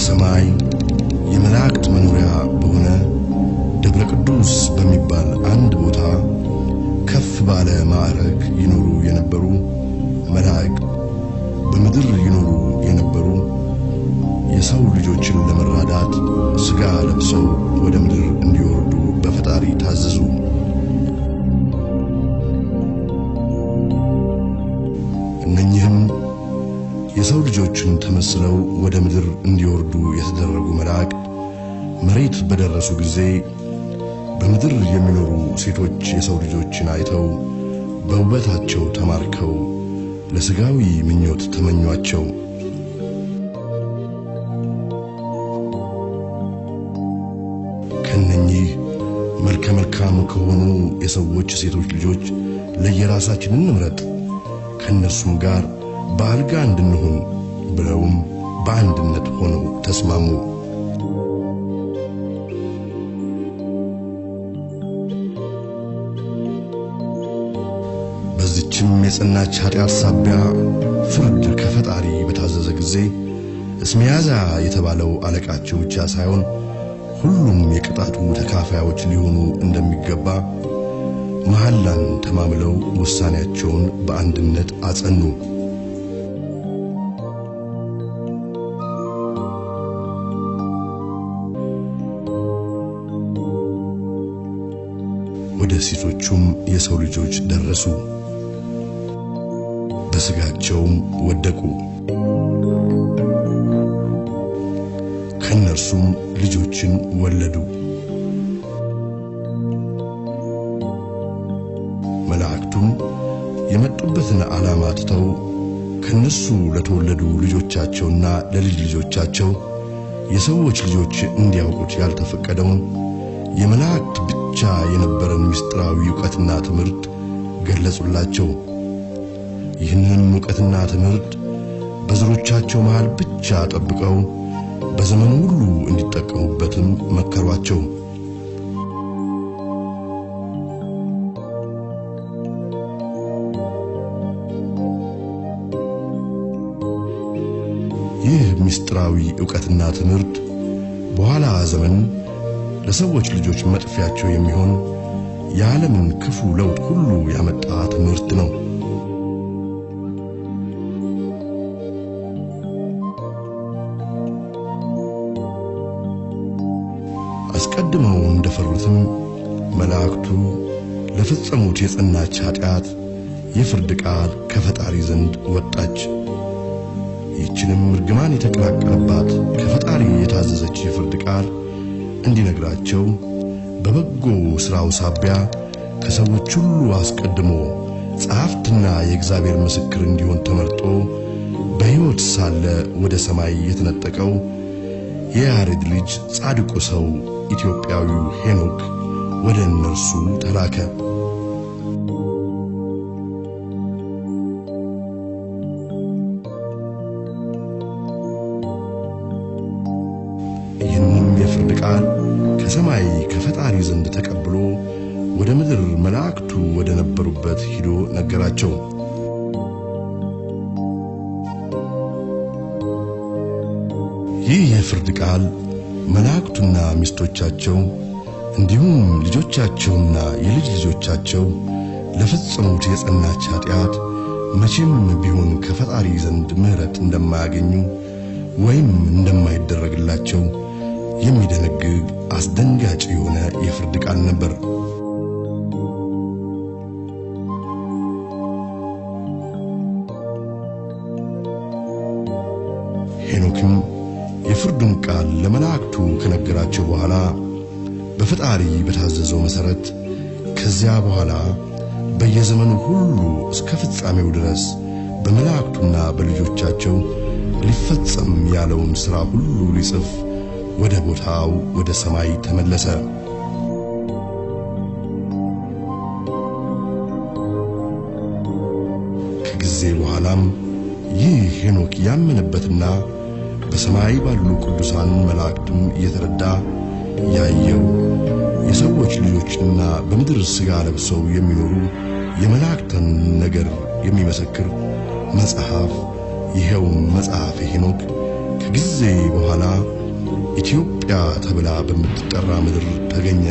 በሰማይ የመላእክት መኖሪያ በሆነ ደብረ ቅዱስ በሚባል አንድ ቦታ ከፍ ባለ ማዕረግ ይኖሩ የነበሩ መላእክት በምድር ይኖሩ የነበሩ የሰው ልጆችን ለመራዳት ሥጋ ለብሰው ወደ ምድር እንዲወርዱ በፈጣሪ ታዘዙ። እነኚህም የሰው ልጆችን ተመስለው ወደ ምድር እንዲወርዱ የተደረጉ መላእክት መሬት በደረሱ ጊዜ በምድር የሚኖሩ ሴቶች የሰው ልጆችን አይተው በውበታቸው ተማርከው ለሥጋዊ ምኞት ተመኟቸው። ከነኚህ መልከ መልካም ከሆኑ የሰዎች ሴቶች ልጆች ለየራሳችን እንምረጥ፣ ከነሱም ጋር በአልጋ እንድንሆን ብለውም በአንድነት ሆነው ተስማሙ። በዚህችም የጸናች ኃጢአት ሳቢያ ፍርድ ከፈጣሪ በታዘዘ ጊዜ እስሚያዛ የተባለው አለቃቸው ብቻ ሳይሆን ሁሉም የቅጣቱ ተካፋዮች ሊሆኑ እንደሚገባ መሐላን ተማምለው ውሳኔያቸውን በአንድነት አጸኑ። ወደ ሴቶቹም የሰው ልጆች ደረሱ፣ በሥጋቸውም ወደቁ። ከነርሱም ልጆችን ወለዱ። መላእክቱም የመጡበትን ዓላማ ትተው ከነሱ ለተወለዱ ልጆቻቸውና ለልጅ ልጆቻቸው የሰዎች ልጆች እንዲያውቁት ያልተፈቀደውን የመላእክት ብቻ የነበረን ምስጢራዊ ዕውቀትና ትምህርት ገለጹላቸው። ይህንን ዕውቀትና ትምህርት በዘሮቻቸው መሃል ብቻ ጠብቀው በዘመኑ ሁሉ እንዲጠቀሙበትም መከሯቸው። ይህ ምስጢራዊ ዕውቀትና ትምህርት በኋላ ዘመን ለሰዎች ልጆች መጥፊያቸው የሚሆን የዓለምን ክፉ ለውጥ ሁሉ ያመጣ ትምህርት ነው። አስቀድመው እንደፈሩትም መላእክቱ ለፈጸሙት የጸናች ኃጢአት የፍርድ ቃል ከፈጣሪ ዘንድ ወጣች። ይህችንም እርግማን የተቀላቀለባት ከፈጣሪ የታዘዘች የፍርድ ቃል እንዲነግራቸው በበጎ ሥራው ሳቢያ ከሰዎች ሁሉ አስቀድሞ ጸሐፍትና የእግዚአብሔር ምስክር እንዲሆን ተመርጦ በሕይወት ሳለ ወደ ሰማይ የተነጠቀው የያሬድ ልጅ ጻድቁ ሰው ኢትዮጵያዊው ሄኖክ ወደ እነርሱ ተላከ። ይህንም የፍርድ ቃል ከሰማይ ከፈጣሪ ዘንድ ተቀብሎ ወደ ምድር መላእክቱ ወደ ነበሩበት ሂዶ ነገራቸው። ይህ የፍርድ ቃል መላእክቱና ሚስቶቻቸው እንዲሁም ልጆቻቸውና የልጅ ልጆቻቸው ለፈጸሙት የጸናች ኃጢአት መቼም ቢሆን ከፈጣሪ ዘንድ ምሕረት እንደማያገኙ ወይም እንደማይደረግላቸው የሚደነግግ አስደንጋጭ የሆነ የፍርድ ቃል ነበር። ሄኖክም የፍርዱን ቃል ለመላእክቱ ከነገራቸው በኋላ በፈጣሪ በታዘዘው መሠረት ከዚያ በኋላ በየዘመኑ ሁሉ እስከ ፍጻሜው ድረስ በመላእክቱና በልጆቻቸው ሊፈጸም ያለውን ሥራ ሁሉ ሊጽፍ ወደ ቦታው ወደ ሰማይ ተመለሰ። ከጊዜ በኋላም ይህ ሄኖክ ያመነበትና በሰማይ ባሉ ቅዱሳን መላእክትም እየተረዳ ያየው የሰዎች ልጆችና በምድር ሥጋ ለብሰው የሚኖሩ የመላእክትን ነገር የሚመሰክር መጽሐፍ ይሄው መጽሐፈ ሄኖክ ከጊዜ በኋላ ኢትዮጵያ ተብላ በምትጠራ ምድር ተገኘ።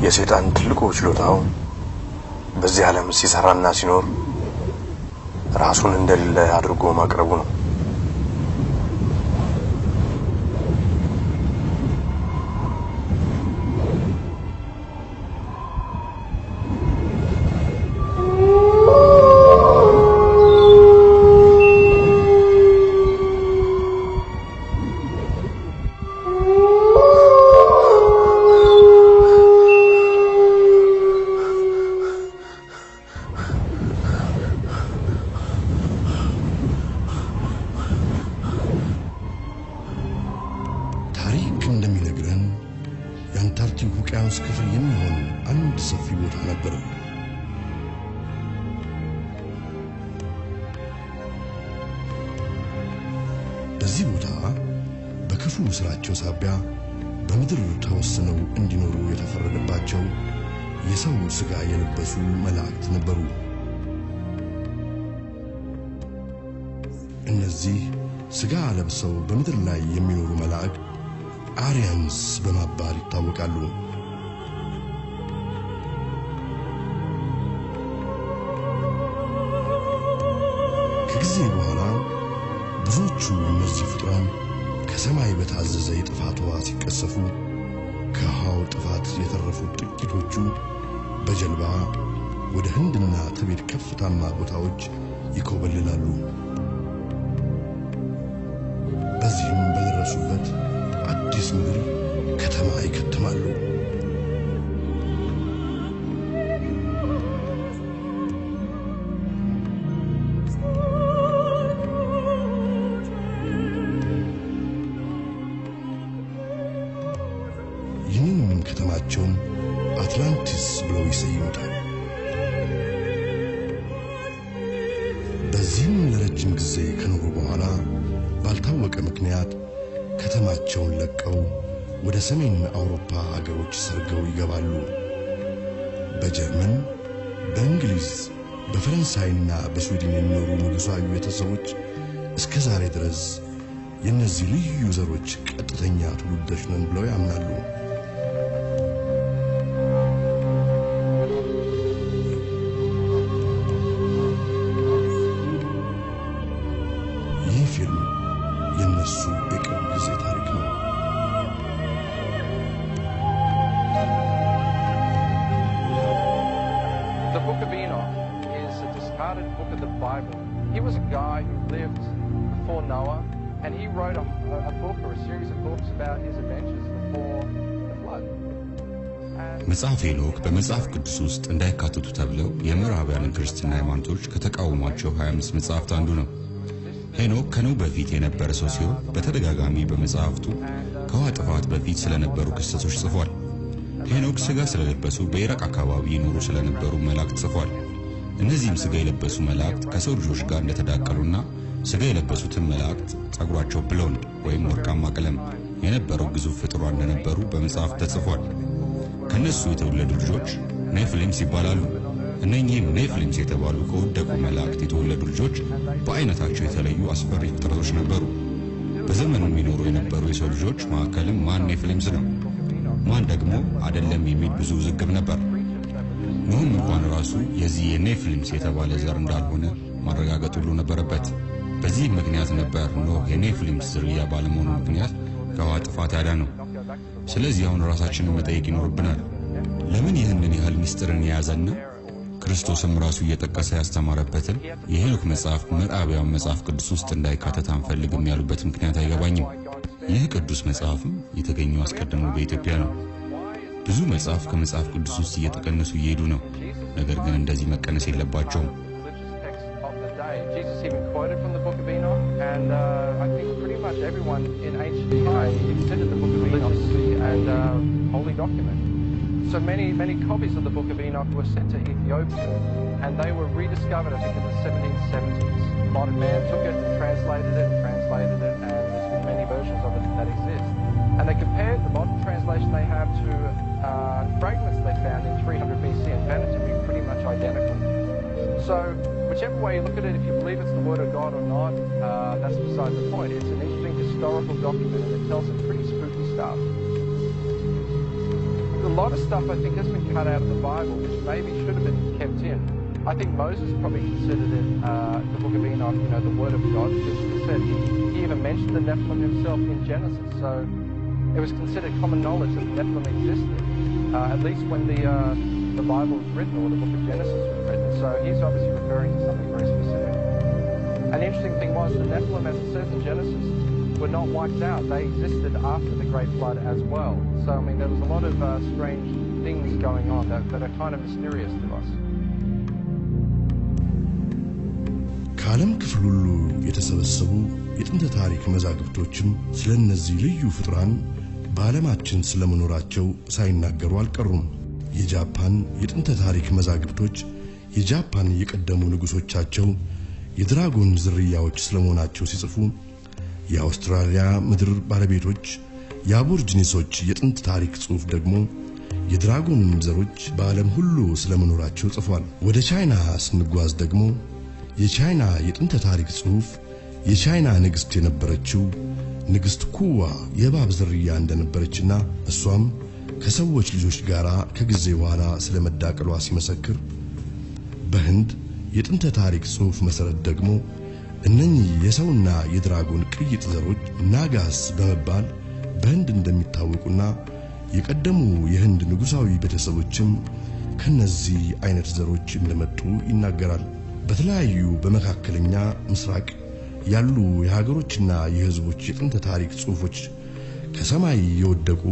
የሰይጣን ትልቁ ችሎታው በዚህ ዓለም ሲሰራና ሲኖር ራሱን እንደሌለ አድርጎ ማቅረቡ ነው። እንደሚነግረን የአንታርክቲክ ውቅያኖስ ክፍል የሚሆን አንድ ሰፊ ቦታ ነበር። በዚህ ቦታ በክፉ ስራቸው ሳቢያ በምድር ተወስነው እንዲኖሩ የተፈረደባቸው የሰው ሥጋ የለበሱ መላእክት ነበሩ። እነዚህ ሥጋ ለብሰው በምድር ላይ የሚኖሩ መላእክት አሪያንስ በመባል ይታወቃሉ። ከጊዜ በኋላ ብዙዎቹ እነዚህ ፍጡራን ከሰማይ በታዘዘ የጥፋት ውሃ ሲቀሰፉ ከውሃው ጥፋት የተረፉት ጥቂቶቹ በጀልባ ወደ ህንድና ትቤት ከፍታማ ቦታዎች ይኮበልላሉ። በዚህም በደረሱበት አዲስ ምድር ከተማ ይከተማሉ። ይህንን ከተማቸውን አትላንቲስ ብለው ይሰይሙታል። በዚህም ለረጅም ጊዜ ከኖሩ በኋላ ባልታወቀ ምክንያት ከተማቸውን ለቀው ወደ ሰሜን አውሮፓ ሀገሮች ሰርገው ይገባሉ። በጀርመን፣ በእንግሊዝ፣ በፈረንሳይና በስዊድን የሚኖሩ ንጉሣዊ ቤተሰቦች እስከ ዛሬ ድረስ የእነዚህ ልዩ ዘሮች ቀጥተኛ ትውልዶች ነን ብለው ያምናሉ። ይህ ፊልም የነሱ የቅርብ ጊዜ ታሪክ ነው። The Book of Enoch is a discarded book of the Bible. He was a guy who lived before Noah, and he wrote a book or a series of books about his adventures before the flood. መጽሐፈ ሄኖክ በመጽሐፍ ቅዱስ ውስጥ እንዳይካተቱ ተብለው የምዕራባውያን ክርስትና ሃይማኖቶች ከተቃወሟቸው 25 መጽሐፍት አንዱ ነው። ሄኖክ ከኖህ በፊት የነበረ ሰው ሲሆን በተደጋጋሚ በመጽሐፍቱ ከውሃ ጥፋት በፊት ስለነበሩ ክስተቶች ጽፏል። ሄኖክ ሥጋ ስለለበሱ በኢራቅ አካባቢ ይኖሩ ስለነበሩ መላእክት ጽፏል። እነዚህም ሥጋ የለበሱ መላእክት ከሰው ልጆች ጋር እንደተዳቀሉና ስጋ የለበሱትን መላእክት ጸጉራቸው ብሎንድ ወይም ወርቃማ ቀለም የነበረው ግዙፍ ፍጥሯን እንደነበሩ በመጽሐፍ ተጽፏል። ከነሱ የተወለዱ ልጆች ኔፍሊምስ ይባላሉ። እነኚህም ኔፍሊምስ የተባሉ ከወደቁ መላእክት የተወለዱ ልጆች በአይነታቸው የተለዩ አስፈሪ ፍጥረቶች ነበሩ። በዘመኑ የሚኖሩ የነበሩ የሰው ልጆች መካከልም ማን ኔፍሊምስ ነው ማን ደግሞ አይደለም የሚል ብዙ ውዝግብ ነበር። ኖህም እንኳን ራሱ የዚህ የኔፍሊምስ የተባለ ዘር እንዳልሆነ ማረጋገጥ ሁሉ ነበረበት። በዚህ ምክንያት ነበር ኖህ የኔፍሊምስ ዝርያ ባለመሆኑ ምክንያት ከውሃ ጥፋት ያዳነው። ስለዚህ አሁን ራሳችንን መጠየቅ ይኖርብናል። ለምን ይህንን ያህል ምስጢርን የያዘና ክርስቶስም ራሱ እየጠቀሰ ያስተማረበትን የሄኖክ መጽሐፍ ምዕራባውያን መጽሐፍ ቅዱስ ውስጥ እንዳይካተት አንፈልግም ያሉበት ምክንያት አይገባኝም። ይህ ቅዱስ መጽሐፍም የተገኘው አስቀድሞ በኢትዮጵያ ነው። ብዙ መጽሐፍ ከመጽሐፍ ቅዱስ ውስጥ እየተቀነሱ እየሄዱ ነው። ነገር ግን እንደዚህ መቀነስ የለባቸውም። Jesus even quoted from the Book of Enoch, and I think pretty much everyone in ancient times considered the Book of Enoch to be a holy document. So many copies of the Book of Enoch were sent to Ethiopia, and they were rediscovered, I think, in the 1770s. Modern man took it and translated it, and there's been many versions of it that exist. And they compared the modern translation they have to fragments they found in 300 BC and found it to be pretty much identical. So whichever way you look at it, if you believe it's the Word of God or not, that's beside the point. It's an interesting historical document, and it tells some pretty spooky stuff. A lot of stuff, I think, has been cut out of the Bible, which maybe should have been kept in. I think Moses probably considered it, the Book of Enoch, the Word of God, because he said he even mentioned the Nephilim himself in Genesis. So it was considered common knowledge that the Nephilim existed, at least when the Bible was written, or the Book of Genesis was written. So he's obviously referring to something very specific. And the interesting thing was the Nephilim, as it says in Genesis, were not wiped out. They existed after the Great Flood as well. So, I mean, there was a lot of strange things going on that are kind of mysterious to us. ከዓለም ክፍል ሁሉ የተሰበሰቡ የጥንት ታሪክ መዛግብቶችም ስለነዚህ ልዩ ፍጥራን በዓለማችን ስለመኖራቸው ሳይናገሩ አልቀሩም። የጃፓን የጥንት ታሪክ መዛግብቶች የጃፓን የቀደሙ ንጉሶቻቸው የድራጎን ዝርያዎች ስለመሆናቸው ሲጽፉ፣ የአውስትራሊያ ምድር ባለቤቶች የአቦርጂኒሶች የጥንት ታሪክ ጽሑፍ ደግሞ የድራጎን ዘሮች በዓለም ሁሉ ስለመኖራቸው ጽፏል። ወደ ቻይና ስንጓዝ ደግሞ የቻይና የጥንት ታሪክ ጽሑፍ የቻይና ንግሥት የነበረችው ንግሥት ኩዋ የእባብ ዝርያ እንደነበረችና እሷም ከሰዎች ልጆች ጋር ከጊዜ በኋላ ስለመዳቀሏ ሲመሰክር፣ በህንድ የጥንት ታሪክ ጽሑፍ መሰረት ደግሞ እነኚህ የሰውና የድራጎን ቅይጥ ዘሮች ናጋስ በመባል በህንድ እንደሚታወቁና የቀደሙ የህንድ ንጉሳዊ ቤተሰቦችም ከነዚህ አይነት ዘሮች እንደመጡ ይናገራል። በተለያዩ በመካከለኛ ምስራቅ ያሉ የሀገሮችና የህዝቦች የጥንት ታሪክ ጽሑፎች ከሰማይ የወደቁ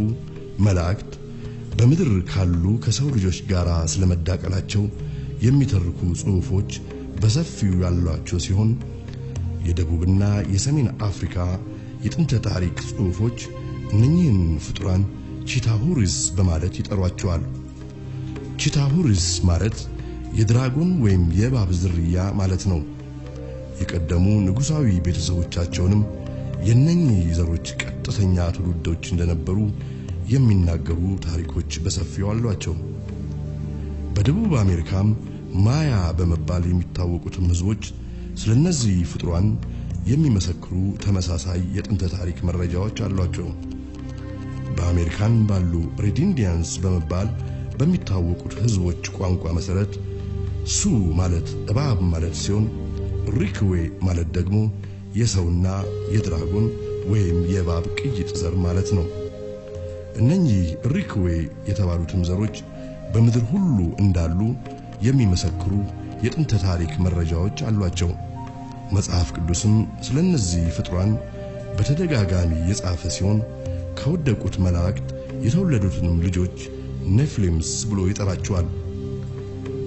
መላእክት በምድር ካሉ ከሰው ልጆች ጋር ስለመዳቀላቸው የሚተርኩ ጽሑፎች በሰፊው ያሏቸው ሲሆን፣ የደቡብና የሰሜን አፍሪካ የጥንት ታሪክ ጽሑፎች እነኚህን ፍጡራን ቺታሁሪስ በማለት ይጠሯቸዋል። ቺታሁሪስ ማለት የድራጎን ወይም የእባብ ዝርያ ማለት ነው። የቀደሙ ንጉሳዊ ቤተሰቦቻቸውንም የነኚህ ዘሮች ቀጥተኛ ትውልዶች እንደነበሩ የሚናገሩ ታሪኮች በሰፊው አሏቸው። በደቡብ አሜሪካም ማያ በመባል የሚታወቁትም ህዝቦች ስለነዚህ ፍጡራን የሚመሰክሩ ተመሳሳይ የጥንት ታሪክ መረጃዎች አሏቸው። በአሜሪካን ባሉ ሬድ ኢንዲያንስ በመባል በሚታወቁት ህዝቦች ቋንቋ መሰረት ሱ ማለት እባብ ማለት ሲሆን፣ ሪክዌ ማለት ደግሞ የሰውና የድራጎን ወይም የእባብ ቅይጥ ዘር ማለት ነው። እነኚህ ሪክዌ የተባሉትም ዘሮች በምድር ሁሉ እንዳሉ የሚመሰክሩ የጥንት ታሪክ መረጃዎች አሏቸው። መጽሐፍ ቅዱስም ስለነዚህ ፍጡራን በተደጋጋሚ የጻፈ ሲሆን ከወደቁት መላእክት የተወለዱትንም ልጆች ኔፍሊምስ ብሎ ይጠራቸዋል።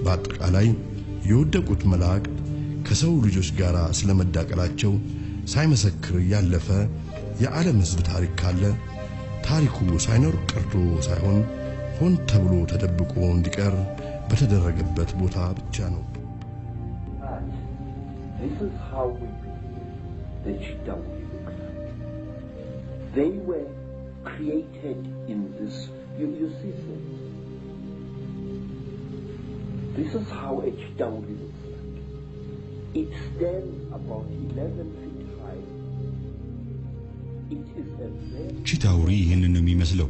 በአጠቃላይ የወደቁት መላእክት ከሰው ልጆች ጋር ስለመዳቀላቸው ሳይመሰክር ያለፈ የዓለም ሕዝብ ታሪክ ካለ ታሪኩ ሳይኖር ቀርቶ ሳይሆን ሆን ተብሎ ተደብቆ እንዲቀር በተደረገበት ቦታ ብቻ ነው። This is how we believe the Chitauri look like. They were created in this, you see things. This is how a Chitauri looks like. It stands about 11 feet high. It is a very... ቺታውሪ ይህንን ነው የሚመስለው።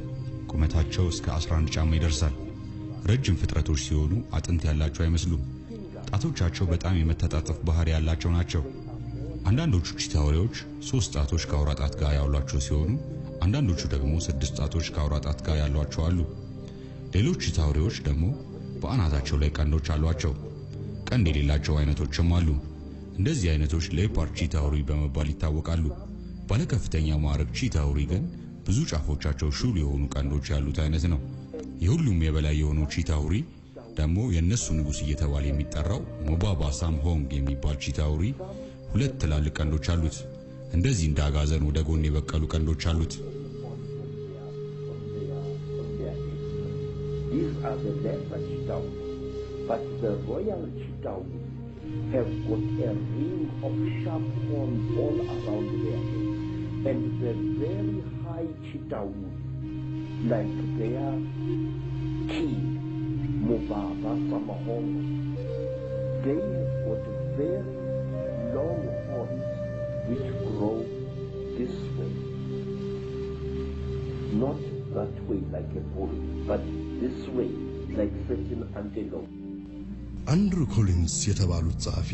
ቁመታቸው እስከ 11 ጫማ ይደርሳል። ረጅም ፍጥረቶች ሲሆኑ አጥንት ያላቸው አይመስሉም። ጣቶቻቸው በጣም የመተጣጠፍ ባህሪ ያላቸው ናቸው። አንዳንዶቹ ቺታውሪዎች 3 ጣቶች ከአውራ ጣት ጋር ያሏቸው ሲሆኑ አንዳንዶቹ ደግሞ 6 ጣቶች ከአውራ ጣት ጋር ያሏቸው አሉ። ሌሎች ቺታውሪዎች ደግሞ በአናታቸው ላይ ቀንዶች አሏቸው። ቀንድ የሌላቸው አይነቶችም አሉ። እንደዚህ አይነቶች ሌፓርድ ቺታውሪ በመባል ይታወቃሉ። ባለከፍተኛ ማዕረግ ቺታውሪ ግን ብዙ ጫፎቻቸው ሹል የሆኑ ቀንዶች ያሉት አይነት ነው። የሁሉም የበላይ የሆነው ቺታውሪ ደግሞ የነሱ ንጉስ እየተባለ የሚጠራው ሞባባ ሳምሆንግ የሚባል ቺታውሪ 2 ትላልቅ ቀንዶች አሉት። እንደዚህ እንዳጋዘን ወደ ጎን የበቀሉ ቀንዶች አሉት። These are the lesser Chitauri, but the royal Chitauri have got a ring of sharp horns all around their head. And the very high Chitauri, like their king, Mubaba Samahong, they have got very long horns which grow this way. Not that way like a bull, but this way like certain antelope. አንድሩ ኮሊንስ የተባሉት ጻፊ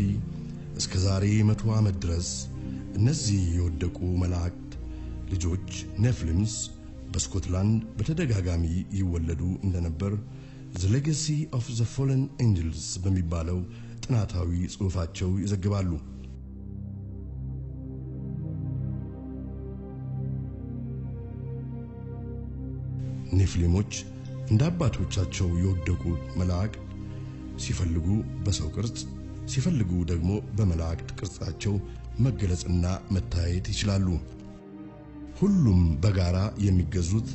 እስከ ዛሬ 100 ዓመት ድረስ እነዚህ የወደቁ መላእክት ልጆች ኔፍሊምስ በስኮትላንድ በተደጋጋሚ ይወለዱ እንደነበር The Legacy of the Fallen Angels በሚባለው ጥናታዊ ጽሑፋቸው ይዘግባሉ። ኔፍሊሞች እንደ አባቶቻቸው የወደቁ መላእክት ሲፈልጉ በሰው ቅርጽ ሲፈልጉ ደግሞ በመላእክት ቅርጻቸው መገለጽና መታየት ይችላሉ። ሁሉም በጋራ የሚገዙት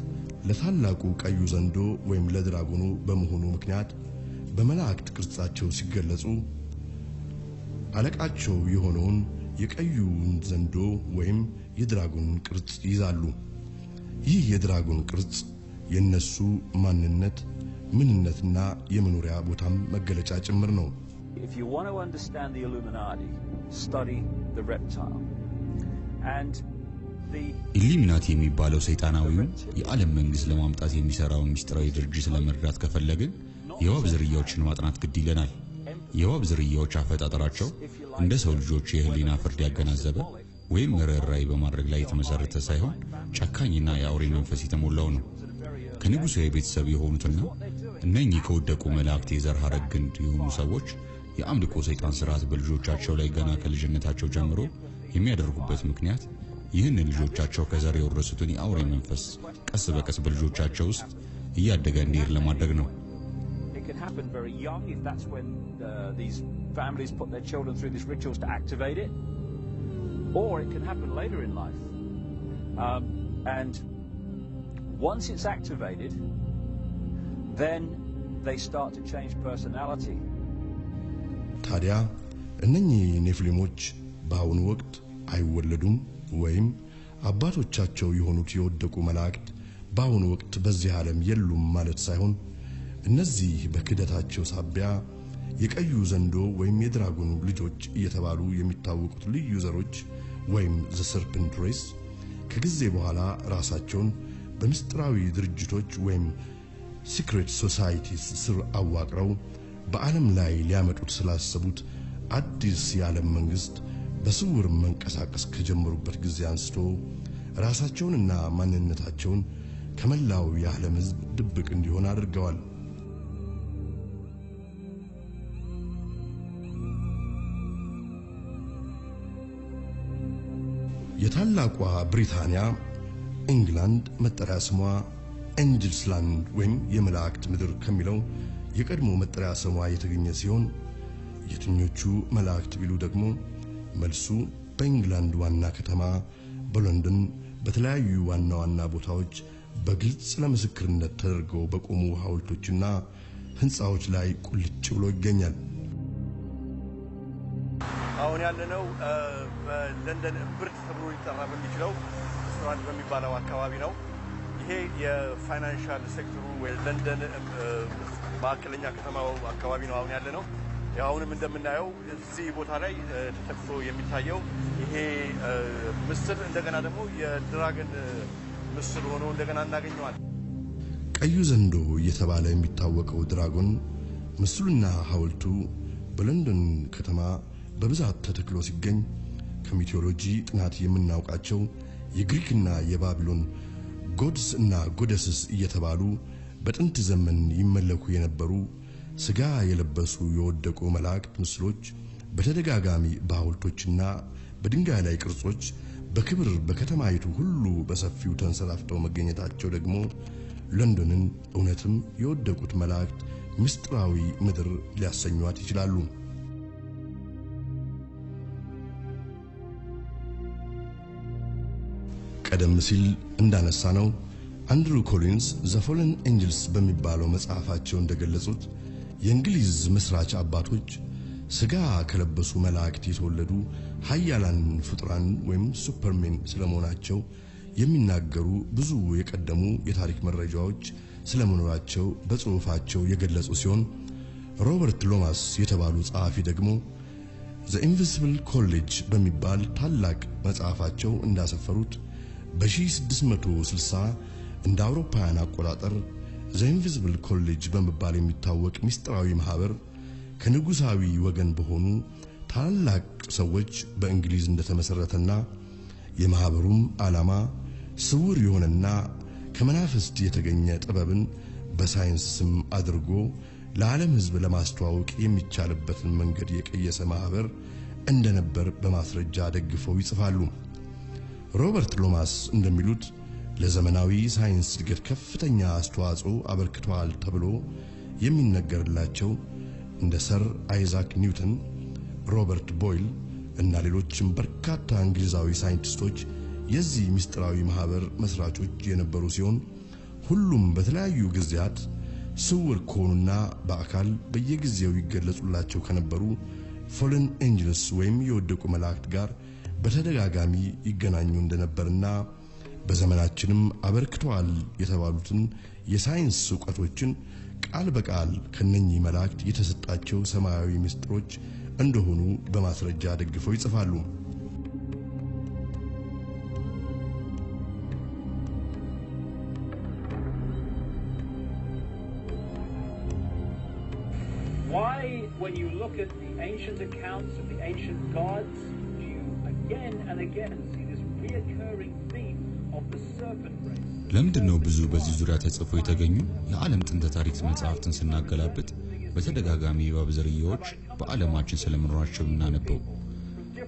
ለታላቁ ቀዩ ዘንዶ ወይም ለድራጎኑ በመሆኑ ምክንያት በመላእክት ቅርጻቸው ሲገለጹ አለቃቸው የሆነውን የቀዩን ዘንዶ ወይም የድራጎን ቅርጽ ይዛሉ። ይህ የድራጎን ቅርጽ የነሱ ማንነት ምንነትና የመኖሪያ ቦታም መገለጫ ጭምር ነው። If you want to understand the Illuminati, study the reptile. And the ኢሉሚናቲ የሚባለው ሰይጣናዊው የዓለም መንግስት ለማምጣት የሚሰራው ሚስጥራዊ ድርጅት ለመረዳት ከፈለግን የዋብ ዝርያዎችን ማጥናት ግድ ይለናል። የዋብ ዝርያዎች አፈጣጠራቸው እንደ ሰው ልጆች የህሊና ፍርድ ያገናዘበ ወይም ርህራሄ በማድረግ ላይ የተመሰረተ ሳይሆን ጨካኝና የአውሬ መንፈስ የተሞላው ነው። ከንጉሳዊ ቤተሰብ የሆኑትና እነኚህ ከወደቁ መላእክት የዘር ሐረግ ግንድ የሆኑ ሰዎች የአምልኮ ሰይጣን ሥርዓት በልጆቻቸው ላይ ገና ከልጅነታቸው ጀምሮ የሚያደርጉበት ምክንያት ይህንን ልጆቻቸው ከዘር የወረሱትን የአውሬ መንፈስ ቀስ በቀስ በልጆቻቸው ውስጥ እያደገ እንዲሄድ ለማድረግ ነው። it can happen very young if that's when these families put their children through these rituals to activate it, or it can happen later in life. And once it's activated, then they start to change personality. ታዲያ እነኚህ ኔፍሊሞች በአሁኑ ወቅት አይወለዱም ወይም አባቶቻቸው የሆኑት የወደቁ መላእክት በአሁኑ ወቅት በዚህ ዓለም የሉም ማለት ሳይሆን እነዚህ በክደታቸው ሳቢያ የቀዩ ዘንዶ ወይም የድራጎኑ ልጆች እየተባሉ የሚታወቁት ልዩ ዘሮች ወይም the serpent race ከጊዜ በኋላ ራሳቸውን በምስጢራዊ ድርጅቶች ወይም secret societies ስር አዋቅረው በዓለም ላይ ሊያመጡት ስላሰቡት አዲስ የዓለም መንግስት በስውር መንቀሳቀስ ከጀመሩበት ጊዜ አንስቶ ራሳቸውንና ማንነታቸውን ከመላው የዓለም ሕዝብ ድብቅ እንዲሆን አድርገዋል። የታላቋ ብሪታንያ ኢንግላንድ መጠሪያ ስሟ ኤንጅልስላንድ ወይም የመላእክት ምድር ከሚለው የቀድሞ መጠሪያ ስሟ የተገኘ ሲሆን የትኞቹ መላእክት ቢሉ ደግሞ መልሱ በእንግላንድ ዋና ከተማ በለንደን በተለያዩ ዋና ዋና ቦታዎች በግልጽ ለምስክርነት ተደርገው በቆሙ ሐውልቶችና ህንጻዎች ላይ ቁልጭ ብሎ ይገኛል። አሁን አሁን ያለነው በለንደን ብርድ ተብሎ ይጠራ በሚችለው ስትራንድ በሚባለው አካባቢ ነው። ይሄ የፋይናንሻል ሴክተሩ ወይ ለንደን ማዕከለኛ ከተማው አካባቢ ነው አሁን ያለነው። ያውንም እንደምናየው እዚህ ቦታ ላይ ተተክቶ የሚታየው ይሄ ምስል እንደገና ደግሞ የድራገን ምስል ሆኖ እንደገና እናገኘዋለን። ቀዩ ዘንዶ እየተባለ የሚታወቀው ድራጎን ምስሉና ሐውልቱ በለንደን ከተማ በብዛት ተተክሎ ሲገኝ ከሚቲዮሎጂ ጥናት የምናውቃቸው የግሪክና የባቢሎን ጎድስ እና ጎደስስ እየተባሉ በጥንት ዘመን ይመለኩ የነበሩ ስጋ የለበሱ የወደቁ መላእክት ምስሎች በተደጋጋሚ በሐውልቶችና በድንጋይ ላይ ቅርጾች በክብር በከተማይቱ ሁሉ በሰፊው ተንሰራፍተው መገኘታቸው ደግሞ ለንደንን እውነትም የወደቁት መላእክት ምስጢራዊ ምድር ሊያሰኙት ይችላሉ። ቀደም ሲል እንዳነሳነው አንድሩ ኮሊንስ ዘ ፎለን ኤንጅልስ በሚባለው መጽሐፋቸው እንደገለጹት የእንግሊዝ መስራች አባቶች ስጋ ከለበሱ መላእክት የተወለዱ ኃያላን ፍጡራን ወይም ሱፐርሜን ስለመሆናቸው የሚናገሩ ብዙ የቀደሙ የታሪክ መረጃዎች ስለመኖራቸው በጽሑፋቸው የገለጹ ሲሆን ሮበርት ሎማስ የተባሉ ጸሐፊ ደግሞ ዘ ኢንቪዚብል ኮሌጅ በሚባል ታላቅ መጽሐፋቸው እንዳሰፈሩት በ1660 እንደ አውሮፓውያን አቆጣጠር ዘ ኢንቪዚብል ኮሌጅ በመባል የሚታወቅ ሚስጥራዊ ማህበር ከንጉሳዊ ወገን በሆኑ ታላቅ ሰዎች በእንግሊዝ እንደተመሰረተና የማህበሩም ዓላማ ስውር የሆነና ከመናፍስት የተገኘ ጥበብን በሳይንስ ስም አድርጎ ለዓለም ሕዝብ ለማስተዋወቅ የሚቻልበትን መንገድ የቀየሰ ማህበር እንደነበር በማስረጃ ደግፈው ይጽፋሉ። ሮበርት ሎማስ እንደሚሉት ለዘመናዊ ሳይንስ እድገት ከፍተኛ አስተዋጽኦ አበርክተዋል ተብሎ የሚነገርላቸው እንደ ሰር አይዛክ ኒውተን፣ ሮበርት ቦይል እና ሌሎችም በርካታ እንግሊዛዊ ሳይንቲስቶች የዚህ ምስጢራዊ ማህበር መስራቾች የነበሩ ሲሆን ሁሉም በተለያዩ ጊዜያት ስውር ከሆኑና በአካል በየጊዜው ይገለጹላቸው ከነበሩ ፎለን ኤንጅልስ ወይም የወደቁ መላእክት ጋር በተደጋጋሚ ይገናኙ እንደነበርና በዘመናችንም አበርክተዋል የተባሉትን የሳይንስ ዕውቀቶችን ቃል በቃል ከነኚህ መላእክት የተሰጣቸው ሰማያዊ ምስጢሮች እንደሆኑ በማስረጃ ደግፈው ይጽፋሉ። Why, when you look at the ancient accounts of the ancient gods, do you again and again see this reoccurring theme of the serpent race? ለምንድነው ብዙ በዚህ ዙሪያ ተጽፎ የተገኙ የዓለም ጥንተ ታሪክ መጽሐፍትን ስናገላብጥ በተደጋጋሚ የእባብ ዝርያዎች በዓለማችን ስለመኖራቸው እናነበው?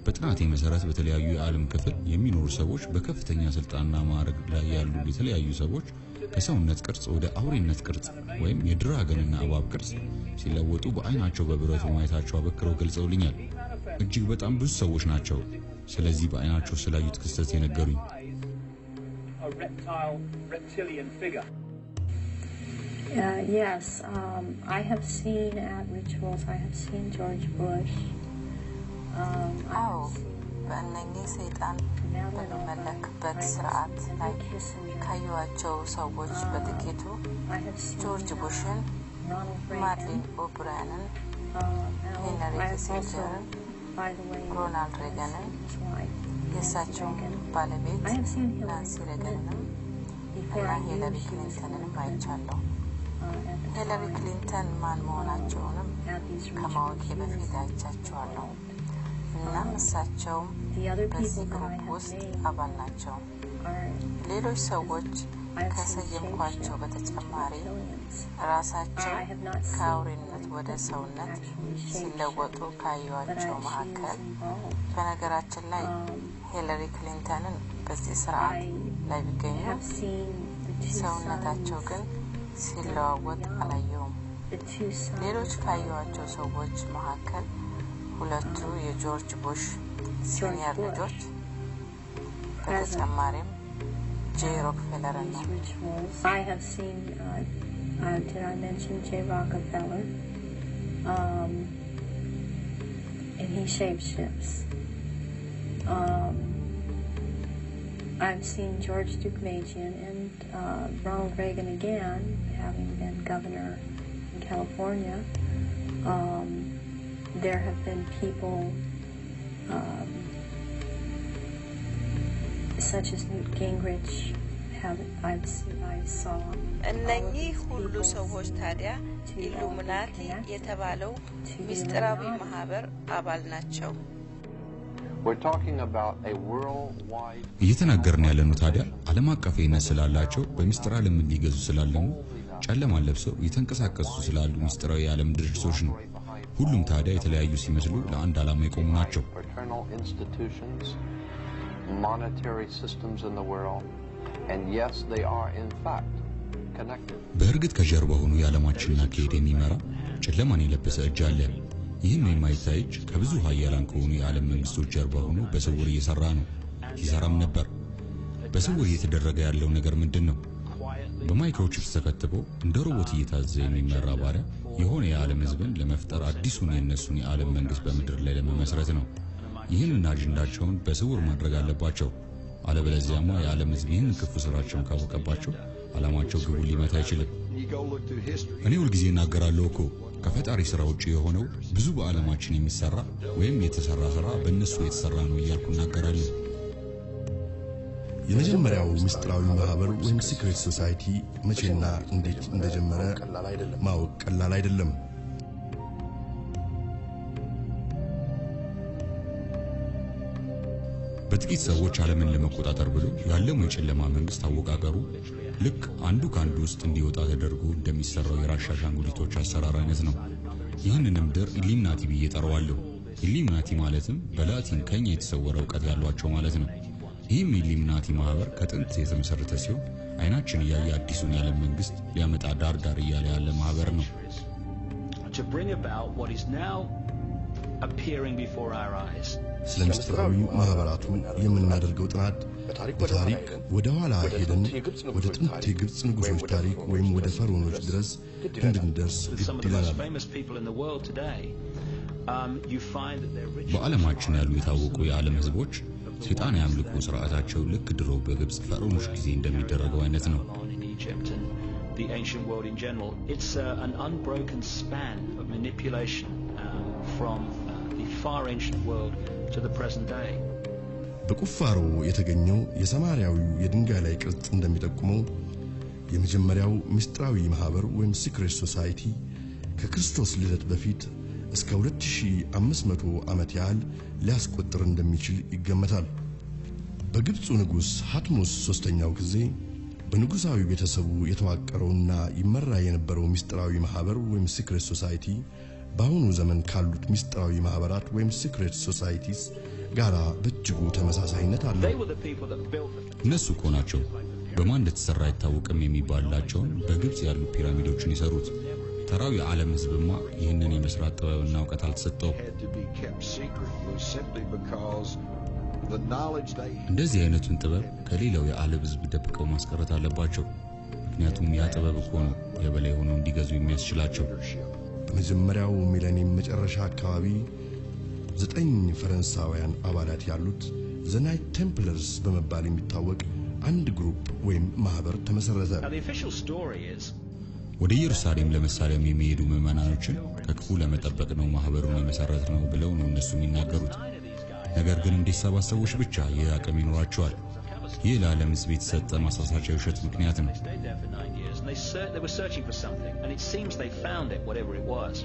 በጥናቴ መሰረት በተለያዩ የዓለም ክፍል የሚኖሩ ሰዎች በከፍተኛ ስልጣንና ማዕረግ ላይ ያሉ የተለያዩ ሰዎች ከሰውነት ቅርጽ ወደ አውሬነት ቅርጽ ወይም የድራገንና እባብ ቅርጽ ሲለወጡ በአይናቸው በብረቱ ማየታቸው አበክረው ገልጸውልኛል። እጅግ በጣም ብዙ ሰዎች ናቸው ስለዚህ በአይናቸው ስላዩት ክስተት የነገሩኝ። Reptilian figure. Yes, I have seen at rituals, I have seen George Bush. በእነኚህ ሰይጣን በሚመለክበት ስርዓት ላይ ካዩዋቸው ሰዎች በጥቂቱ ጆርጅ ቡሽን፣ ማርሊን ኦብራያንን፣ ሄንሪ ኪሲንጀርን፣ ሮናልድ ሬገንን፣ የእሳቸው ባለቤት ናንሲ ሬገንንም እና ሂለሪ ክሊንተንንም አይቻለሁ። ሂለሪ ክሊንተን ማን መሆናቸውንም ከማወቄ በፊት አይቻቸዋለሁ። እናም እሳቸውም በዚህ ግሩፕ ውስጥ አባል ናቸው። ሌሎች ሰዎች ከሰየምኳቸው በተጨማሪ ራሳቸው ከአውሬነት ወደ ሰውነት ሲለወጡ ካዩዋቸው መካከል በነገራችን ላይ ሂለሪ ክሊንተንን በዚህ ስርዓት ላይ ቢገኙ ሰውነታቸው ግን ሲለዋወጥ አላየውም። ሌሎች ካዩዋቸው ሰዎች መካከል ሁለቱ የጆርጅ ቡሽ ሲኒየር ልጆች በተጨማሪም ጄ ሮክፌለር እና I have seen did I mention J. Rockefeller in he shapeshifts. I've seen George Dukmajian and Ronald Reagan again, having been governor in California. There have been people such as Newt Gingrich. I saw. እነኚህ ሁሉ ሰዎች ታዲያ ኢሉሚናቲ የተባለው ሚስጥራዊ ማህበር አባል ናቸው። We're talking about a worldwide እየተናገርን ያለነው ታዲያ ዓለም አቀፋዊነት ስላላቸው በሚስጥር ዓለም ሊገዙ ስላሉ ጨለማ ለብሰው እየተንቀሳቀሱ ስላሉ ሚስጥራዊ የዓለም ድርጅቶች ነው። ሁሉም ታዲያ የተለያዩ ሲመስሉ ለአንድ ዓላማ የቆሙ ናቸው። monetary systems in the world, and yes, they are in fact connected. በእርግጥ ከጀርባ ሆኖ የዓለማችንን አካሄድ የሚመራ ጨለማን የለበሰ እጅ አለ። ይህም የማይታይ እጅ ከብዙ ኃያላን ከሆኑ የዓለም መንግስቶች ጀርባ ሆኖ በስውር እየሰራ ነው፣ ሲሰራም ነበር። በስውር እየተደረገ ያለው ነገር ምንድነው? በማይክሮቺፕስ ተከትቦ እንደ ሮቦት እየታዘዘ የሚመራ ባሪያ የሆነ የዓለም ህዝብን ለመፍጠር አዲሱን የነሱን የዓለም መንግስት በምድር ላይ ለመመስረት ነው። ይህንን አጀንዳቸውን በስውር ማድረግ አለባቸው። አለበለዚያማ የዓለም ህዝብ ይህን ክፉ ስራቸውን ካወቀባቸው ዓላማቸው ግቡን ሊመታ አይችልም። እኔ ሁልጊዜ እናገራለሁ እኮ ከፈጣሪ ስራ ውጪ የሆነው ብዙ በዓለማችን የሚሰራ ወይም የተሰራ ስራ በእነሱ የተሰራ ነው እያልኩ እናገራለሁ። የመጀመሪያው ምስጢራዊ ማህበር ወይም ሲክሬት ሶሳይቲ መቼና እንዴት እንደጀመረ ማወቅ ቀላል አይደለም። በጥቂት ሰዎች ዓለምን ለመቆጣጠር ብሎ ያለው የጨለማ መንግስት አወቃቀሩ ልክ አንዱ ካንዱ ውስጥ እንዲወጣ ተደርጎ እንደሚሰራው የራሻ አሻንጉሊቶች አሰራር አይነት ነው። ይህንንም ድር ኢሉሚናቲ ብዬ ጠራዋለሁ። ኢሉሚናቲ ማለትም በላቲን ከኛ የተሰወረ ዕውቀት ያሏቸው ማለት ነው። ይህም ኢሉሚናቲ ማህበር ከጥንት የተመሰረተ ሲሆን አይናችን እያየ አዲሱን የዓለም መንግስት ሊያመጣ ዳር ዳር እያለ ያለ ማህበር ነው። To bring about what is now appearing before our eyes. ስለ ምስጢራዊ ማህበራቱ የምናደርገው ጥናት በታሪክ ወደ ኋላ ሄደን ወደ ጥንት የግብጽ ንጉሶች ታሪክ ወይም ወደ ፈርዖኖች ድረስ እንድንደርስ ግድ ይላል። በዓለማችን ያሉ የታወቁ የዓለም ህዝቦች ሰይጣን ያምልኩ ስርዓታቸው ልክ ድሮ በግብጽ ፈርዖኖች ጊዜ እንደሚደረገው አይነት ነው። The ancient world in general, it's an unbroken span of manipulation from the far ancient world to the present day. በቁፋሮ የተገኘው የሰማርያዊው የድንጋይ ላይ ቅርጽ እንደሚጠቁመው የመጀመሪያው ምስጢራዊ ማህበር ወይም ሲክሬት ሶሳይቲ ከክርስቶስ ልደት በፊት እስከ 2500 ዓመት ያህል ሊያስቆጥር እንደሚችል ይገመታል። በግብፁ ንጉስ ሐትሙስ ሶስተኛው ጊዜ በንጉሳዊ ቤተሰቡ የተዋቀረውና ይመራ የነበረው ምስጢራዊ ማህበር ወይም ሲክሬት ሶሳይቲ በአሁኑ ዘመን ካሉት ምስጢራዊ ማህበራት ወይም ሲክሬት ሶሳይቲስ ጋራ በእጅጉ ተመሳሳይነት አለው። እነሱ እኮ ናቸው በማን እንደተሰራ አይታወቅም የሚባላቸውን በግብጽ ያሉ ፒራሚዶችን ይሰሩት። ተራው የዓለም ህዝብማ ይህንን የመስራት ጥበብና ዕውቀት አልተሰጠውም። እንደዚህ አይነቱን ጥበብ ከሌላው የዓለም ህዝብ ደብቀው ማስቀረት አለባቸው። ምክንያቱም ያ ጥበብ እኮ ነው የበላይ ሆነው እንዲገዙ የሚያስችላቸው። በመጀመሪያው ሚሌኒየም መጨረሻ አካባቢ 9 ፈረንሳውያን አባላት ያሉት ዘ ናይት ቴምፕለርስ በመባል የሚታወቅ አንድ ግሩፕ ወይም ማህበር ተመሰረተ። ወደ ኢየሩሳሌም ለመሳለም የሚሄዱ ምዕመናኖችን ከክፉ ለመጠበቅ ነው ማህበሩን የመሰረት ነው ብለው ነው እነሱ የሚናገሩት። ነገር ግን እንዲሰባሰቡሽ ብቻ ይህ አቅም ይኖራቸዋል። ይህ ለዓለም ህዝብ የተሰጠ ማሳሳቻ የውሸት ምክንያት ነው። They were searching for something, and it seems they found it, whatever it was.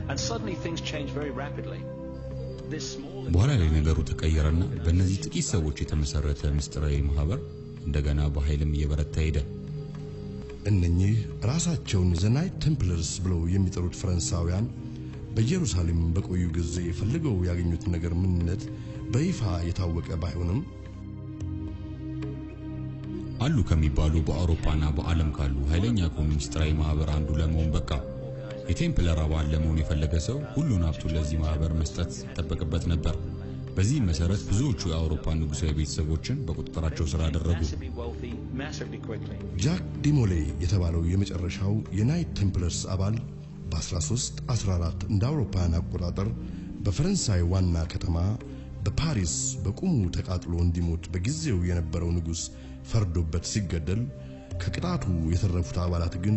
And suddenly things changed very rapidly. በኋላ ላይ ነገሩ ተቀየረና በእነዚህ ጥቂት ሰዎች የተመሰረተ ምስጢራዊ ማህበር እንደገና በኃይልም እየበረታ ሄደ። እነኚህ ራሳቸውን ዘ ናይት ቴምፕለርስ ብለው የሚጠሩት ፈረንሳውያን በኢየሩሳሌም በቆዩ ጊዜ ፈልገው ያገኙት ነገር ምንነት በይፋ የታወቀ ባይሆንም አሉ ከሚባሉ በአውሮፓና በዓለም ካሉ ኃይለኛ ኮሚኒስታዊ ማህበር አንዱ ለመሆን በቃ። የቴምፕለር አባል ለመሆን የፈለገ ሰው ሁሉን ሀብቱን ለዚህ ማህበር መስጠት ተጠበቅበት ነበር። በዚህ መሰረት ብዙዎቹ የአውሮፓ ንጉሳዊ ቤተሰቦችን በቁጥጥራቸው ስር አደረጉ። ጃክ ዲሞሌ የተባለው የመጨረሻው የናይት ቴምፕለርስ አባል በ1314 እንደ አውሮፓውያን አቆጣጠር በፈረንሳይ ዋና ከተማ በፓሪስ በቁሙ ተቃጥሎ እንዲሞት በጊዜው የነበረው ንጉስ ፈርዶበት ሲገደል ከቅጣቱ የተረፉት አባላት ግን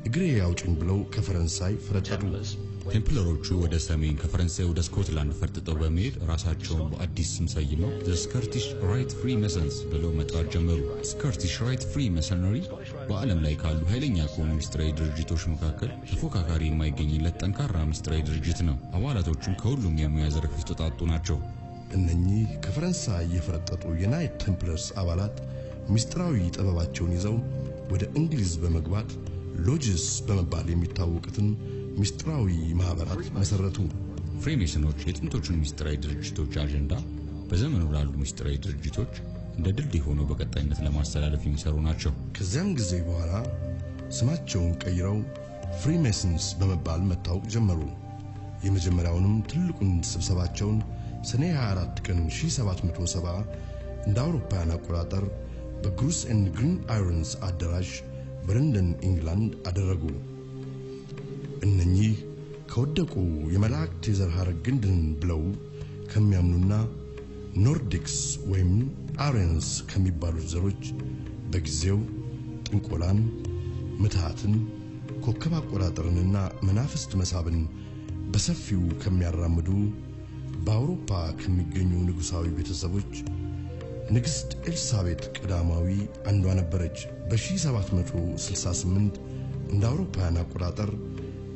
እግሬ ያውጭኝ ብለው ከፈረንሳይ ፈረጠጡ። ቴምፕለሮቹ ወደ ሰሜን ከፈረንሳይ ወደ ስኮትላንድ ፈርጥጠው በመሄድ ራሳቸውን በአዲስ ስም ሰይመው the Scottish Rite Freemasons ብለው መጥራት ጀመሩ። Scottish Rite Freemasonry በዓለም ላይ ካሉ ኃይለኛ ከሆኑ ምስጢራዊ ድርጅቶች መካከል ተፎካካሪ የማይገኝለት ጠንካራ ምስጢራዊ ድርጅት ነው። አባላቶቹም ከሁሉም የሙያ ዘርፍ የተውጣጡ ናቸው። እነኚህ ከፈረንሳይ የፈረጠጡ የናይት ቴምፕለርስ አባላት ምስጢራዊ ጥበባቸውን ይዘው ወደ እንግሊዝ በመግባት ሎጅስ በመባል የሚታወቁትን ምስጢራዊ ማህበራት መሰረቱ። ፍሪሜሰኖች የጥንቶቹን ምስጢራዊ ድርጅቶች አጀንዳ በዘመኑ ላሉ ምስጢራዊ ድርጅቶች እንደ ድልድይ ሆኖ በቀጣይነት ለማስተላለፍ የሚሰሩ ናቸው። ከዚያም ጊዜ በኋላ ስማቸውን ቀይረው ፍሪሜሰንስ በመባል መታወቅ ጀመሩ። የመጀመሪያውንም ትልቁን ስብሰባቸውን ሰኔ 24 ቀን 1770 እንደ አውሮፓውያን አቆጣጠር በግሩስ ኤንድ ግሪን አይረንስ አዳራሽ በለንደን ኢንግላንድ አደረጉ። እነኚህ ከወደቁ የመላእክት የዘር ሐረግ ግንድን ብለው ከሚያምኑና ኖርዲክስ ወይም አሪያንስ ከሚባሉት ዘሮች በጊዜው ጥንቆላን፣ ምትሃትን፣ ኮከብ አቆጣጠርንና መናፍስት መሳብን በሰፊው ከሚያራምዱ በአውሮፓ ከሚገኙ ንጉሳዊ ቤተሰቦች ንግሥት ኤልሳቤጥ ቀዳማዊ አንዷ ነበረች። በ1768 እንደ አውሮፓውያን አቆጣጠር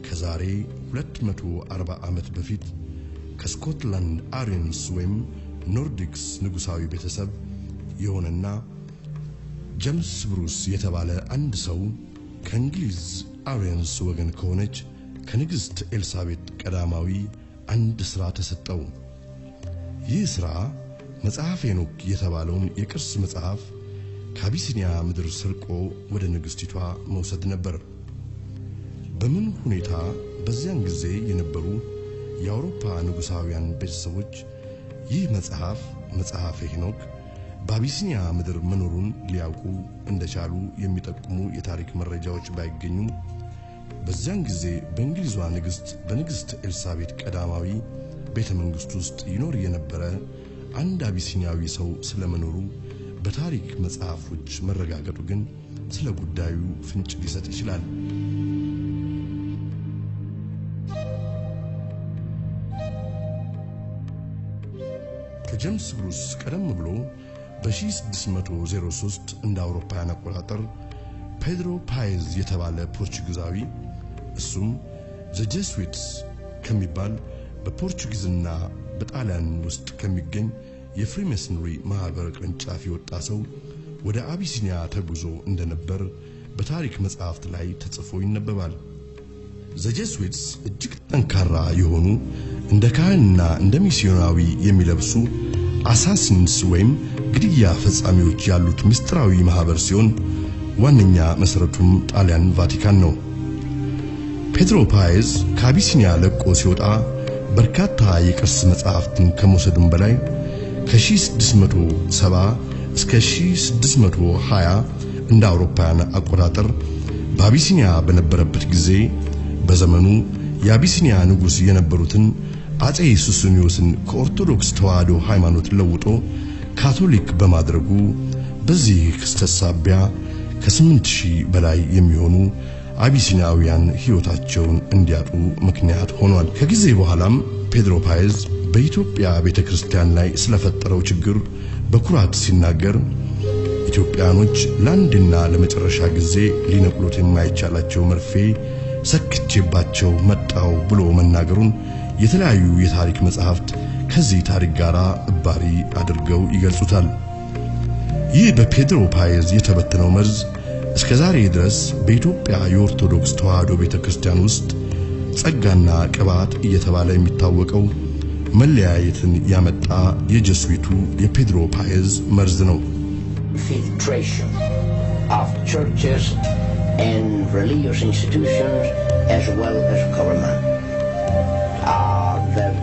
ከዛሬ 240 ዓመት በፊት ከስኮትላንድ አሪያንስ ወይም ኖርዲክስ ንጉሳዊ ቤተሰብ የሆነና ጄምስ ብሩስ የተባለ አንድ ሰው ከእንግሊዝ አሪያንስ ወገን ከሆነች ከንግሥት ኤልሳቤጥ ቀዳማዊ አንድ ሥራ ተሰጠው። ይህ ሥራ መጽሐፈ ሄኖክ የተባለውን የቅርስ መጽሐፍ ከአቢሲኒያ ምድር ሰርቆ ወደ ንግሥቲቷ መውሰድ ነበር። በምን ሁኔታ በዚያን ጊዜ የነበሩ የአውሮፓ ንጉሳውያን ቤተሰቦች ይህ መጽሐፈ ሄኖክ በአቢሲኒያ ምድር መኖሩን ሊያውቁ እንደቻሉ የሚጠቁሙ የታሪክ መረጃዎች ባይገኙም በዚያን ጊዜ በእንግሊዟ በንግሥት ኤልሳቤጥ ቀዳማዊ ቤተ መንግሥት ውስጥ ይኖር የነበረ አንድ አቢሲኒያዊ ሰው ስለመኖሩ በታሪክ መጽሐፎች መረጋገጡ ግን ስለ ጉዳዩ ፍንጭ ሊሰጥ ይችላል። ከጄምስ ብሩስ ቀደም ብሎ በ1603 እንደ አውሮፓውያን አቆጣጠር ፔድሮ ፓይዝ የተባለ ፖርቹጊዛዊ እሱም ዘ ጄሱዊትስ ከሚባል በፖርቹጊዝና በጣሊያን ውስጥ ከሚገኝ የፍሪሜሰንሪ ማህበር ቅርንጫፍ የወጣ ሰው ወደ አቢሲኒያ ተጉዞ እንደነበር በታሪክ መጽሐፍት ላይ ተጽፎ ይነበባል። ዘ ጄሱዊትስ እጅግ ጠንካራ የሆኑ እንደ ካህንና እንደ ሚስዮናዊ የሚለብሱ አሳሲንስ ወይም ግድያ ፈጻሚዎች ያሉት ምስጢራዊ ማህበር ሲሆን ዋነኛ መሰረቱም ጣሊያን ቫቲካን ነው። ፔድሮ ፓይዝ ከአቢሲኒያ ለቆ ሲወጣ በርካታ የቅርስ መጽሐፍትን ከመውሰዱም በላይ ከ1670 እስከ 1620 እንደ አውሮፓውያን አቆጣጠር በአቢሲኒያ በነበረበት ጊዜ በዘመኑ የአቢሲኒያ ንጉስ የነበሩትን አጼ ሱስንዮስን ከኦርቶዶክስ ተዋህዶ ሃይማኖት ለውጦ ካቶሊክ በማድረጉ በዚህ ክስተት ሳቢያ ከ8000 በላይ የሚሆኑ አቢሲኒያውያን ሕይወታቸውን እንዲያጡ ምክንያት ሆኗል። ከጊዜ በኋላም ፔድሮ ፓይዝ በኢትዮጵያ ቤተክርስቲያን ላይ ስለፈጠረው ችግር በኩራት ሲናገር ኢትዮጵያኖች ለአንድና ለመጨረሻ ጊዜ ሊነቅሉት የማይቻላቸው መርፌ ሰክቼባቸው መጣው ብሎ መናገሩን የተለያዩ የታሪክ መጽሐፍት ከዚህ ታሪክ ጋር እባሪ አድርገው ይገልጹታል። ይህ በፔድሮ ፓይዝ የተበተነው መርዝ እስከ ዛሬ ድረስ በኢትዮጵያ የኦርቶዶክስ ተዋህዶ ቤተክርስቲያን ውስጥ ጸጋና ቅባት እየተባለ የሚታወቀው መለያየትን ያመጣ የጀስዊቱ የፔድሮ ፓይዝ መርዝ ነው። Filtration of churches and religious institutions as well as government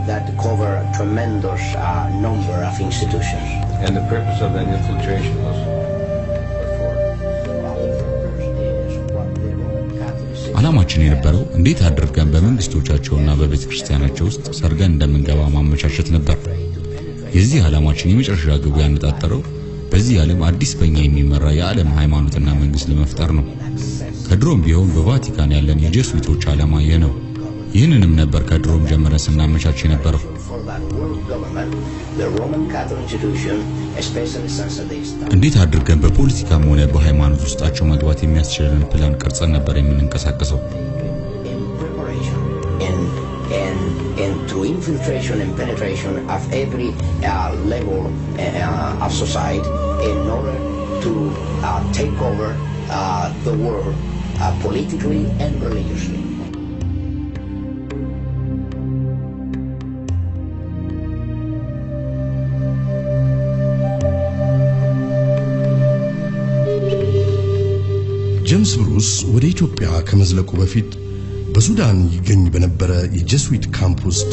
that cover a tremendous number of institutions. And the purpose of that infiltration was ዓላማችን የነበረው እንዴት አድርገን በመንግስቶቻቸውና በቤተክርስቲያናቸው ውስጥ ሰርገን እንደምንገባ ማመቻቸት ነበር። የዚህ ዓላማችን የመጨረሻ ግቡ ያነጣጠረው በዚህ ዓለም አዲስ በእኛ የሚመራ የዓለም ሃይማኖትና መንግስት ለመፍጠር ነው። ከድሮም ቢሆን በቫቲካን ያለን የጀሱይቶች ዓላማ ይህ ነው። ይህንንም ነበር ከድሮም ጀምረን ስናመቻች የነበረው። እንዴት አድርገን በፖለቲካም ሆነ በሃይማኖት ውስጣቸው መግባት የሚያስችለን ፕላን ቀርጸን ነበር የምንንቀሳቀሰው። And through infiltration and penetration of every level of society in order to take over the world politically and religiously. ጄምስ ብሩስ ወደ ኢትዮጵያ ከመዝለቁ በፊት በሱዳን ይገኝ በነበረ የጀሱይት ካምፕ ውስጥ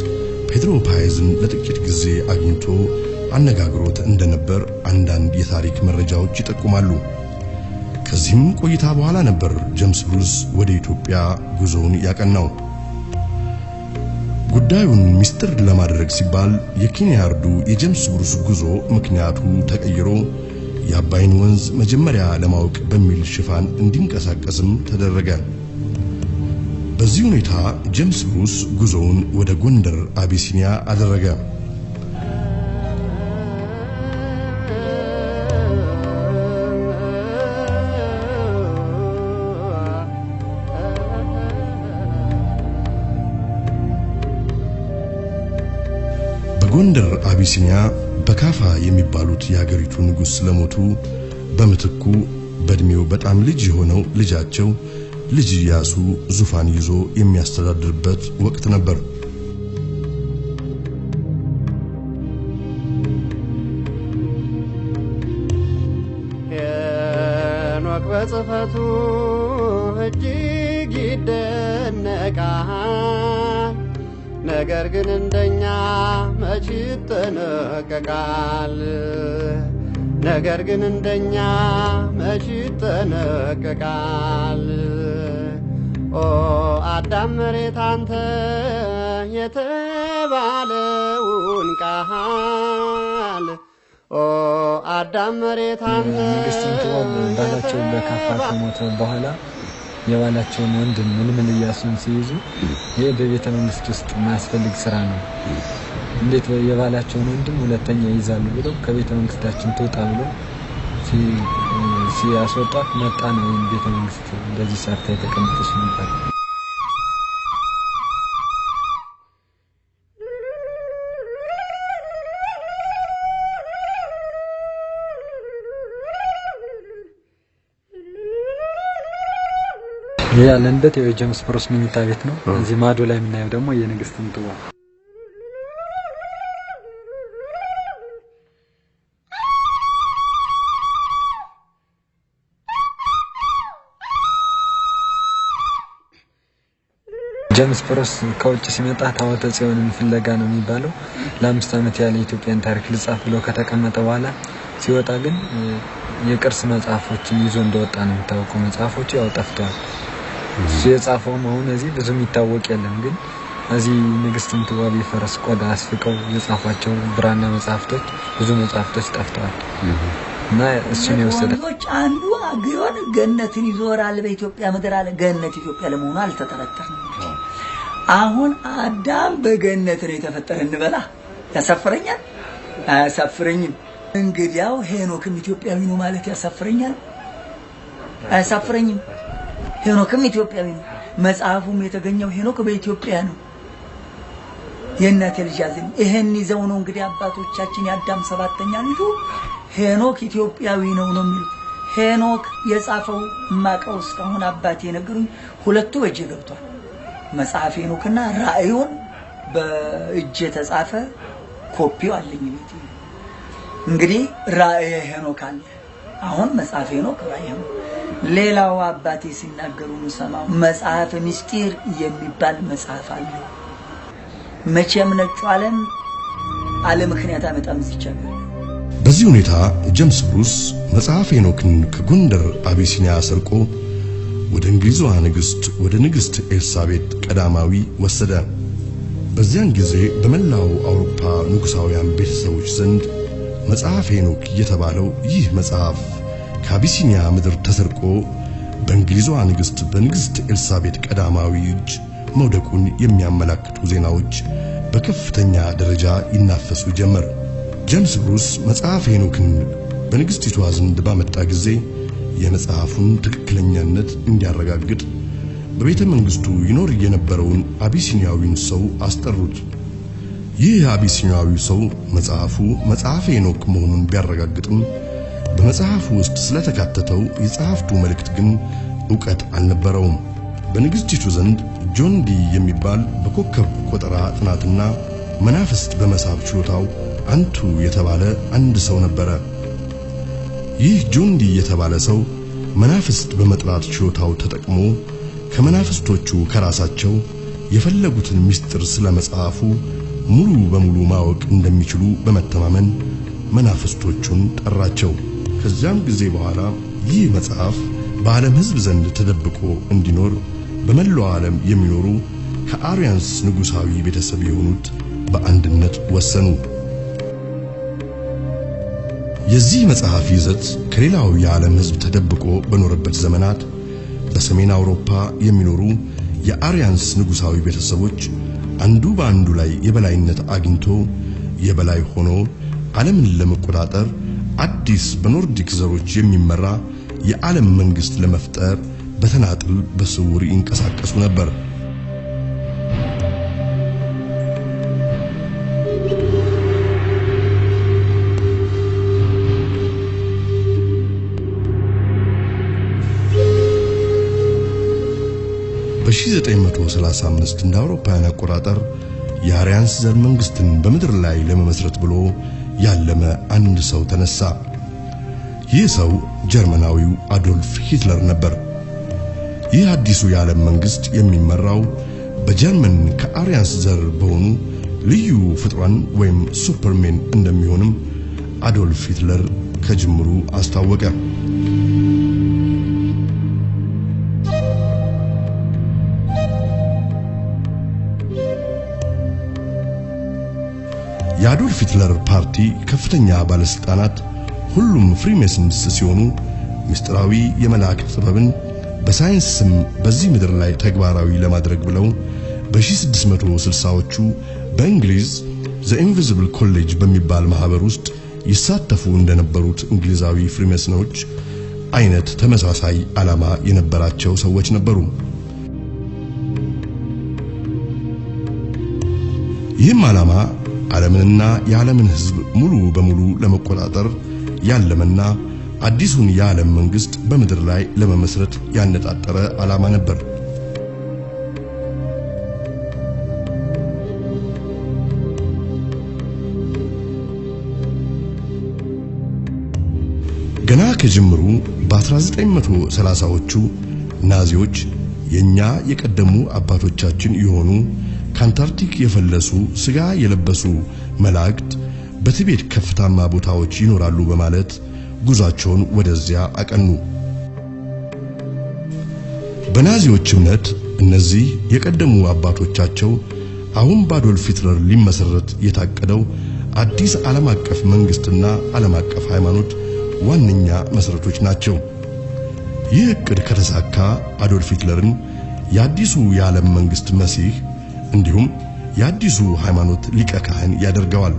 ፔድሮ ፓይዝን ለጥቂት ጊዜ አግኝቶ አነጋግሮት እንደነበር አንዳንድ የታሪክ መረጃዎች ይጠቁማሉ። ከዚህም ቆይታ በኋላ ነበር ጄምስ ብሩስ ወደ ኢትዮጵያ ጉዞውን ያቀናው። ጉዳዩን ሚስጥር ለማድረግ ሲባል የኬንያርዱ የጄምስ ብሩስ ጉዞ ምክንያቱ ተቀይሮ የአባይን ወንዝ መጀመሪያ ለማወቅ በሚል ሽፋን እንዲንቀሳቀስም ተደረገ። በዚህ ሁኔታ ጄምስ ብሩስ ጉዞውን ወደ ጎንደር አቢሲኒያ አደረገ። በጎንደር አቢሲኒያ በካፋ የሚባሉት የሀገሪቱ ንጉስ ስለሞቱ በመትኩ በእድሜው በጣም ልጅ የሆነው ልጃቸው ልጅ ኢያሱ ዙፋን ይዞ የሚያስተዳድርበት ወቅት ነበር። ሄኖክ በጽፈቱ እጅግ ይደነቃል፣ ነገር ግን እንደኛ መች ይጠነቀቃል? ነገር ግን እንደኛ መች ይጠነቀቃል? ኦ አዳም መሬት አንተ የተባለውን ቃል ኦ አዳም መሬት አንተ ንግስት ባላቸው በካፋ ከሞተ በኋላ የባላቸውን ወንድም ምልምል ኢያሱን ሲይዙ ይሄ በቤተ መንግስት ውስጥ ማስፈልግ ስራ ነው። እንዴት የባላቸውን ወንድም ሁለተኛ ይይዛሉ ብለው ከቤተ መንግስታችን ተውጣ ብለው ሲያስወጣት መጣ ነው ቤተ መንግስት እንደዚህ ሰርታ የተቀመጠች ነበር። ያለንበት የጄምስ ብሩስ መኝታ ቤት ነው። እዚህ ማዶ ላይ የምናየው ደግሞ የንግስት እንጥዋ ጄምስ ብሩስ ከውጭ ሲመጣ ታወተ ጽዮንን ፍለጋ ነው የሚባለው። ለ5 ዓመት ያለ ኢትዮጵያን ታሪክ ልጻፍ ብሎ ከተቀመጠ በኋላ ሲወጣ ግን የቅርስ መጽሐፎችን ይዞ እንደወጣ ነው የሚታወቀው። መጽሐፎቹ ያው ጠፍተዋል። የጻፈውም አሁን እዚህ ብዙም ይታወቅ የለም። ግን እዚህ ንግስት እንጥዋ የፈረስ ቆዳ አስፍቀው የጻፏቸው ብራና መጽሐፍቶች ብዙ መጽሐፍቶች ጠፍተዋል እና እሱን የወሰደ አንዱ አግዮን ገነትን ይዞራል በኢትዮጵያ ምድር አለ። ገነት ኢትዮጵያ ለመሆኑ አልተጠረጠረም። አሁን አዳም በገነት ነው የተፈጠረ እንበላ ያሳፍረኛል? አያሳፍረኝም። እንግዲያው ሄኖክም ኢትዮጵያዊ ነው ማለት ያሳፍረኛል? አያሳፍረኝም። ሄኖክም ኢትዮጵያዊ ነው። መጽሐፉም የተገኘው ሄኖክ በኢትዮጵያ ነው። የእናቴ ልጅ ያዘኝ ይሄን ይዘው ነው እንግዲህ አባቶቻችን የአዳም 7ኛ ልጁ ሄኖክ ኢትዮጵያዊ ነው የሚሉት። ሄኖክ የጻፈው ማቀው እስካሁን አባቴ ነገሩኝ ሁለቱ በእጄ ገብቷል። መጽሐፍ ሄኖክና ራእዩን በእጄ ተጻፈ ኮፒው አለኝ ቤት። እንግዲህ ራእይ ሄኖክ አለ። አሁን መጽሐፍ ሄኖክ ራእይ ሄኖክ። ሌላው አባቴ ሲናገሩ እንሰማው መጽሐፍ ምስጢር የሚባል መጽሐፍ አለ። መቼም ነጩ ዓለም ምክንያት አመጣም ሲቻለው። በዚህ ሁኔታ ጄምስ ብሩስ መጽሐፍ ሄኖክን ከጎንደር አቢሲኒያ ሰርቆ ወደ እንግሊዟ ንግሥት ወደ ንግሥት ኤልሳቤጥ ቀዳማዊ ወሰደ። በዚያን ጊዜ በመላው አውሮፓ ንጉሳውያን ቤተሰቦች ዘንድ መጽሐፈ ሄኖክ የተባለው ይህ መጽሐፍ ከአቢሲኒያ ምድር ተሰርቆ በእንግሊዟ ንግሥት በንግሥት ኤልሳቤጥ ቀዳማዊ እጅ መውደቁን የሚያመለክቱ ዜናዎች በከፍተኛ ደረጃ ይናፈሱ ጀመር። ጄምስ ብሩስ መጽሐፈ ሄኖክን በንግሥቲቷ ዘንድ ባመጣ ጊዜ የመጽሐፉን ትክክለኛነት እንዲያረጋግጥ በቤተ መንግስቱ ይኖር የነበረውን አቢሲኒያዊን ሰው አስጠሩት። ይህ አቢሲኒያዊው ሰው መጽሐፉ መጽሐፈ ሄኖክ መሆኑን ቢያረጋግጥም በመጽሐፉ ውስጥ ስለተካተተው የጸሐፍቱ መልእክት ግን ዕውቀት አልነበረውም። በንግሥቲቱ ዘንድ ጆን ዲ የሚባል በኮከብ ቆጠራ ጥናትና መናፍስት በመሳብ ችሎታው አንቱ የተባለ አንድ ሰው ነበረ። ይህ ጆን ዲ የተባለ ሰው መናፍስት በመጥራት ችሎታው ተጠቅሞ ከመናፍስቶቹ ከራሳቸው የፈለጉትን ምስጢር ስለ መጽሐፉ ሙሉ በሙሉ ማወቅ እንደሚችሉ በመተማመን መናፍስቶቹን ጠራቸው። ከዚያም ጊዜ በኋላ ይህ መጽሐፍ በዓለም ሕዝብ ዘንድ ተደብቆ እንዲኖር በመላው ዓለም የሚኖሩ ከአርያንስ ንጉሳዊ ቤተሰብ የሆኑት በአንድነት ወሰኑ። የዚህ መጽሐፍ ይዘት ከሌላው የዓለም ሕዝብ ተደብቆ በኖረበት ዘመናት በሰሜን አውሮፓ የሚኖሩ የአርያንስ ንጉሳዊ ቤተሰቦች አንዱ በአንዱ ላይ የበላይነት አግኝቶ የበላይ ሆኖ ዓለምን ለመቆጣጠር አዲስ በኖርዲክ ዘሮች የሚመራ የዓለም መንግስት ለመፍጠር በተናጥል በስውር ይንቀሳቀሱ ነበር። በ1935 እንደ አውሮፓውያን አቆጣጠር የአርያንስ ዘር መንግስትን በምድር ላይ ለመመስረት ብሎ ያለመ አንድ ሰው ተነሳ። ይህ ሰው ጀርመናዊው አዶልፍ ሂትለር ነበር። ይህ አዲሱ የዓለም መንግስት የሚመራው በጀርመን ከአርያንስ ዘር በሆኑ ልዩ ፍጥሯን ወይም ሱፐርሜን እንደሚሆንም አዶልፍ ሂትለር ከጅምሩ አስታወቀ። የአዶልፍ ሂትለር ፓርቲ ከፍተኛ ባለስልጣናት ሁሉም ፍሪሜሰንስ ሲሆኑ ምስጢራዊ የመላእክት ጥበብን በሳይንስ ስም በዚህ ምድር ላይ ተግባራዊ ለማድረግ ብለው በ1660ዎቹ በእንግሊዝ ዘ ኢንቪዚብል ኮሌጅ በሚባል ማህበር ውስጥ ይሳተፉ እንደነበሩት እንግሊዛዊ ፍሪሜሰኖች አይነት ተመሳሳይ ዓላማ የነበራቸው ሰዎች ነበሩ። ይህም ዓላማ ዓለምንና የዓለምን ሕዝብ ሙሉ በሙሉ ለመቆጣጠር ያለመና አዲሱን የዓለም መንግስት በምድር ላይ ለመመስረት ያነጣጠረ ዓላማ ነበር። ገና ከጅምሩ በ1930ዎቹ ናዚዎች የኛ የቀደሙ አባቶቻችን የሆኑ ካንታርክቲክ የፈለሱ ስጋ የለበሱ መላእክት በቲቤት ከፍታማ ቦታዎች ይኖራሉ በማለት ጉዟቸውን ወደዚያ አቀኑ። በናዚዎች እምነት እነዚህ የቀደሙ አባቶቻቸው አሁን በአዶልፍ ሂትለር ሊመሰረት የታቀደው አዲስ ዓለም አቀፍ መንግስትና ዓለም አቀፍ ሃይማኖት ዋነኛ መሰረቶች ናቸው። ይህ ዕቅድ ከተሳካ አዶልፍ ሂትለርን የአዲሱ የዓለም መንግስት መሲህ እንዲሁም የአዲሱ ሃይማኖት ሊቀ ካህን ያደርገዋል።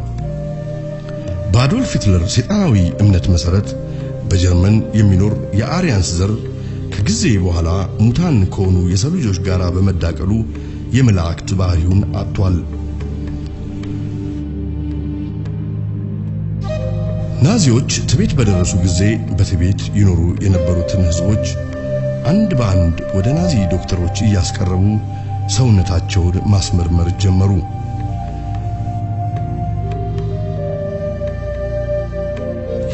በአዶልፍ ሂትለር ሰይጣናዊ እምነት መሰረት በጀርመን የሚኖር የአርያንስ ዘር ከጊዜ በኋላ ሙታን ከሆኑ የሰው ልጆች ጋር በመዳቀሉ የመላእክት ባህሪውን አጥቷል። ናዚዎች ቲቤት በደረሱ ጊዜ በቲቤት ይኖሩ የነበሩትን ህዝቦች አንድ በአንድ ወደ ናዚ ዶክተሮች እያስቀረቡ ሰውነታቸውን ማስመርመር ጀመሩ።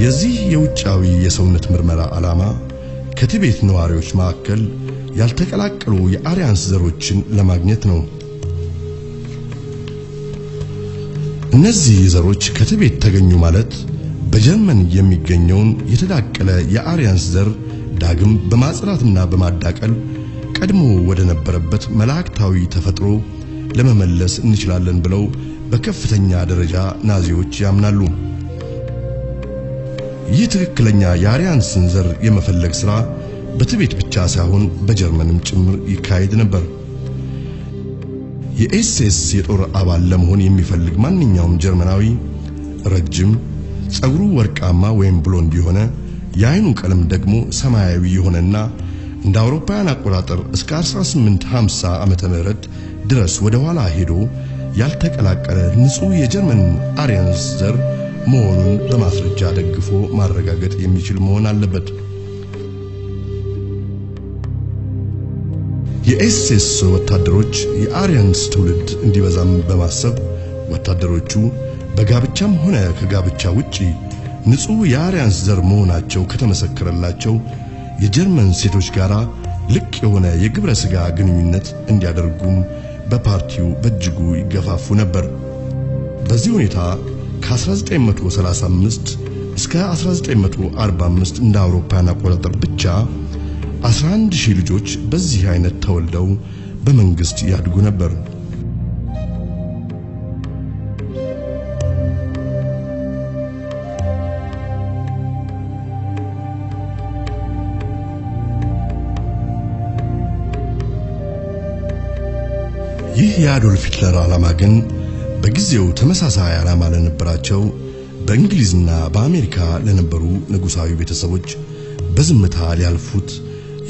የዚህ የውጫዊ የሰውነት ምርመራ ዓላማ ከቲቤት ነዋሪዎች መካከል ያልተቀላቀሉ የአርያንስ ዘሮችን ለማግኘት ነው። እነዚህ ዘሮች ከቲቤት ተገኙ ማለት በጀርመን የሚገኘውን የተዳቀለ የአርያንስ ዘር ዳግም በማጽናትና በማዳቀል ቀድሞ ወደ ነበረበት መላእክታዊ ተፈጥሮ ለመመለስ እንችላለን ብለው በከፍተኛ ደረጃ ናዚዎች ያምናሉ። ይህ ትክክለኛ የአሪያንስን ዘር የመፈለግ ሥራ በትቤት ብቻ ሳይሆን በጀርመንም ጭምር ይካሄድ ነበር። የኤስኤስ የጦር አባል ለመሆን የሚፈልግ ማንኛውም ጀርመናዊ ረጅም ጸጉሩ ወርቃማ ወይም ብሎንድ የሆነ የአይኑ ቀለም ደግሞ ሰማያዊ የሆነና እንደ አውሮፓውያን አቆጣጠር እስከ 1850 ዓመተ ምህረት ድረስ ወደ ኋላ ሄዶ ያልተቀላቀለ ንጹህ የጀርመን አሪያንስ ዘር መሆኑን በማስረጃ ደግፎ ማረጋገጥ የሚችል መሆን አለበት። የኤስኤስ ወታደሮች የአሪያንስ ትውልድ እንዲበዛም በማሰብ ወታደሮቹ በጋብቻም ሆነ ከጋብቻ ውጪ ንጹህ የአሪያንስ ዘር መሆናቸው ከተመሰከረላቸው የጀርመን ሴቶች ጋር ልቅ የሆነ የግብረ ሥጋ ግንኙነት እንዲያደርጉም በፓርቲው በእጅጉ ይገፋፉ ነበር። በዚህ ሁኔታ ከ1935 እስከ 1945 እንደ አውሮፓውያን አቆጣጠር ብቻ 11,000 ልጆች በዚህ አይነት ተወልደው በመንግስት ያድጉ ነበር። ይህ የአዶልፍ ሂትለር ዓላማ ግን በጊዜው ተመሳሳይ ዓላማ ለነበራቸው በእንግሊዝና በአሜሪካ ለነበሩ ንጉሳዊ ቤተሰቦች በዝምታ ሊያልፉት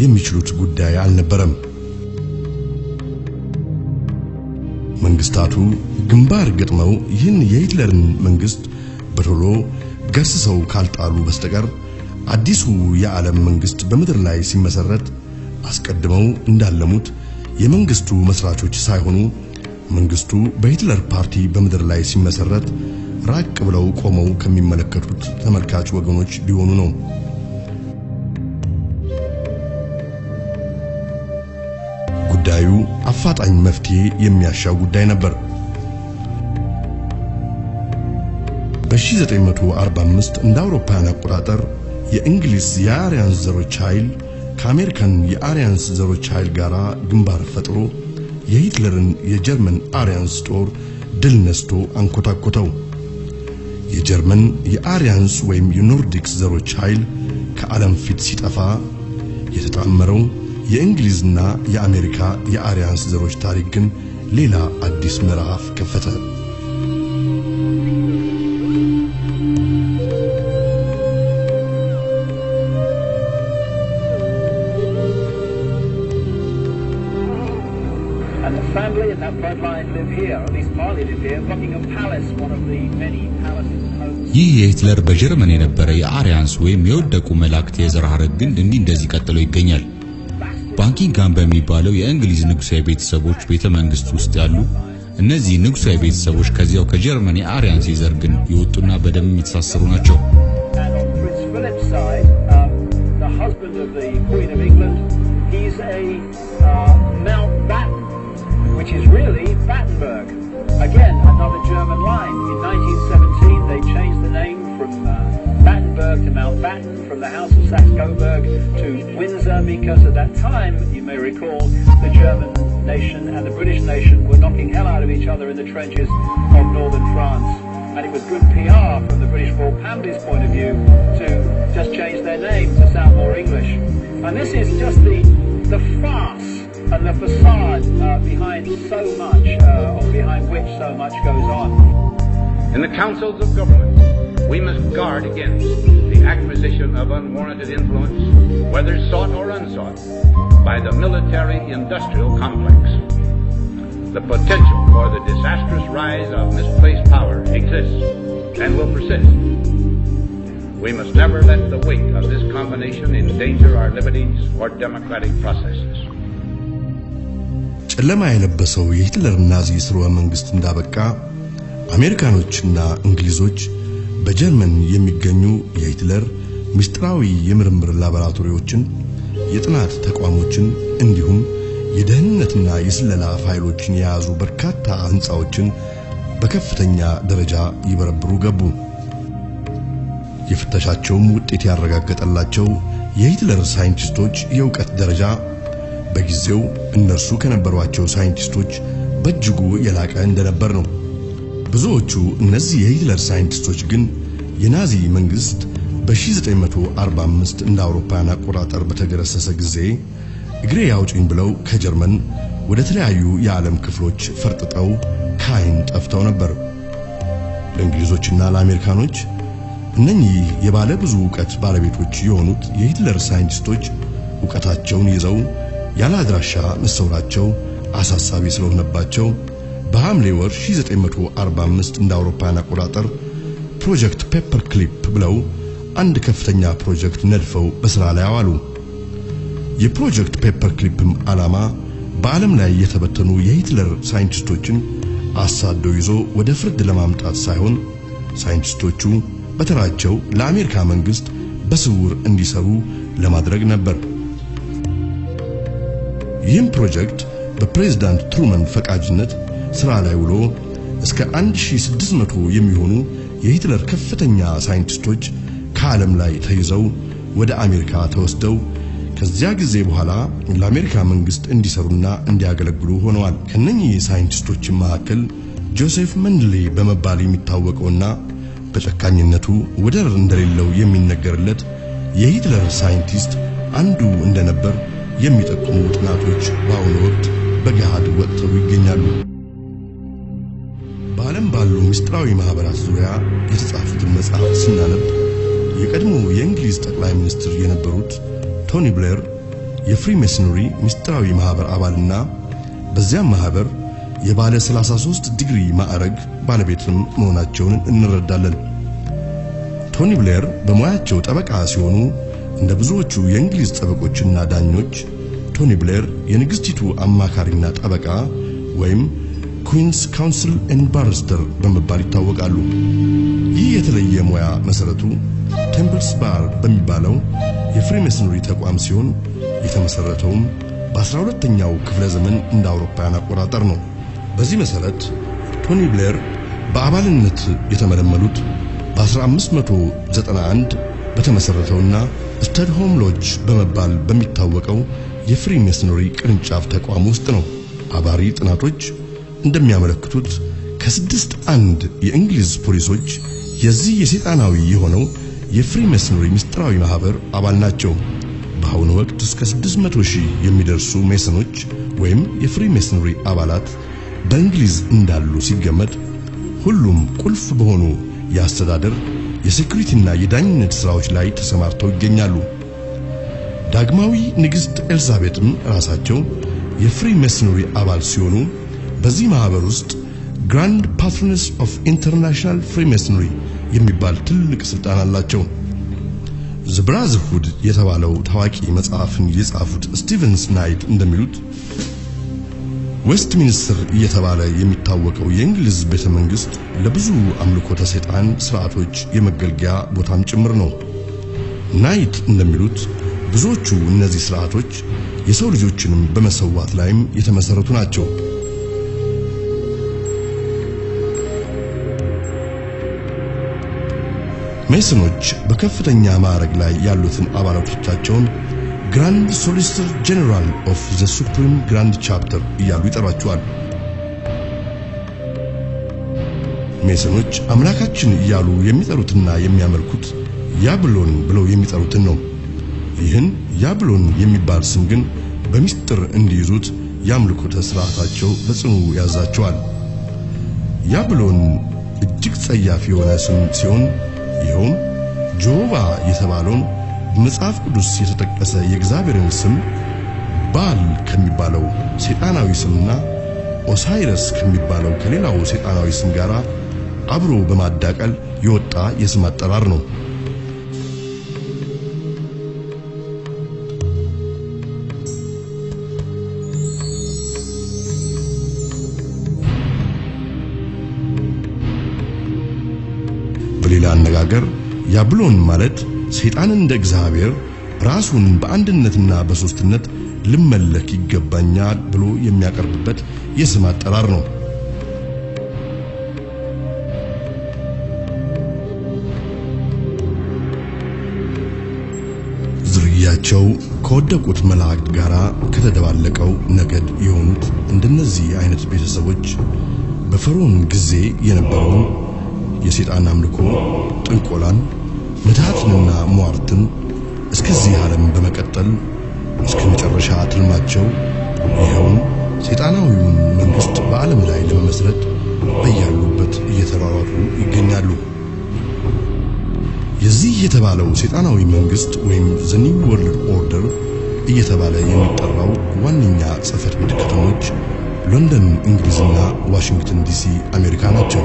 የሚችሉት ጉዳይ አልነበረም። መንግስታቱ ግንባር ገጥመው ይህን የሂትለርን መንግስት በቶሎ ገርስሰው ካልጣሉ በስተቀር አዲሱ የዓለም መንግስት በምድር ላይ ሲመሰረት አስቀድመው እንዳለሙት የመንግስቱ መስራቾች ሳይሆኑ መንግስቱ በሂትለር ፓርቲ በምድር ላይ ሲመሰረት ራቅ ብለው ቆመው ከሚመለከቱት ተመልካች ወገኖች ሊሆኑ ነው። ጉዳዩ አፋጣኝ መፍትሄ የሚያሻው ጉዳይ ነበር። በ1945 እንደ አውሮፓውያን አቆጣጠር የእንግሊዝ የአሪያንስ ዘሮች ኃይል ከአሜሪካን የአሪያንስ ዘሮች ኃይል ጋር ግንባር ፈጥሮ የሂትለርን የጀርመን አሪያንስ ጦር ድል ነስቶ አንኮታኮተው። የጀርመን የአሪያንስ ወይም የኖርዲክስ ዘሮች ኃይል ከዓለም ፊት ሲጠፋ የተጣመረው የእንግሊዝና የአሜሪካ የአሪያንስ ዘሮች ታሪክ ግን ሌላ አዲስ ምዕራፍ ከፈተ። And the family in that bloodline live here, or at least partly live here. Buckingham Palace, one of the many palaces and homes. ይህ የሂትለር በጀርመን የነበረ የአሪያንስ ወይም የወደቁ መላእክት የዘር ሐረግ ግን እንደዚህ ቀጥሎ ይገኛል። ባኪንግሃም በሚባለው የእንግሊዝ ንጉሳዊ ቤተሰቦች ቤተመንግስት ውስጥ ያሉ እነዚህ ንጉሳዊ ቤተሰቦች ከዚያው ከጀርመን የአሪያንስ ዘር ግን የወጡና በደም የተሳሰሩ ናቸው። And on Prince Philip's side, the husband of the Queen of England, he's a Mountbatten, which is really Battenberg. Again, another German line. In 1917, they changed the name from Battenberg to Mountbatten, from the House of Saxe-Coburg to Windsor, because at that time, you may recall, the German nation and the British nation were knocking hell out of each other in the trenches of northern France. And it was good PR from the British royal family's point of view to just change their name to sound more English. And this is just the farce and the facade behind so much, or behind which so much goes on. In the councils of government, we must guard against the acquisition of unwarranted influence, whether sought or unsought, by the military-industrial complex. The potential for the disastrous rise of misplaced power exists and will persist. We must never let the weight of this combination endanger our liberties or democratic processes. ጨለማ የለበሰው የሂትለር ናዚ ስርወ መንግስት እንዳበቃ አሜሪካኖችና እንግሊዞች በጀርመን የሚገኙ የሂትለር ምስጢራዊ የምርምር ላቦራቶሪዎችን፣ የጥናት ተቋሞችን እንዲሁም የደህንነትና የስለላ ፋይሎችን የያዙ በርካታ ህንጻዎችን በከፍተኛ ደረጃ ይበረብሩ ገቡ። የፍተሻቸውም ውጤት ያረጋገጠላቸው የሂትለር ሳይንቲስቶች የእውቀት ደረጃ በጊዜው እነርሱ ከነበሯቸው ሳይንቲስቶች በእጅጉ የላቀ እንደነበር ነው። ብዙዎቹ እነዚህ የሂትለር ሳይንቲስቶች ግን የናዚ መንግስት በ1945 እንደ አውሮፓውያን አቆጣጠር በተገረሰሰ ጊዜ እግሬ ያውጪኝ ብለው ከጀርመን ወደ ተለያዩ የዓለም ክፍሎች ፈርጥጠው ከዓይን ጠፍተው ነበር። ለእንግሊዞችና ለአሜሪካኖች እነኚህ የባለ ብዙ ዕውቀት ባለቤቶች የሆኑት የሂትለር ሳይንቲስቶች ዕውቀታቸውን ይዘው ያለ አድራሻ መሰወራቸው አሳሳቢ ስለሆነባቸው በሐምሌ ወር 1945 እንደ አውሮፓውያን አቆጣጠር ፕሮጀክት ፔፐር ክሊፕ ብለው አንድ ከፍተኛ ፕሮጀክት ነድፈው በሥራ ላይ አዋሉ። የፕሮጀክት ፔፐር ክሊፕም ዓላማ በዓለም ላይ የተበተኑ የሂትለር ሳይንቲስቶችን አሳደው ይዞ ወደ ፍርድ ለማምጣት ሳይሆን ሳይንቲስቶቹ በተራቸው ለአሜሪካ መንግስት በስውር እንዲሰሩ ለማድረግ ነበር። ይህም ፕሮጀክት በፕሬዝዳንት ትሩመን ፈቃጅነት ሥራ ላይ ውሎ እስከ 1600 የሚሆኑ የሂትለር ከፍተኛ ሳይንቲስቶች ከዓለም ላይ ተይዘው ወደ አሜሪካ ተወስደው ከዚያ ጊዜ በኋላ ለአሜሪካ መንግስት እንዲሰሩና እንዲያገለግሉ ሆነዋል። ከነኚህ ሳይንቲስቶች መካከል ጆሴፍ መንድሌ በመባል የሚታወቀውና በጨካኝነቱ ወደር እንደሌለው የሚነገርለት የሂትለር ሳይንቲስት አንዱ እንደነበር የሚጠቁሙ ጥናቶች በአሁኑ ወቅት በገሃድ ወጥተው ይገኛሉ። በዓለም ባሉ ምስጢራዊ ማህበራት ዙሪያ የተጻፉትን መጽሐፍ ስናነብ የቀድሞ የእንግሊዝ ጠቅላይ ሚኒስትር የነበሩት ቶኒ ብሌር የፍሪሜሰነሪ ምስጢራዊ ማህበር አባልና በዚያም ማህበር የባለ 33 ዲግሪ ማዕረግ ባለቤትም መሆናቸውን እንረዳለን። ቶኒ ብሌር በሙያቸው ጠበቃ ሲሆኑ እንደ ብዙዎቹ የእንግሊዝ ጠበቆችና ዳኞች ቶኒ ብሌር የንግስቲቱ አማካሪና ጠበቃ ወይም ኩዊንስ ካውንስል ኤንድ ባሪስተር በመባል ይታወቃሉ። ይህ የተለየ ሙያ መሰረቱ ቴምፕልስ ባር በሚባለው የፍሪሜሰነሪ ተቋም ሲሆን የተመሰረተውም በ12ኛው ክፍለ ዘመን እንደ አውሮፓውያን አቆጣጠር ነው። በዚህ መሰረት ቶኒ ብሌር በአባልነት የተመለመሉት በ1591 በተመሰረተውና ስታድሆም ሎጅ በመባል በሚታወቀው የፍሪሜሰነሪ ቅርንጫፍ ተቋም ውስጥ ነው። አባሪ ጥናቶች እንደሚያመለክቱት ከ6 የእንግሊዝ ፖሊሶች የዚህ የሰይጣናዊ የሆነው የፍሪሜሰነሪ ምስጢራዊ ማህበር አባል ናቸው። በአሁኑ ወቅት እስከ 600,000 የሚደርሱ ሜሰኖች ወይም የፍሪሜሰነሪ አባላት በእንግሊዝ እንዳሉ ሲገመት ሁሉም ቁልፍ በሆኑ የአስተዳደር የሴኩሪቲና የዳኝነት ሥራዎች ላይ ተሰማርተው ይገኛሉ። ዳግማዊ ንግሥት ኤልዛቤትም ራሳቸው የፍሪሜሰነሪ አባል ሲሆኑ በዚህ ማህበር ውስጥ ግራንድ ፓትሮነስ ኦፍ ኢንተርናሽናል ፍሪሜሰነሪ የሚባል ትልቅ ስልጣን አላቸው። ዘ ብራዘርሁድ የተባለው ታዋቂ መጽሐፍን የጻፉት ስቲቨን ስናይድ እንደሚሉት ዌስትሚኒስተር እየተባለ የሚታወቀው የእንግሊዝ ቤተ መንግስት ለብዙ አምልኮተ ሰይጣን ስርዓቶች የመገልገያ ቦታም ጭምር ነው። ናይት እንደሚሉት ብዙዎቹ እነዚህ ስርዓቶች የሰው ልጆችንም በመሰዋት ላይም የተመሰረቱ ናቸው። ሜሰኖች በከፍተኛ ማዕረግ ላይ ያሉትን አባላቶቻቸውን ግራንድ ሶሊሲተር ጀነራል ኦፍ ዘ ሱፕሪም ግራንድ ቻፕተር እያሉ ይጠሯቸዋል። ሜሰኖች አምላካችን እያሉ የሚጠሩትና የሚያመልኩት ያብሎን ብለው የሚጠሩትን ነው። ይህን ያብሎን የሚባል ስም ግን በሚስጥር እንዲይዙት ያምልኮተ ሥርዓታቸው በጽኑ ያዛቸዋል። ያብሎን እጅግ ጸያፍ የሆነ ስም ሲሆን ይኸውም ጆባ የተባለውን በመጽሐፍ ቅዱስ የተጠቀሰ የእግዚአብሔርን ስም ባል ከሚባለው ሰይጣናዊ ስምና ኦሳይረስ ከሚባለው ከሌላው ሰይጣናዊ ስም ጋር አብሮ በማዳቀል የወጣ የስም አጠራር ነው። በሌላ አነጋገር ያብሎን ማለት ሰይጣን እንደ እግዚአብሔር ራሱን በአንድነትና በሶስትነት ልመለክ ይገባኛል ብሎ የሚያቀርብበት የስም አጠራር ነው። ዝርያ በዘራቸው ከወደቁት መላእክት ጋር ከተደባለቀው ነገድ የሆኑት እንደነዚህ አይነት ቤተሰቦች በፈርዖን ጊዜ የነበረውን የሰይጣን አምልኮ ጥንቆላን ምትሃትንና ሟርትን እስከዚህ ዓለም በመቀጠል እስከ መጨረሻ ትልማቸው ይኸውን ሰይጣናዊውን መንግስት በዓለም ላይ ለመመስረት በያሉበት እየተሯሯጡ ይገኛሉ። የዚህ የተባለው ሰይጣናዊ መንግስት ወይም the new world order እየተባለ የሚጠራው ዋነኛ ጽሕፈት ቤት ከተሞች ለንደን እንግሊዝና ዋሽንግተን ዲሲ አሜሪካ ናቸው።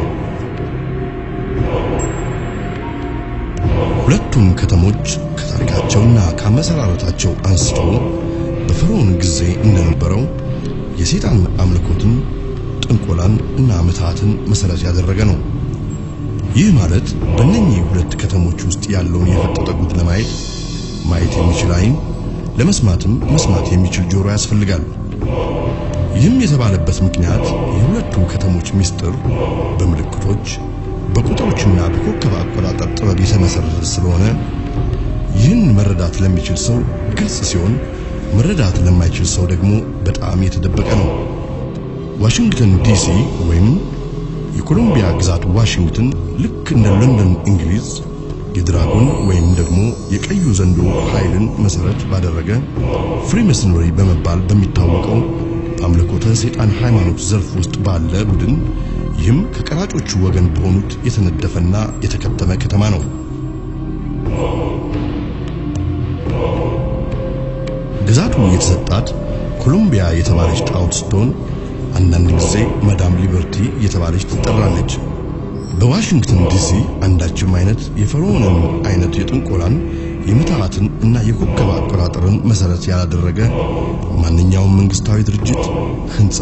ሁለቱም ከተሞች ከታሪካቸውና ከመሰራረታቸው አንስቶ በፈርዖን ጊዜ እንደነበረው የሰይጣን አምልኮትን ጥንቆላን እና ምትሃትን መሰረት ያደረገ ነው። ይህ ማለት በእነኚህ ሁለት ከተሞች ውስጥ ያለውን የፈጠጠ ጉድ ለማየት የሚችል አይን ለመስማትም መስማት የሚችል ጆሮ ያስፈልጋል። ይህም የተባለበት ምክንያት የሁለቱ ከተሞች ሚስጥር በምልክቶች በቁጥሮችና በኮከብ አቆጣጠር ጥበብ የተመሰረተ ስለሆነ ይህን መረዳት ለሚችል ሰው ግልጽ ሲሆን መረዳት ለማይችል ሰው ደግሞ በጣም የተደበቀ ነው። ዋሽንግተን ዲሲ ወይም የኮሎምቢያ ግዛት ዋሽንግተን ልክ እንደ ለንደን እንግሊዝ የድራጎን ወይም ደግሞ የቀዩ ዘንዶ ኃይልን መሰረት ባደረገ ፍሪሜሰንሪ በመባል በሚታወቀው በአምልኮተ ሰይጣን ሃይማኖት ዘርፍ ውስጥ ባለ ቡድን ይህም ከቀራጮቹ ወገን በሆኑት የተነደፈና የተከተመ ከተማ ነው። ግዛቱ የተሰጣት ኮሎምቢያ የተባለች ጣዖት ስትሆን አንዳንድ ጊዜ ማዳም ሊበርቲ የተባለች ትጠራለች። በዋሽንግተን ዲሲ አንዳችም አይነት የፈርዖንን አይነት የጥንቆላን የምትሃትን እና የኮከብ አቆጣጠርን መሰረት ያላደረገ ማንኛውም መንግስታዊ ድርጅት ህንጻ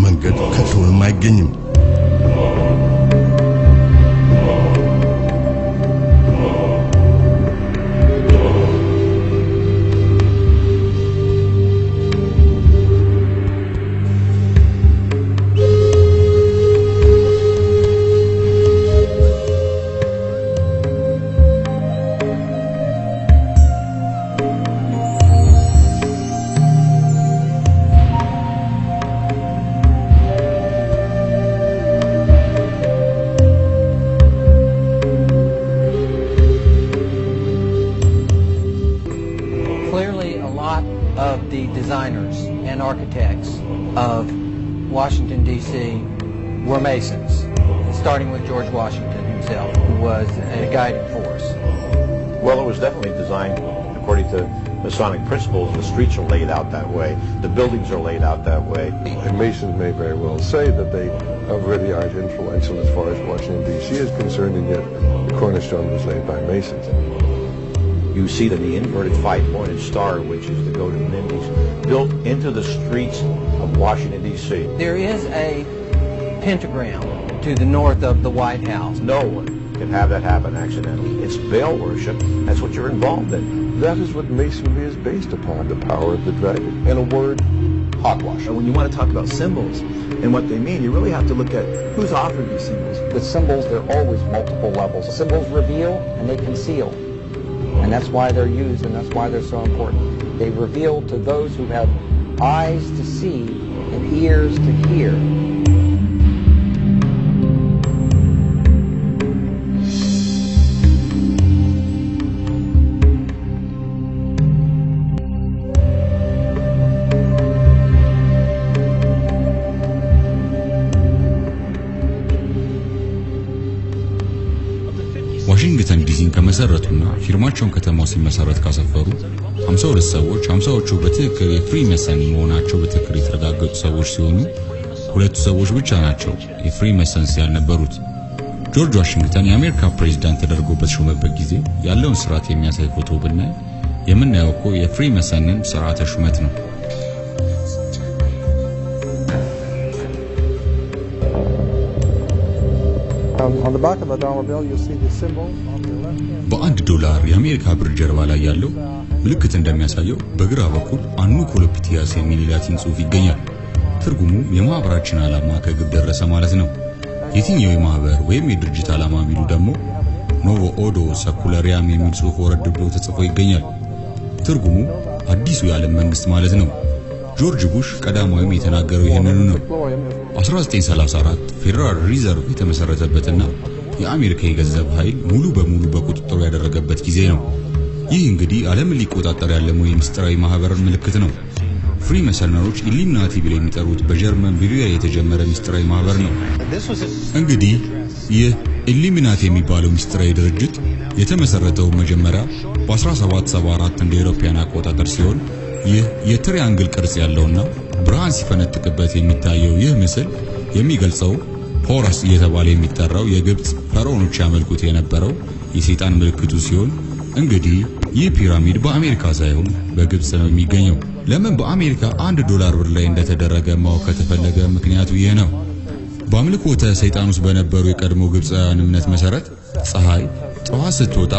መንገድ ከቶንም አይገኝም። Designers and architects of Washington, D.C. were Masons, starting with George Washington himself, who was a guiding force. Well, it was definitely designed according to Masonic principles. The streets are laid out that way. The buildings are laid out that way. And Masons may very well say that they really aren't influential as far as Washington, D.C. is concerned, and yet the cornerstone was laid by Masons. You see that the inverted five-pointed star, which is the go-to Mindy's, built into the streets of Washington, D.C. There is a pentagram to the north of the White House. No one can have that happen accidentally. It's Baal worship. That's what you're involved in. That is what Masonry is based upon, the power of the dragon. In a word, hogwash. When you want to talk about symbols and what they mean, you really have to look at who's offered these symbols. With symbols, there are always multiple levels. Symbols reveal and they conceal. And that's why they're used, and that's why they're so important. They reveal to those who have eyes to see and ears to hear. ዋሽንግተን ዲሲን ከመሰረቱና ፊርማቸውን ከተማው ሲመሰረት ካሰፈሩ 52 ሰዎች 50ዎቹ በትክክል የፍሪሜሰን መሆናቸው በትክክል የተረጋገጡ ሰዎች ሲሆኑ ሁለቱ ሰዎች ብቻ ናቸው የፍሪሜሰንስ ያልነበሩት። ጆርጅ ዋሽንግተን የአሜሪካ ፕሬዝዳንት ተደርጎ በተሾመበት ጊዜ ያለውን ስርዓት የሚያሳይ ፎቶ ብናይ የምናየው እኮ የፍሪሜሰንን ስርዓተ ሹመት ነው። On the back of the dollar bill, you'll see the symbol on the left hand. በአንድ ዶላር የአሜሪካ ብር ጀርባ ላይ ያለው ምልክት እንደሚያሳየው በግራ በኩል አኑኮሎፒቲያስ የሚል ላቲን ጽሑፍ ይገኛል። ትርጉሙ የማህበራችን ዓላማ ከግብ ደረሰ ማለት ነው። የትኛው የማህበር ወይም የድርጅት ዓላማ ቢሉ ደግሞ ኖቮ ኦዶ ሰኩላሪያም የሚል ጽሑፍ ወረድ ብሎ ተጽፎ ይገኛል። ትርጉሙ አዲሱ የዓለም መንግስት ማለት ነው። ጆርጅ ቡሽ ቀዳማዊም የተናገረው ይህንኑ ነው። 1934 ፌደራል ሪዘርቭ የተመሰረተበትና የአሜሪካ የገንዘብ ኃይል ሙሉ በሙሉ በቁጥጥሩ ያደረገበት ጊዜ ነው። ይህ እንግዲህ ዓለምን ሊቆጣጠር ያለመው የምስጢራዊ ማህበር ምልክት ነው። ፍሪ መሰነሮች ኢሉሚናቲ ብለው የሚጠሩት በጀርመን ቢሪያ የተጀመረ ምስጢራዊ ማህበር ነው። እንግዲህ ይህ ኢሉሚናቲ የሚባለው ምስጢራዊ ድርጅት የተመሰረተው መጀመሪያ በ1774 እንደ አውሮፓውያን አቆጣጠር ሲሆን ይህ የትሪያንግል ቅርጽ ያለውና ብርሃን ሲፈነጥቅበት የሚታየው ይህ ምስል የሚገልጸው ሆረስ እየተባለ የሚጠራው የግብጽ ፈርዖኖች ያመልኩት የነበረው የሰይጣን ምልክቱ ሲሆን እንግዲህ ይህ ፒራሚድ በአሜሪካ ሳይሆን በግብጽ ነው የሚገኘው። ለምን በአሜሪካ $1 ብር ላይ እንደተደረገ ማወቅ ከተፈለገ ምክንያቱ ይህ ነው። በአምልኮተ ሰይጣን ውስጥ በነበሩ የቀድሞ ግብጻውያን እምነት መሰረት ፀሐይ ጠዋት ስትወጣ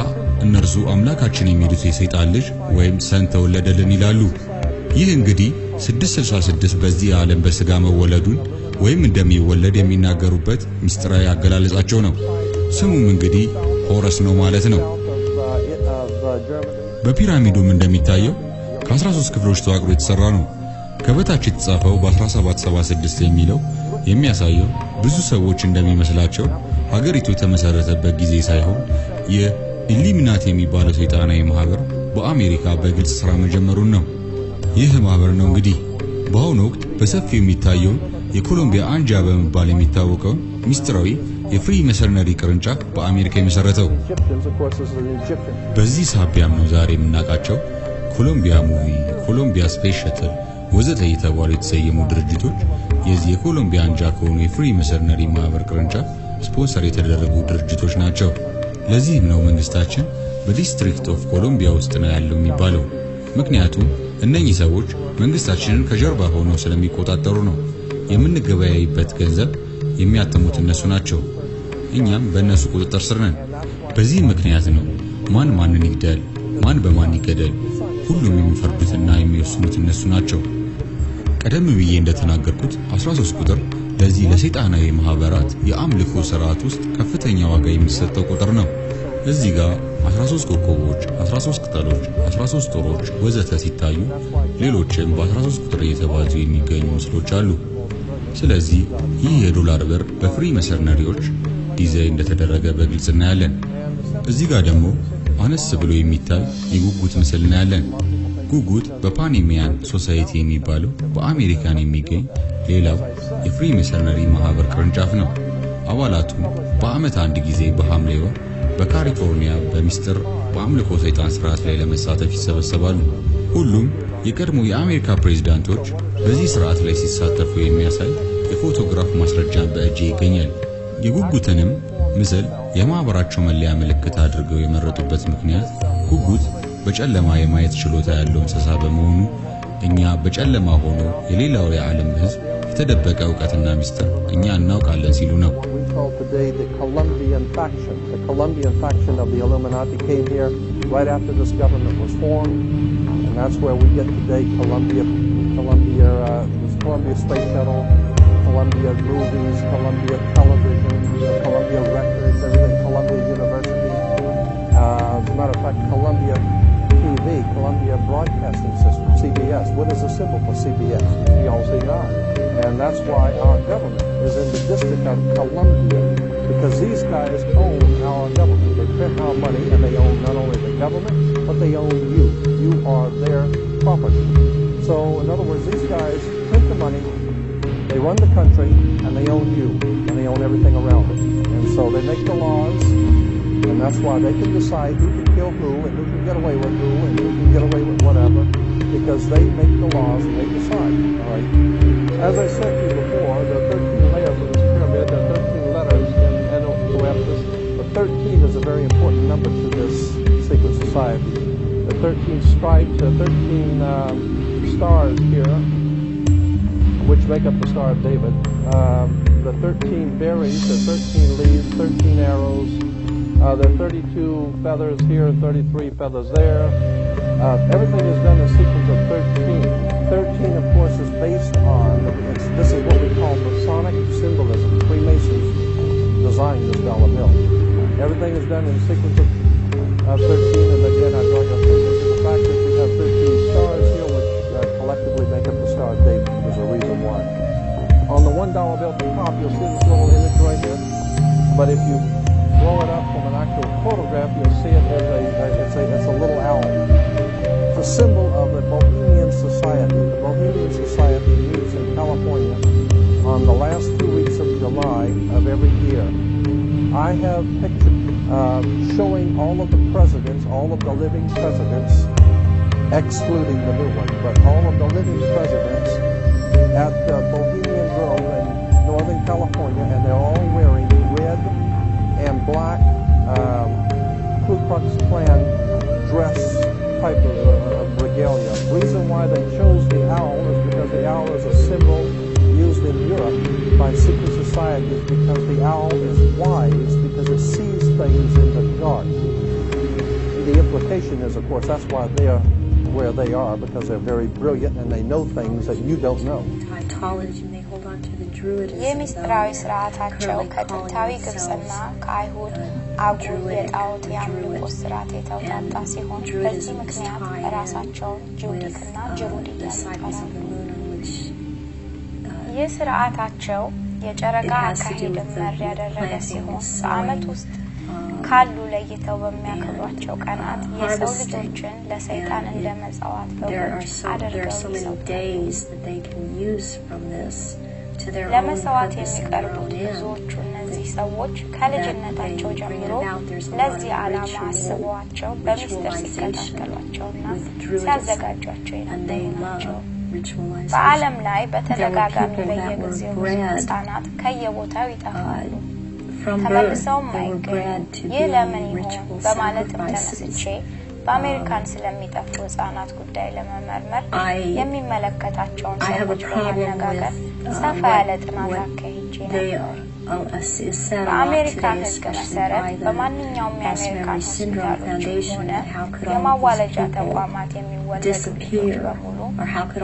እነርሱ አምላካችን የሚሉት የሰይጣን ልጅ ወይም ሰን ተወለደልን ይላሉ። ይህ እንግዲህ 666 በዚህ ዓለም በስጋ መወለዱን ወይም እንደሚወለድ የሚናገሩበት ምስጢራዊ አገላለጻቸው ነው። ስሙም እንግዲህ ሆረስ ነው ማለት ነው። በፒራሚዱም እንደሚታየው ከ13 ክፍሎች ተዋቅሮ የተሰራ ነው። ከበታች የተጻፈው በ1776 የሚለው የሚያሳየው ብዙ ሰዎች እንደሚመስላቸው ሀገሪቱ የተመሰረተበት ጊዜ ሳይሆን የኢሉሚናቲ የሚባለው ሰይጣናዊ ማህበር በአሜሪካ በግልጽ ስራ መጀመሩን ነው። ይህ ማህበር ነው እንግዲህ በአሁኑ ወቅት በሰፊው የሚታየው የኮሎምቢያ አንጃ በመባል የሚታወቀው ምስጢራዊ የፍሪ መሰነሪ ቅርንጫፍ በአሜሪካ የመሰረተው። በዚህ ሳቢያም ነው ዛሬ የምናውቃቸው ኮሎምቢያ ሙቪ፣ ኮሎምቢያ ስፔስ ሸትል ወዘተ የተባሉ የተሰየሙ ድርጅቶች የዚህ የኮሎምቢያ አንጃ ከሆኑ የፍሪ መሰነሪ ማህበር ቅርንጫፍ ስፖንሰር የተደረጉ ድርጅቶች ናቸው። ለዚህም ነው መንግስታችን በዲስትሪክት ኦፍ ኮሎምቢያ ውስጥ ነው ያለው የሚባለው። ምክንያቱም እነኚህ ሰዎች መንግስታችንን ከጀርባ ሆነው ስለሚቆጣጠሩ ነው። የምንገበያይበት ገንዘብ የሚያተሙት እነሱ ናቸው። እኛም በእነሱ ቁጥጥር ስር ነን። በዚህ ምክንያት ነው ማን ማንን ይግደል፣ ማን በማን ይገደል ሁሉም የሚፈርዱትና የሚወስኑት እነሱ ናቸው። ቀደም ብዬ እንደተናገርኩት 13 ቁጥር ለዚህ ለሰይጣናዊ ማህበራት የአምልኮ ስርዓት ውስጥ ከፍተኛ ዋጋ የሚሰጠው ቁጥር ነው። እዚህ ጋር 13 ኮከቦች፣ 13 ቅጠሎች፣ 13 ጦሮች ወዘተ ሲታዩ ሌሎችም በ13 ቁጥር እየተባዙ የሚገኙ ምስሎች አሉ። ስለዚህ ይህ የዶላር ብር በፍሪ መሰነሪዎች ዲዛይን እንደተደረገ በግልጽ እናያለን። እዚህ ጋር ደግሞ አነስ ብሎ የሚታይ የጉጉት ምስል እናያለን። ጉጉት በፓኒሚያን ሶሳይቲ የሚባለው በአሜሪካን የሚገኝ ሌላው የፍሪ መሰነሪ ማህበር ቅርንጫፍ ነው። አባላቱ በአመት አንድ ጊዜ በሐምሌ ወር በካሊፎርኒያ በሚስጥር በአምልኮ ሰይጣን ስርዓት ላይ ለመሳተፍ ይሰበሰባሉ። ሁሉም የቀድሞ የአሜሪካ ፕሬዝዳንቶች በዚህ ስርዓት ላይ ሲሳተፉ የሚያሳይ የፎቶግራፍ ማስረጃን በእጅ ይገኛል። የጉጉትንም ምስል የማህበራቸው መለያ ምልክት አድርገው የመረጡበት ምክንያት ጉጉት በጨለማ የማየት ችሎታ ያለው እንስሳ በመሆኑ እኛ በጨለማ ሆኖ የሌላው የዓለም ህዝብ የተደበቀ ዕውቀትና ምስጢር እኛ እናውቃለን ሲሉ ነው። Today, the Colombian faction of the Illuminati came here right after this government was formed, and that's where we get today Columbia Space Shuttle, Columbia Movies, Columbia Television, Columbia Records, everything, Columbia University. As a matter of fact, Columbia TV, Columbia Broadcasting System, CBS. What is the symbol for CBS? You all see that. And that's why our government is in the District of Columbia, because these guys own our government. They print our money, and they own not only the government, but they own you. You are their property. So, in other words, these guys print the money, they run the country, and they own you, and they own everything around it. And so they make the laws, and that's why they can decide who can kill who, and who can get away with who, and who can get away with whatever, because they make the laws and they decide. All right. As I said to you before, there are 13 layers of this pyramid. There are 13 letters in NOFs. The 13 is a very important number to this secret society. The 13 stripes, the 13 stars here, which make up the Star of David. The 13 berries, the 13 leaves, 13 arrows. There are 32 feathers here, 33 feathers there. Everything is done in sequence of 13. 13, of course, is based on, this is what we call Masonic symbolism. Freemasons designed this dollar bill. Everything is done in sequence of 13, and again, I draw your attention to the fact that you have Star of David is a reason why. On the $1 bill at the top, you'll see this little image right here. But if you blow it up from an actual photograph, you'll see it as it's a little owl. It's a symbol of the Bohemian Society. The Bohemian Society meets in California on the last 2 weeks of July of every year. I have pictures showing all of the presidents, all of the living presidents, excluding the new one, but all of the living presidents at Bohemian Grove in Northern California, and they're all wearing red and black Ku Klux Klan dress type of regalia. The reason why they chose the owl is because the owl is a symbol used in Europe by secret societies, because the owl is wise, because it sees things in the dark. The implication is, of course, that's why they are where they are, because they're very brilliant and they know things that you don't know. የሚስጥራዊ ስርዓታቸው ከጥንታዊ ግብፅና ከአይሁድ አጉል የጣዖት የአምልኮ ስርዓት የተውጣጣ ሲሆን በዚህ ምክንያት ራሳቸውን ጁዲክና ጅሩድ ይላሉ። ይህ ስርዓታቸው የጨረቃ አካሄድን መር ያደረገ ሲሆን በዓመት ውስጥ ካሉ ለይተው በሚያከብሯቸው ቀናት የሰው ልጆችን ለሰይጣን እንደመጻወት በመጭ አድርገው ለመሰዋት የሚቀርቡት ብዙዎቹ እነዚህ ሰዎች ከልጅነታቸው ጀምሮ ለዚህ ዓላማ አስበዋቸው በሚስጥር ሲከታተሏቸውና ሲያዘጋጇቸው የነበሩ ናቸው። በዓለም ላይ በተደጋጋሚ በየጊዜው ብዙ ሕፃናት ከየቦታው ይጠፋሉ፣ ተመልሰውም አይገኙም። ይህ ለምን ይሆን በማለትም ተነስቼ በአሜሪካን ስለሚጠፉ ሕፃናት ጉዳይ ለመመርመር የሚመለከታቸውን ሰዎች በማነጋገር ሰፋ ያለ ጥናት አካሂጄ ነበር። በአሜሪካን ሕግ መሰረት በማንኛውም የአሜሪካን ሆስፒታሎች ሆነ የማዋለጃ ተቋማት የሚወለዱ ልጆች በሙሉ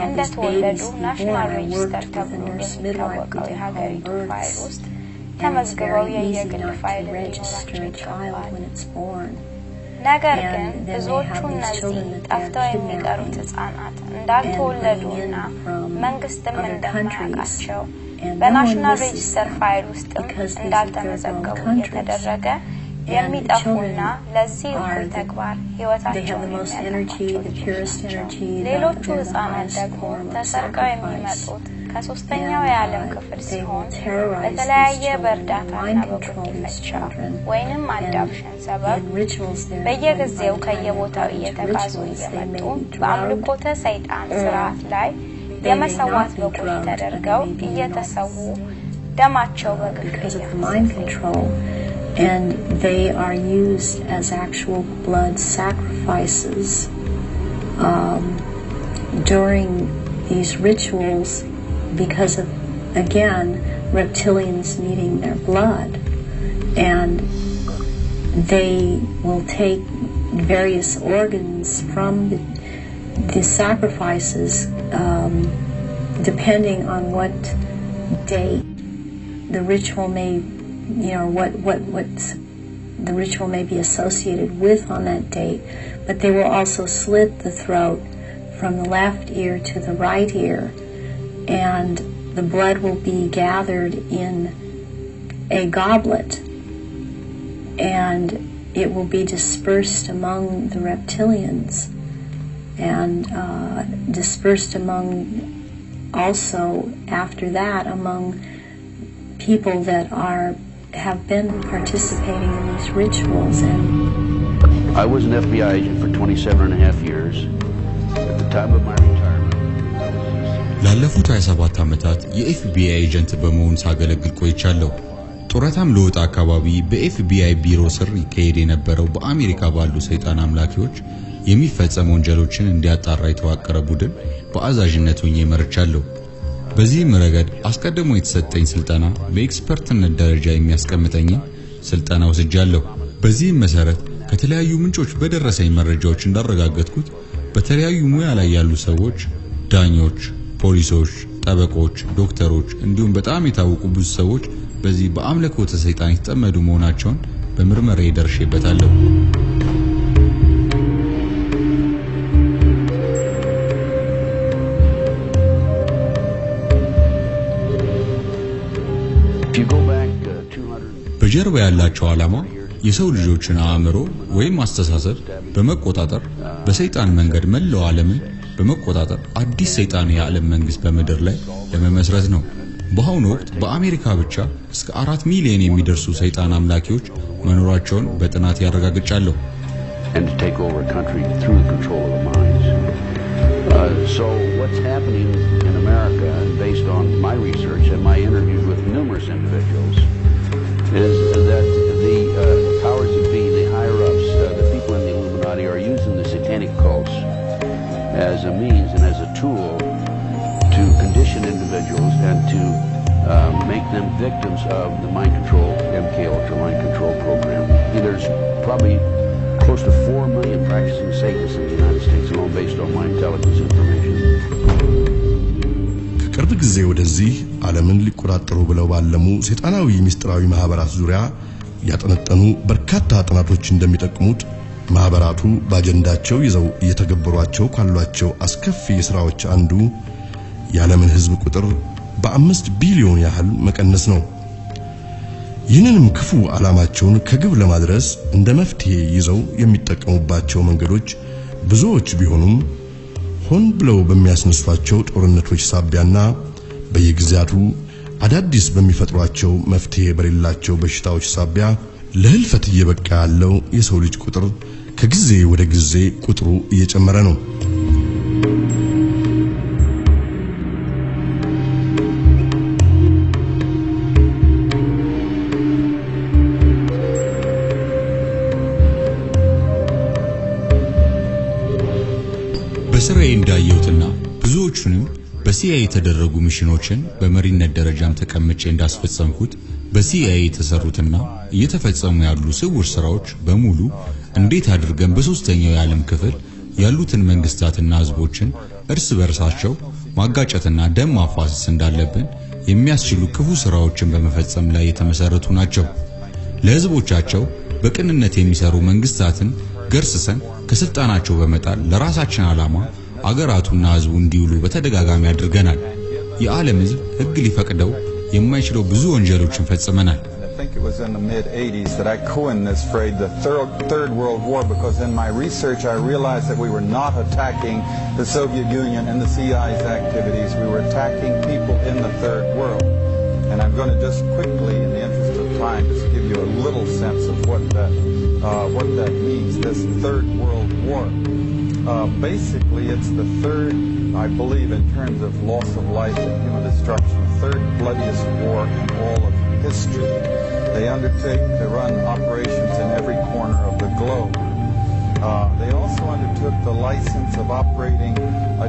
እንደተወለዱ ናሽናል ሬጅስተር ተብሎ በሚታወቀው የሀገሪቱ ፋይል ውስጥ ተመዝግበው የየግል ፋይል ሊኖራቸው ይገባል። ነገር ግን ብዙዎቹ እነዚህ ጠፍተው የሚቀሩት ሕፃናት እንዳልተወለዱና መንግስትም እንደማያውቃቸው በናሽናል ሬጅስተር ፋይል ውስጥም እንዳልተመዘገቡ የተደረገ የሚጠፉና ለዚህ እኩይ ተግባር ህይወታቸውን የሚያጠፋቸው ሌሎቹ ሕፃናት ደግሞ ተሰርቀው የሚመጡት ከሶስተኛው የዓለም ክፍል ሲሆን በተለያየ በእርዳታና በጉዲፈቻ ወይንም አዳፕሽን ሰበብ በየጊዜው ከየቦታው እየተጋዙ እየመጡ በአምልኮተ ሰይጣን ስርዓት ላይ የመሰዋት በቁል ተደርገው እየተሰዉ ደማቸው በግፍ and they are used as actual blood sacrifices during these rituals because of, again, reptilians needing their blood. And they will take various organs from the sacrifices depending on what date the ritual may, what the ritual may be associated with on that date. But they will also slit the throat from the left ear to the right ear, and the blood will be gathered in a goblet, and it will be dispersed among the reptilians, and dispersed among also after that among people that have been participating in these rituals. And I was an FBI agent for 27.5 years. At the time of my retirement, ላለፉት 27 ዓመታት የኤፍቢአይ ኤጀንት በመሆን ሳገለግል ቆይቻለሁ። ጡረታም ለወጣ አካባቢ በኤፍቢአይ ቢሮ ስር ይካሄድ የነበረው በአሜሪካ ባሉ ሰይጣን አምላኪዎች የሚፈጸሙ ወንጀሎችን እንዲያጣራ የተዋቀረ ቡድን በአዛዥነት ሆኜ መርቻለሁ። በዚህም ረገድ አስቀድሞ የተሰጠኝ ስልጠና በኤክስፐርትነት ደረጃ የሚያስቀምጠኝ ስልጠና ወስጃለሁ። በዚህም መሰረት ከተለያዩ ምንጮች በደረሰኝ መረጃዎች እንዳረጋገጥኩት በተለያዩ ሙያ ላይ ያሉ ሰዎች፣ ዳኞች፣ ፖሊሶች፣ ጠበቆች፣ ዶክተሮች እንዲሁም በጣም የታወቁ ብዙ ሰዎች በዚህ በአምልኮተ ሰይጣን የተጠመዱ መሆናቸውን በምርመራዬ ደርሼበታለሁ። በጀርባ ያላቸው ዓላማ የሰው ልጆችን አእምሮ ወይም አስተሳሰብ በመቆጣጠር በሰይጣን መንገድ መላው ዓለምን በመቆጣጠር አዲስ ሰይጣን የዓለም መንግስት በመድር ላይ ለመመስረት ነው። በአሁኑ ወቅት በአሜሪካ ብቻ እስከ 4 ሚሊዮን የሚደርሱ ሰይጣን አምላኪዎች መኖራቸውን በጥናት ያረጋግጫለሁ። And to take over a country through the control of the minds. So what's happening in America, based on my research and my interviews with numerous individuals, is that the powers that be, the higher-ups, the people in the Illuminati are using the satanic cults as a means and as a tool to condition individuals and to make them victims of the mind control, MK Ultra mind control program. There's probably close to 4 million practicing Satanists in the United States alone, based on my intelligence information. ከቅርብ ጊዜ ወደዚህ ዓለምን ሊቆጣጠሩ ብለው ባለሙ ሰይጣናዊ ሚስጥራዊ ማህበራት ዙሪያ ያጠነጠኑ በርካታ ጥናቶች እንደሚጠቁሙት ማህበራቱ በአጀንዳቸው ይዘው እየተገበሯቸው ካሏቸው አስከፊ ስራዎች አንዱ የዓለምን ህዝብ ቁጥር በ5 ቢሊዮን ያህል መቀነስ ነው። ይህንንም ክፉ ዓላማቸውን ከግብ ለማድረስ እንደ መፍትሄ ይዘው የሚጠቀሙባቸው መንገዶች ብዙዎች ቢሆኑም ሆን ብለው በሚያስነሷቸው ጦርነቶች ሳቢያና በየጊዜያቱ አዳዲስ በሚፈጥሯቸው መፍትሄ በሌላቸው በሽታዎች ሳቢያ ለህልፈት እየበቃ ያለው የሰው ልጅ ቁጥር ከጊዜ ወደ ጊዜ ቁጥሩ እየጨመረ ነው። በስራዬ እንዳየሁትና ብዙዎቹንም በሲአይኤ የተደረጉ ሚሽኖችን በመሪነት ደረጃም ተቀምጬ እንዳስፈጸምኩት በሲአይኤ የተሰሩትና እየተፈጸሙ ያሉ ስውር ስራዎች በሙሉ እንዴት አድርገን በሶስተኛው የዓለም ክፍል ያሉትን መንግስታትና ህዝቦችን እርስ በርሳቸው ማጋጨትና ደም ማፋሰስ እንዳለብን የሚያስችሉ ክፉ ስራዎችን በመፈጸም ላይ የተመሰረቱ ናቸው። ለህዝቦቻቸው በቅንነት የሚሰሩ መንግስታትን ገርስሰን ከስልጣናቸው በመጣል ለራሳችን ዓላማ አገራቱና ህዝቡ እንዲውሉ በተደጋጋሚ አድርገናል። የዓለም ህዝብ ህግ ሊፈቅደው የማይችለው ብዙ ወንጀሎችን ፈጽመናል። I think it was in the mid-80s that I coined this phrase, the Third World War, because in my research I realized that we were not attacking the Soviet Union and the CIA's activities. We were attacking people in the Third World. And I'm going to just quickly, in the interest of time, just give you a little sense of what that means, this Third World War. Basically, it's the third, I believe, in terms of loss of life and human destruction, the third bloodiest war in all of history. They undertake to run operations in every corner of the globe. They also undertook the license of operating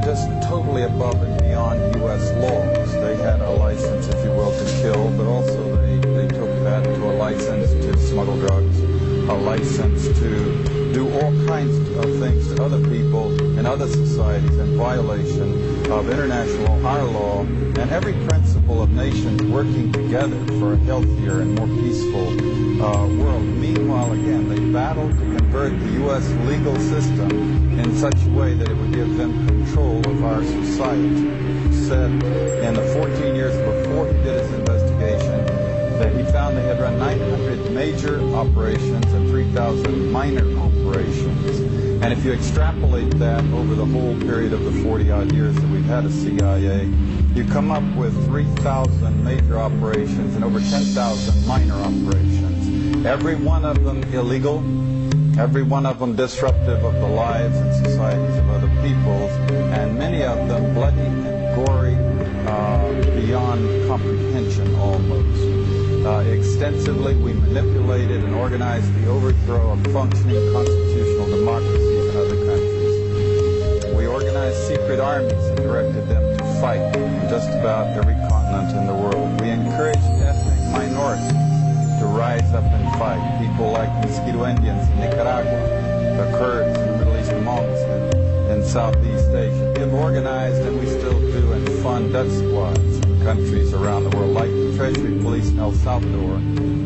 just totally above and beyond U.S. laws. They had a license, if you will, to kill, but also they took that to a license to smuggle drugs, a license to do all kinds of things to other people in other societies in violation of international our law and every principle of nations working together for a healthier and more peaceful world. Meanwhile, again, they battled to convert the U.S. legal system in such a way that it would give them control of our society. He said in the 14 years before he did his investigation that he found they had run 900 major operations and 3,000 minor operations. And if you extrapolate that over the whole period of the 40-odd years that we've had a CIA, you come up with 3,000 major operations and over 10,000 minor operations. Every one of them illegal, every one of them disruptive of the lives and societies of other peoples, and many of them bloody and gory beyond comprehension almost. Extensively, we manipulated and organized the overthrow of functioning constitutional democracies in other countries. We organized secret armies and directed them to fight in just about every continent in the world. We encouraged ethnic minorities to rise up and fight. People like Mosquito Indians in Nicaragua, the Kurds in the Middle East Monks in Southeast Asia. We have organized, and we still do, and fund death squads in countries around the world, like the Treasury Police in El Salvador,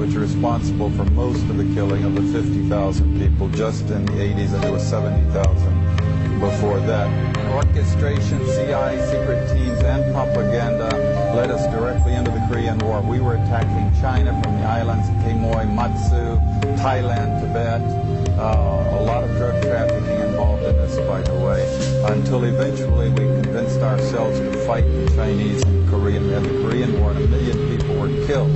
which are responsible for most of the killing of the 50,000 people just in the 80s, and there were 70,000 before that. Orchestration, CIA, secret teams, and propaganda led us directly into the creation Korean War. We were attacking China from the islands of Quemoy, Matsu, Thailand, Tibet. A lot of drug trafficking involved in this, by the way, until eventually we convinced ourselves to fight the Chinese and Korean. We had the Korean War and 1 million people were killed.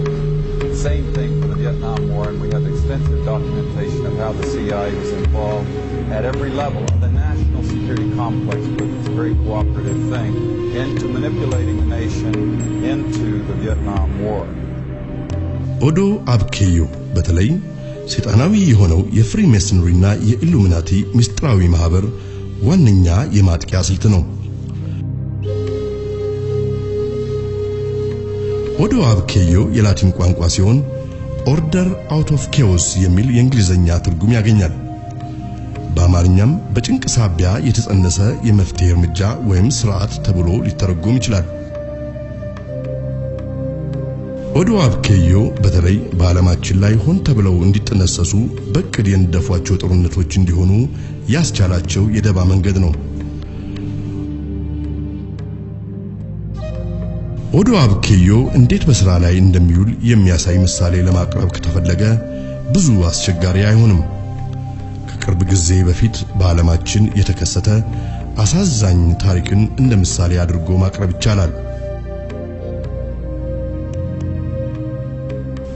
Same thing for the Vietnam War, and we have extensive documentation of how the CIA was involved at every level of the national security complex with this very cooperative thing into manipulating the nation into the Vietnam War. Odo Abkeyo በተለይ ሰይጣናዊ የሆነው የፍሪሜሰንሪና የኢሉሚናቲ ምስጢራዊ ማህበር ዋነኛ የማጥቂያ ስልት ነው። ኦዶ አብኬዮ የላቲን ቋንቋ ሲሆን ኦርደር አውት ኦፍ ኬዎስ የሚል የእንግሊዘኛ ትርጉም ያገኛል። በአማርኛም በጭንቅ ሳቢያ የተጸነሰ የመፍትሄ እርምጃ ወይም ስርዓት ተብሎ ሊተረጎም ይችላል። ኦዶ አብኬዮ በተለይ በዓለማችን ላይ ሆን ተብለው እንዲጠነሰሱ በቅድ የነደፏቸው ጦርነቶች እንዲሆኑ ያስቻላቸው የደባ መንገድ ነው። ኦዶ አብኬዮ እንዴት በስራ ላይ እንደሚውል የሚያሳይ ምሳሌ ለማቅረብ ከተፈለገ ብዙ አስቸጋሪ አይሆንም። ከቅርብ ጊዜ በፊት በዓለማችን የተከሰተ አሳዛኝ ታሪክን እንደ ምሳሌ አድርጎ ማቅረብ ይቻላል።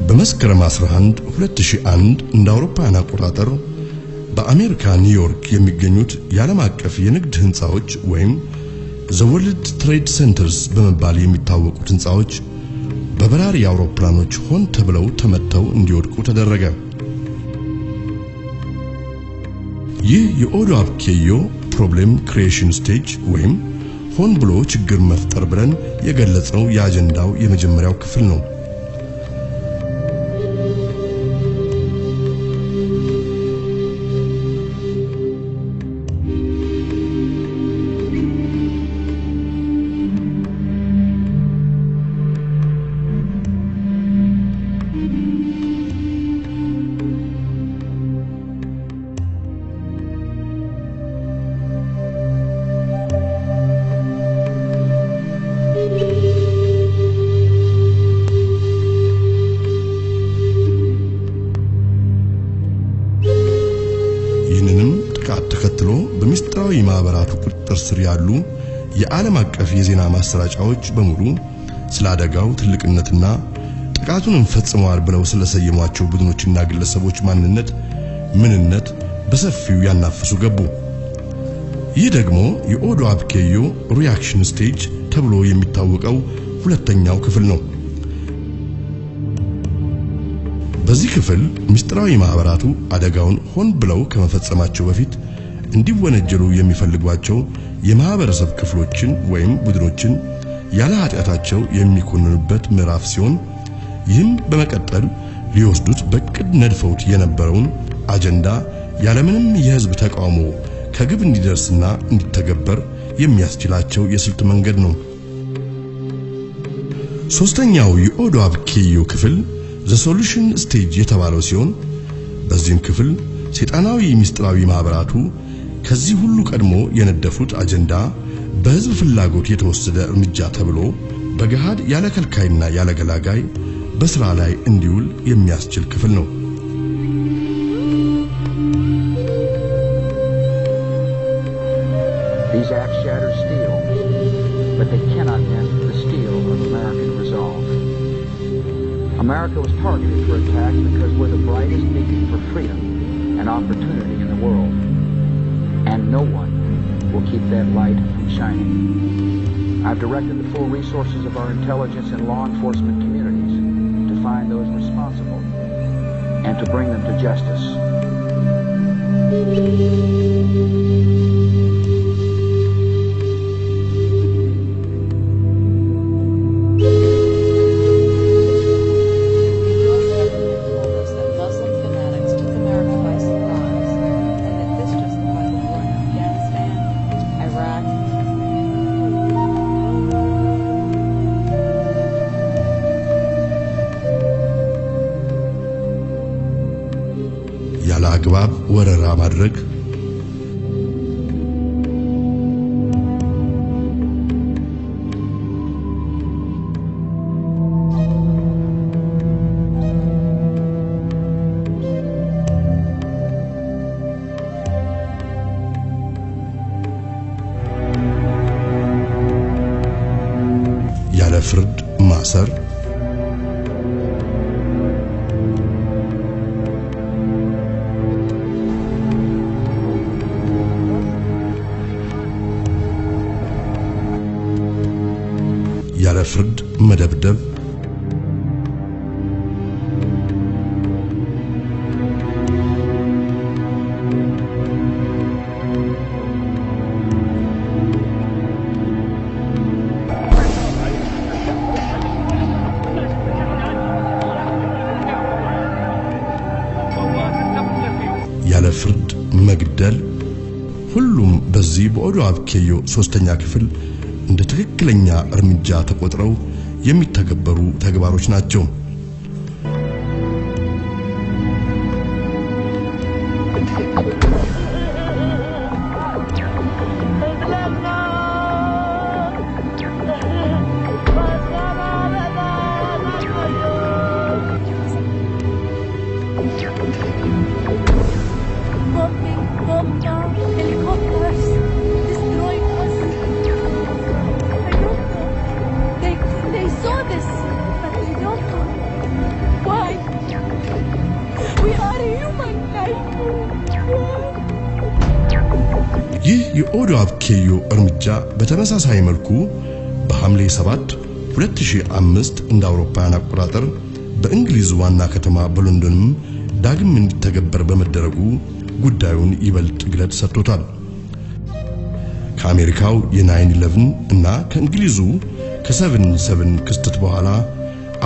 በመስከረም 11 2001 እንደ አውሮፓውያን አቆጣጠር በአሜሪካ ኒውዮርክ የሚገኙት የዓለም አቀፍ የንግድ ህንጻዎች ወይም The World Trade Centers በመባል የሚታወቁት ህንጻዎች በበራሪ አውሮፕላኖች ሆን ተብለው ተመተው እንዲወድቁ ተደረገ። ይህ የኦዶ አብኬዮ ፕሮብሌም ክሪኤሽን ስቴጅ ወይም ሆን ብሎ ችግር መፍጠር ብለን የገለጸው የአጀንዳው የመጀመሪያው ክፍል ነው። ተከትሎ በሚስጥራዊ ማህበራቱ ቁጥጥር ስር ያሉ የዓለም አቀፍ የዜና ማሰራጫዎች በሙሉ ስለ አደጋው ትልቅነትና ጥቃቱን ፈጽመዋል ብለው ስለሰየሟቸው ቡድኖችና ግለሰቦች ምንነት በሰፊው ያናፍሱ ገቡ። ይህ ደግሞ የኦዶ አብኬዮ ሪአክሽን ስቴጅ ተብሎ የሚታወቀው ሁለተኛው ክፍል ነው። በዚህ ክፍል ሚስጥራዊ ማህበራቱ አደጋውን ሆን ብለው ከመፈጸማቸው በፊት እንዲወነጀሉ የሚፈልጓቸው የማህበረሰብ ክፍሎችን ወይም ቡድኖችን ያለ ኃጢአታቸው የሚኮንኑበት ምዕራፍ ሲሆን ይህም በመቀጠል ሊወስዱት በቅድ ነድፈውት የነበረውን አጀንዳ ያለምንም የህዝብ ተቃውሞ ከግብ እንዲደርስና እንዲተገበር የሚያስችላቸው የስልት መንገድ ነው። ሶስተኛው የኦዶ አብኬዮ ክፍል The Solution Stage የተባለው ሲሆን በዚህም ክፍል ሰይጣናዊ ሚስጥራዊ ማህበራቱ ከዚህ ሁሉ ቀድሞ የነደፉት አጀንዳ በህዝብ ፍላጎት የተወሰደ እርምጃ ተብሎ በገሃድ ያለ ከልካይና ያለ ገላጋይ በስራ ላይ እንዲውል የሚያስችል ክፍል ነው። These acts shatter steel, but they cannot dent the steel of American resolve. America was targeted for attack because we're the brightest beacon for freedom and opportunity in the world. And no one will keep that light from shining. I've directed the full resources of our intelligence and law enforcement communities to find those responsible and to bring them to justice. ያለ አግባብ ወረራ ማድረግ፣ ያለ ፍርድ ማሰር፣ ያለ ፍርድ መደብደብ፣ ያለ ፍርድ መግደል፣ ሁሉም በዚህ በኦዶ አብኬዮ ሶስተኛ ክፍል እንደ ትክክለኛ እርምጃ ተቆጥረው የሚተገበሩ ተግባሮች ናቸው። ይህ የኦዶ አብኬዮ እርምጃ በተመሳሳይ መልኩ በሐምሌ 7 2005 እንደ አውሮፓውያን አቆጣጠር በእንግሊዝ ዋና ከተማ በሎንዶንም ዳግም እንዲተገበር በመደረጉ ጉዳዩን ይበልጥ ግለት ሰጥቶታል። ከአሜሪካው የ9/11 እና ከእንግሊዙ ከ7/7 ክስተት በኋላ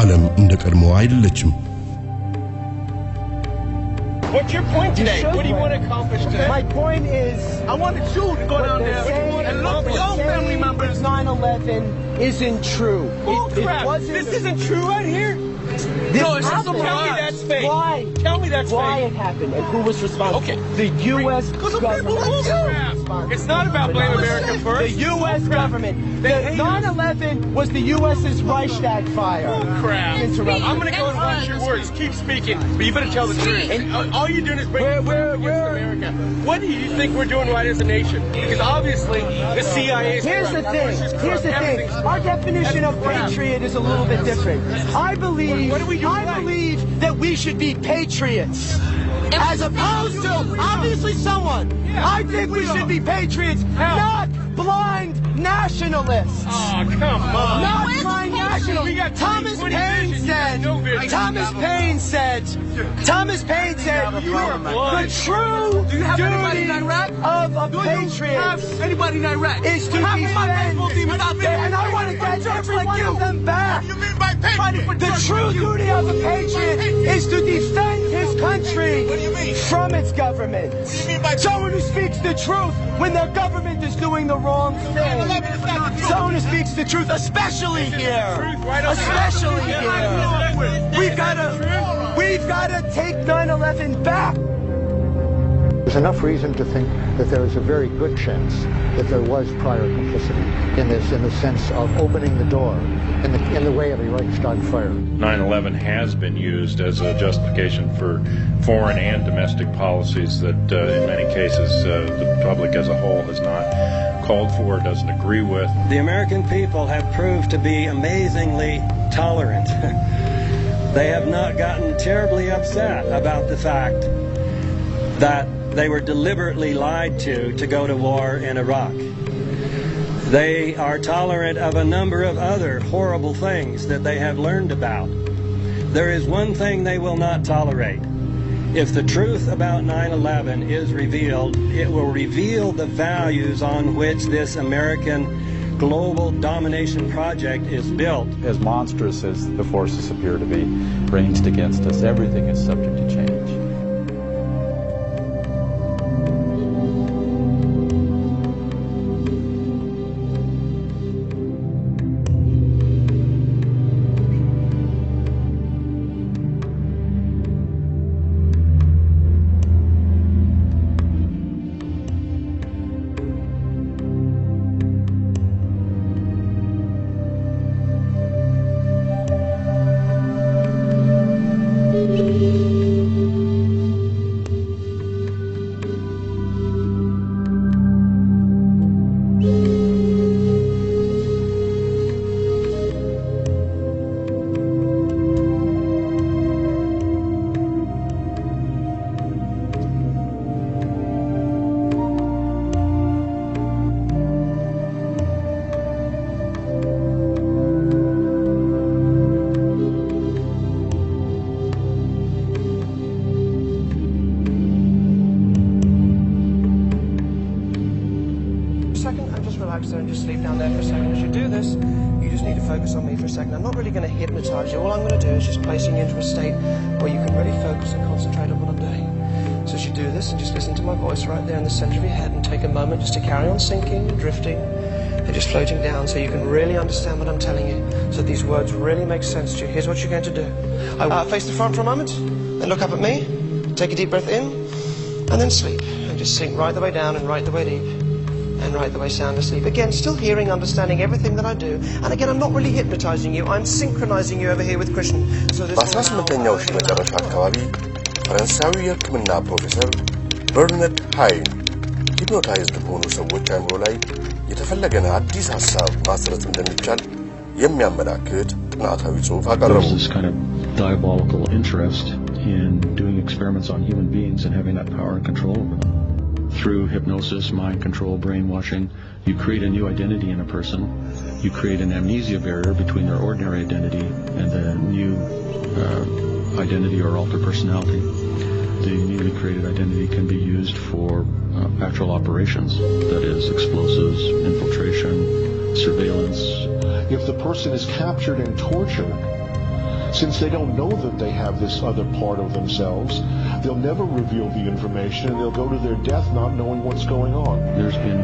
ዓለም እንደቀድሞ አይደለችም። What's your point today? What do you want to accomplish today? My point is, I wanted you to go down there and look for your family members. 9/11 isn't true. Crap. This isn't true right here. No, it's just tell me that's fake. Why? Tell me that's why fake. It happened and who was responsible. Okay. The U.S. government. It's not about blame America first. The U.S. government. The 9/11 was the U.S.'s Reichstag fire. Oh, crap. I'm going to go and watch your words. Keep speaking, but you better tell the truth. And all you're doing is bringing America. What do you think we're doing right as a nation? Because obviously the CIA is Here's the thing. Here's the thing. Our definition of patriot is a little bit different. I believe that we should be patriots. As opposed to, obviously, someone. I think we should be patriots, not blind nationalists. Oh, come on. Not blind nationalists. Thomas Paine said, the true duty of a patriot anybody in Iraq is to defend, and I want to get every one of them back. What do you mean by patriot? The true duty of a patriot is to defend his country from its government. What do you mean by someone who speaks the truth when their government is doing the wrong thing. Someone who speaks the truth, especially here. Especially here. We've got to take 9/11 back. There's enough reason to think that there is a very good chance that there was prior complicity in this, in the sense of opening the door in the way of a Reichstag fire. 9/11 has been used as a justification for foreign and domestic policies that in many cases the public as a whole has not called for, doesn't agree with. The American people have proved to be amazingly tolerant. They have not gotten terribly upset about the fact that they were deliberately lied to go to war in Iraq. They are tolerant of a number of other horrible things that they have learned about. There is one thing they will not tolerate. If the truth about 9/11 is revealed, it will reveal the values on which this American global domination project is built. As monstrous as the forces appear to be ranged against us, everything is subject to change. I'm not really going to hypnotize you. All I'm going to do is just placing you into a state where you can really focus and concentrate on what I'm doing. So as you do this, and just listen to my voice right there in the center of your head, and take a moment just to carry on sinking and drifting and just floating down, so you can really understand what I'm telling you, so that these words really make sense to you. Here's what you're going to do. Face the front for a moment, then look up at me, take a deep breath in, and then sleep. And just sink right the way down and right the way deep. And right the way sound asleep. Again, still hearing, understanding everything that I do. And again, I'm not really hypnotizing you. I'm synchronizing you over here with Krishna. So this በ18ኛው ሺህ መጨረሻ አካባቢ ፈረንሳዊ የሕክምና ፕሮፌሰር በርናርድ ሃይን ሂፕኖታይዝድ በሆኑ ሰዎች አእምሮ ላይ የተፈለገን አዲስ ሐሳብ ማስረጽ እንደሚቻል የሚያመላክት ጥናታዊ ጽሑፍ አቀረቡ። There's this kind of diabolical interest in doing experiments on human beings and having that power and control over them. Through hypnosis, mind control, brainwashing, you create a new identity in a person. You create an amnesia barrier between their ordinary identity and the new identity or alter personality. The newly created identity can be used for actual operations, that is, explosives, infiltration, surveillance. If the person is captured and tortured, since they don't know that they have this other part of themselves, they'll never reveal the information, and they'll go to their death not knowing what's going on. There's been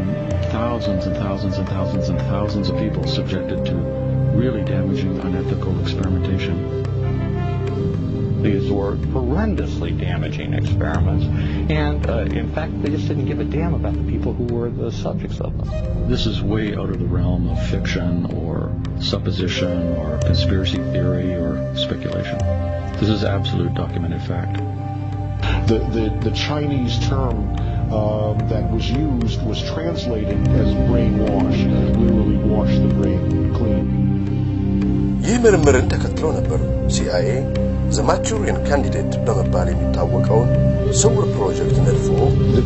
thousands and thousands and thousands and thousands of people subjected to really damaging, unethical experimentation. These were horrendously damaging experiments, and in fact, they just didn't give a damn about the people who were the subjects of them. This is way out of the realm of fiction or supposition or conspiracy theory or speculation. This is absolute documented fact. The Chinese term that was used was translated as brainwash, literally wash the brain clean. ይህ ምርምርን ተከትሎ ነበር CIA the Manchurian candidate በመባል የሚታወቀውን ስውር ፕሮጀክት ነድፎ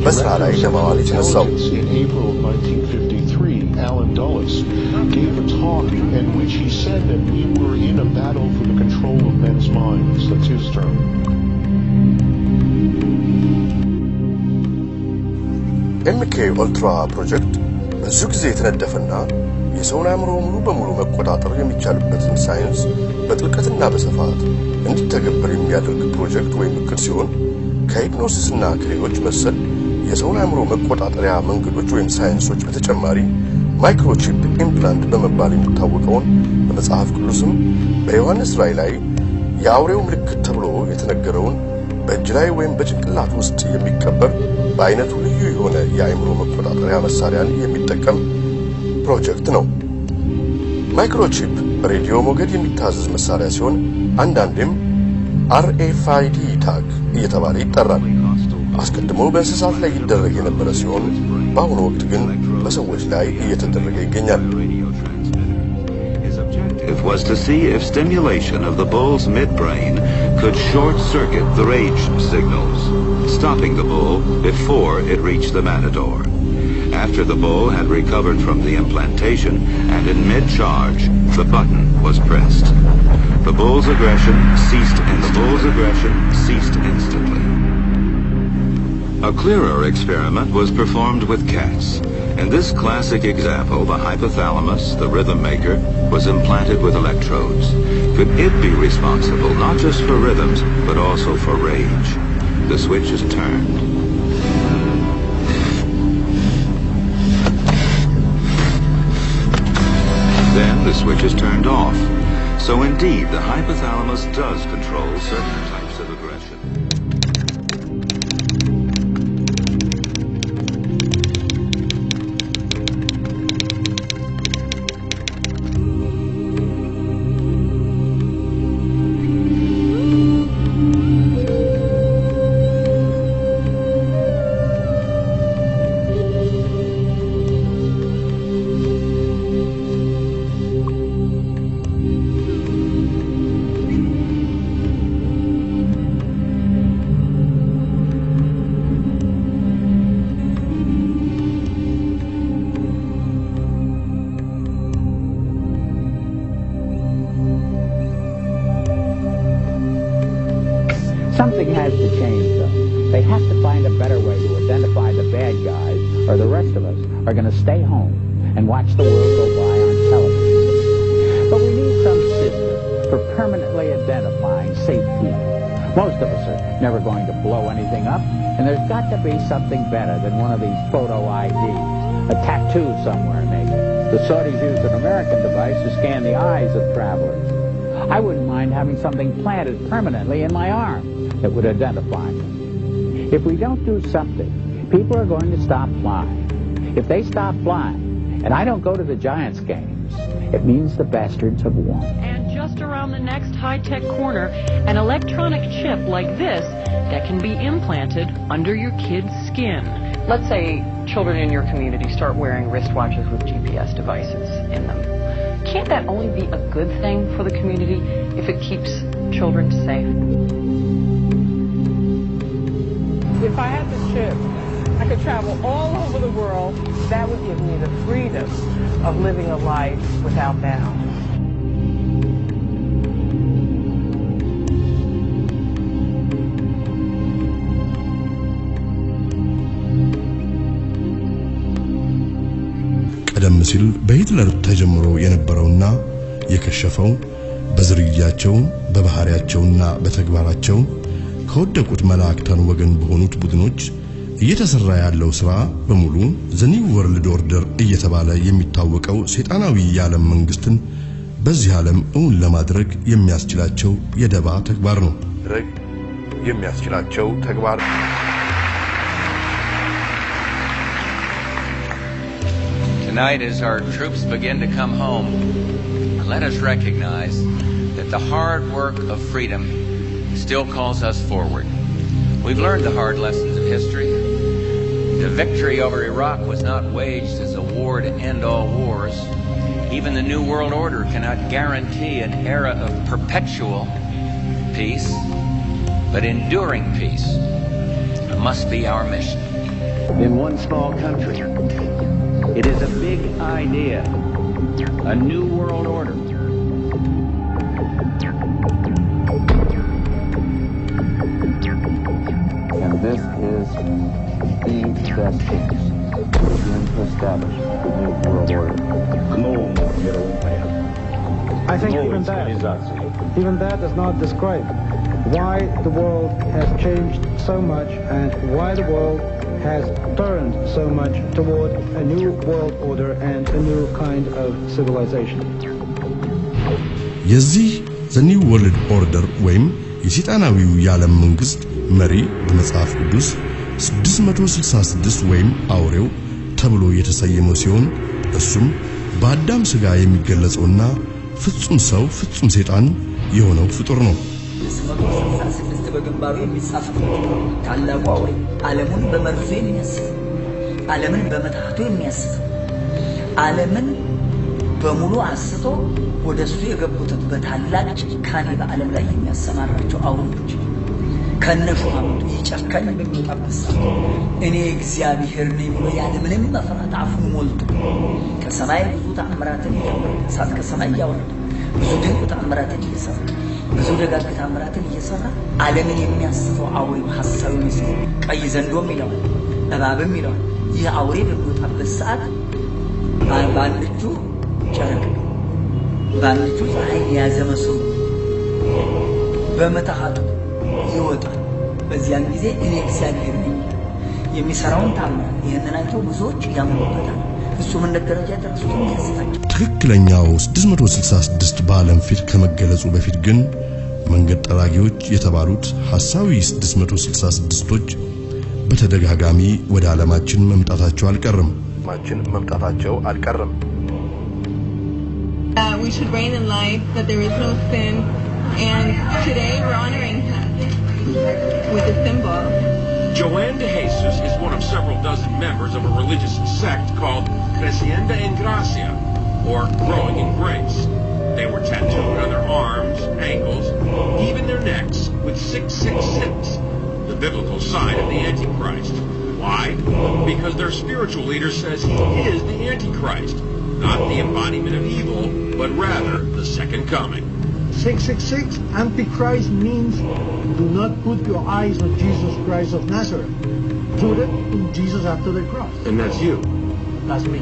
በስራ ላይ ለማዋል የተነሳው። In April of 1953, Alan Dulles gave a talk in which he said that we were in a battle for the control of men's minds. That's his term. MK Ultra ፕሮጀክት ብዙ ጊዜ የተነደፈና የሰውን አእምሮ ሙሉ በሙሉ መቆጣጠር የሚቻልበትን ሳይንስ በጥልቀትና በስፋት እንዲተገበር የሚያደርግ ፕሮጀክት ወይም እቅድ ሲሆን ከሂፕኖሲስና ከሌሎች መሰል የሰውን አእምሮ መቆጣጠሪያ መንገዶች ወይም ሳይንሶች በተጨማሪ ማይክሮቺፕ ኢምፕላንት በመባል የሚታወቀውን በመጽሐፍ ቅዱስም በዮሐንስ ራእይ ላይ የአውሬው ምልክት ተብሎ የተነገረውን በእጅ ላይ ወይም በጭንቅላት ውስጥ የሚቀበር በአይነቱ ልዩ የሆነ የአእምሮ መቆጣጠሪያ መሳሪያን የሚጠቀም ፕሮጀክት ነው። ማይክሮቺፕ በሬዲዮ ሞገድ የሚታዘዝ መሳሪያ ሲሆን አንዳንዴም RFID ታግ እየተባለ ይጠራል። አስቀድሞ በእንስሳት ላይ ይደረግ የነበረ ሲሆን በአሁኑ ወቅት ግን በሰዎች ላይ እየተደረገ ይገኛል። It was to see if stimulation of the bull's midbrain could short-circuit the rage signals, stopping the bull before it reached the matador. After the bull had recovered from the implantation and in mid-charge, the button was pressed. The bull's aggression ceased instantly. A clearer experiment was performed with cats. In this classic example, the hypothalamus, the rhythm maker, was implanted with electrodes. Could it be responsible not just for rhythms, but also for rage? The switch is turned. Then the switch is turned off. So indeed, the hypothalamus does control certain types of aggression. Something has to change, though. They have to find a better way to identify the bad guys, or the rest of us are going to stay home and watch the world go by on television. But we need some system for permanently identifying safe people. Most of us are never going to blow anything up, and there's got to be something better than one of these photo IDs, a tattoo somewhere maybe. The Saudis used an American device to scan the eyes of travelers. I wouldn't mind having something planted permanently in my arm that would identify me. If we don't do something, people are going to stop flying. If they stop flying, and I don't go to the Giants games, it means the bastards have won. And just around the next high-tech corner, an electronic chip like this that can be implanted under your kid's skin. Let's say children in your community start wearing wristwatches with GPS devices in them. Can't that only be a good thing for the community if it keeps children safe? If I had the chip, I could travel all over the world. That would give me the freedom of living a life without bounds. ቀደም ሲል በሂትለር ተጀምሮ የነበረውና የከሸፈው በዝርያቸው በባህሪያቸውና በተግባራቸው ከወደቁት መላእክታን ወገን በሆኑት ቡድኖች እየተሰራ ያለው ስራ በሙሉ ዘ ኒው ወርልድ ኦርደር እየተባለ የሚታወቀው ሰይጣናዊ የዓለም መንግስትን በዚህ ዓለም እውን ለማድረግ የሚያስችላቸው የደባ ተግባር ነው። Tonight, as our troops begin to come home, let us recognize that the hard work of freedom still calls us forward. We've learned the hard lessons of history. The victory over Iraq was not waged as a war to end all wars. Even the New World Order cannot guarantee an era of perpetual peace, but enduring peace must be our mission. In one small country, it is a big idea, a new world order. And this is the best chance to begin to establish the new world order. I think even that does not describe why the world has changed so much and why the world has turned so much toward a new world order and a new kind of civilization. የዚህ ዘ ኒው ወርልድ ኦርደር ወይም የሰይጣናዊው የዓለም መንግስት መሪ በመጽሐፍ ቅዱስ 666 ወይም አውሬው ተብሎ የተሰየመው ሲሆን እሱም በአዳም ሥጋ የሚገለጸውና ፍጹም ሰው ፍጹም ሰይጣን የሆነው ፍጡር ነው። 666 በግንባሩ የሚጻፈው ታላቁ አውሬ ዓለሙን በመርዙ የሚያስት ዓለምን በመታቱ የሚያስት ዓለምን በሙሉ አስቶ ወደሱ የገቡትን በታላቅ ጭካኔ በዓለም ላይ የሚያሰማራቸው አውሬዎች ከነሹማምንቱ ይጨካኝ በሚወጣበት ሰዓት እኔ እግዚአብሔር ነኝ ብሎ ያለምንም መፍራት አፉን ሞልቶ ከሰማይ ብዙ ተአምራትን እያወረደ እሳት ከሰማይ እያወረደ ብዙ ድንቅ ተአምራትን እየሰራ ብዙ ደጋግ ተአምራትን እየሰራ ዓለምን የሚያስፈው አውሬው ሐሳቡ ምስል ቀይ ዘንዶም ይለዋል እባብም ይለዋል። ይህ አውሬ በሚወጣበት ሰዓት በአንድ እጁ ጨረቃ በአንድ እጁ ፀሐይ የያዘ መስሎ በመታሃቱ ይወጣል። በዚያን ጊዜ እኔ እግዚአብሔር ነኝ የሚሰራውን ታምራት ይሄንን አይተው ብዙዎች ያምኑበታል። ፍጹምነት ደረጃ ደረሱት ያስታቸው። ትክክለኛው 666 በዓለም ፊት ከመገለጹ በፊት ግን መንገድ ጠራጊዎች የተባሉት ሐሳዊ 666ቶች በተደጋጋሚ ወደ ዓለማችን መምጣታቸው አልቀረም። We should reign in life, that there is no sin, and today we're honoring him with a symbol. Joanne de Jesus is one of several dozen members of a religious sect called Creciendo en Gracia, or Growing in Grace. They were tattooed on their arms, ankles, even their necks with 666, the biblical sign of the Antichrist. Why? Because their spiritual leader says he is the Antichrist, not the embodiment of evil, but rather the second coming. 666, Antichrist means do not put your eyes on Jesus Christ of Nazareth. Put it in Jesus after the cross. And that's you. That's me.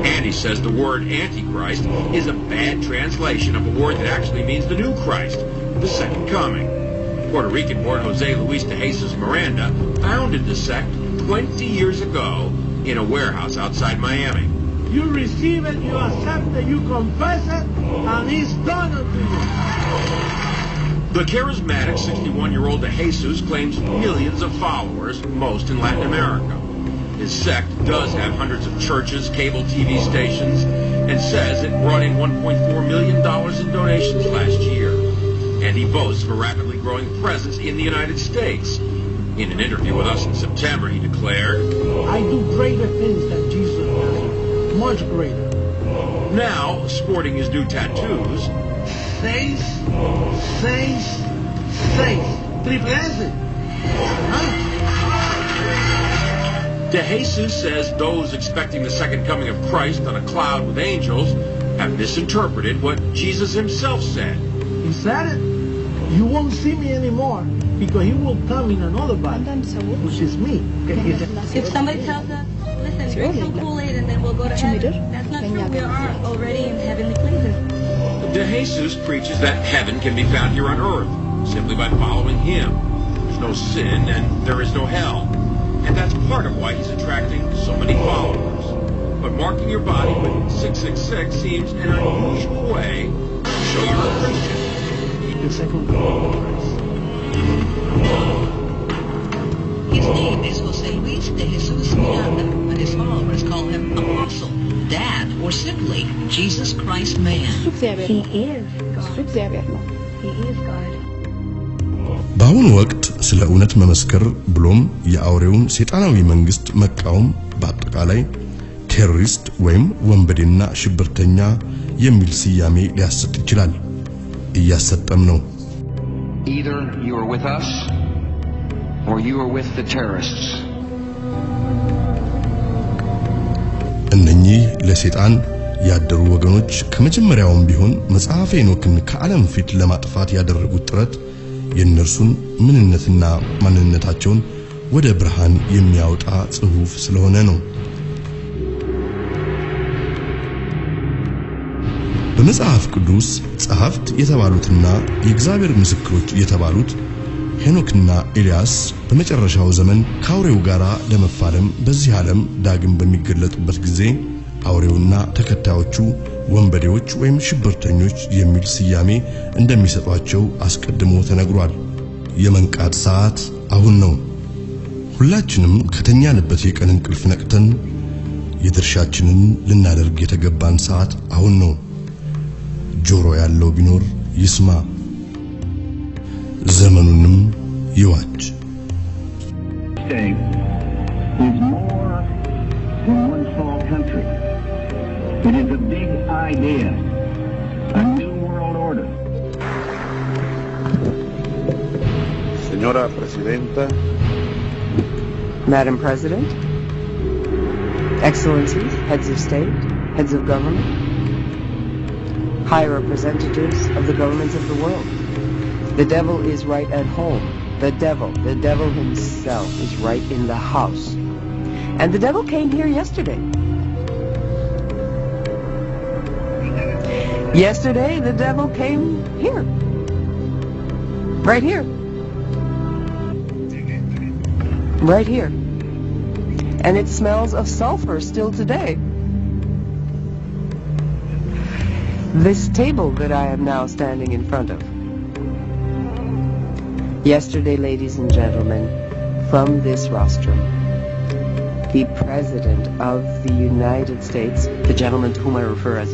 And he says the word Antichrist is a bad translation of a word that actually means the new Christ, the second coming. Puerto Rican-born Jose Luis de Jesus Miranda founded the sect 20 years ago in a warehouse outside Miami. You receive it, you accept it, you confess it, and it's done unto you. The charismatic 61-year-old De Jesus claims millions of followers, most in Latin America. His sect does have hundreds of churches, cable TV stations, and says it brought in $1.4 million in donations last year. And he boasts of a rapidly growing presence in the United States. In an interview with us in September, he declared, I do greater things than Jesus does, much greater. Now, sporting his new tattoos, Faith, faith, faith. Triple S. De Jesus says those expecting the second coming of Christ on a cloud with angels have misinterpreted what Jesus himself said. He said it. You won't see me anymore because he will come in another body, which is me. If somebody tells us, listen, drink some Kool-Aid and then we'll go to heaven, that's not true. We are already in heavenly places. De Jesus preaches that heaven can be found here on earth simply by following him. There's no sin and there is no hell. And that's part of why he's attracting so many followers. But marking your body with 666 seems an unusual way to show you're a Christian. The second coming of Christ. His name is Jose Luis de Jesus Miranda, but his followers call him Apostle, Dad, or simply Jesus Christ Man. He is God. He is God. በአሁኑ ወቅት ስለ እውነት መመስከር ብሎም የአውሬውን ሰይጣናዊ መንግስት መቃወም በአጠቃላይ ቴሮሪስት ወይም ወንበዴና ሽብርተኛ የሚል ስያሜ ሊያሰጥ ይችላል እያሰጠም ነው Either you are with us or you are with the terrorists እነኚህ ለሰይጣን ያደሩ ወገኖች ከመጀመሪያውም ቢሆን መጽሐፈ ሄኖክን ከዓለም ፊት ለማጥፋት ያደረጉት ጥረት የነርሱን ምንነትና ማንነታቸውን ወደ ብርሃን የሚያወጣ ጽሑፍ ስለሆነ ነው በመጽሐፍ ቅዱስ ጸሐፍት የተባሉትና የእግዚአብሔር ምስክሮች የተባሉት ሄኖክና ኤልያስ በመጨረሻው ዘመን ከአውሬው ጋር ለመፋለም በዚህ ዓለም ዳግም በሚገለጡበት ጊዜ አውሬውና ተከታዮቹ ወንበዴዎች ወይም ሽብርተኞች የሚል ስያሜ እንደሚሰጧቸው አስቀድሞ ተነግሯል የመንቃት ሰዓት አሁን ነው ሁላችንም ከተኛንበት የቀን እንቅልፍ ነቅተን የድርሻችንን ልናደርግ የተገባን ሰዓት አሁን ነው ጆሮ ያለው ቢኖር ይስማ ዘመኑንም ይዋጅ is more than one small country. It is a big idea, a new world order. Señora Presidenta, Madam President, Excellencies, heads of state, heads of government, high representatives of the governments of the world. The devil is right at home. The devil himself is right in the house. And the devil came here yesterday. Yesterday, the devil came here. Right here. Right here. And it smells of sulfur still today. This table that I am now standing in front of. Yesterday, ladies and gentlemen, from this rostrum, the President of the United States, the gentleman to whom I refer as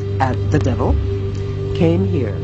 the devil, came here.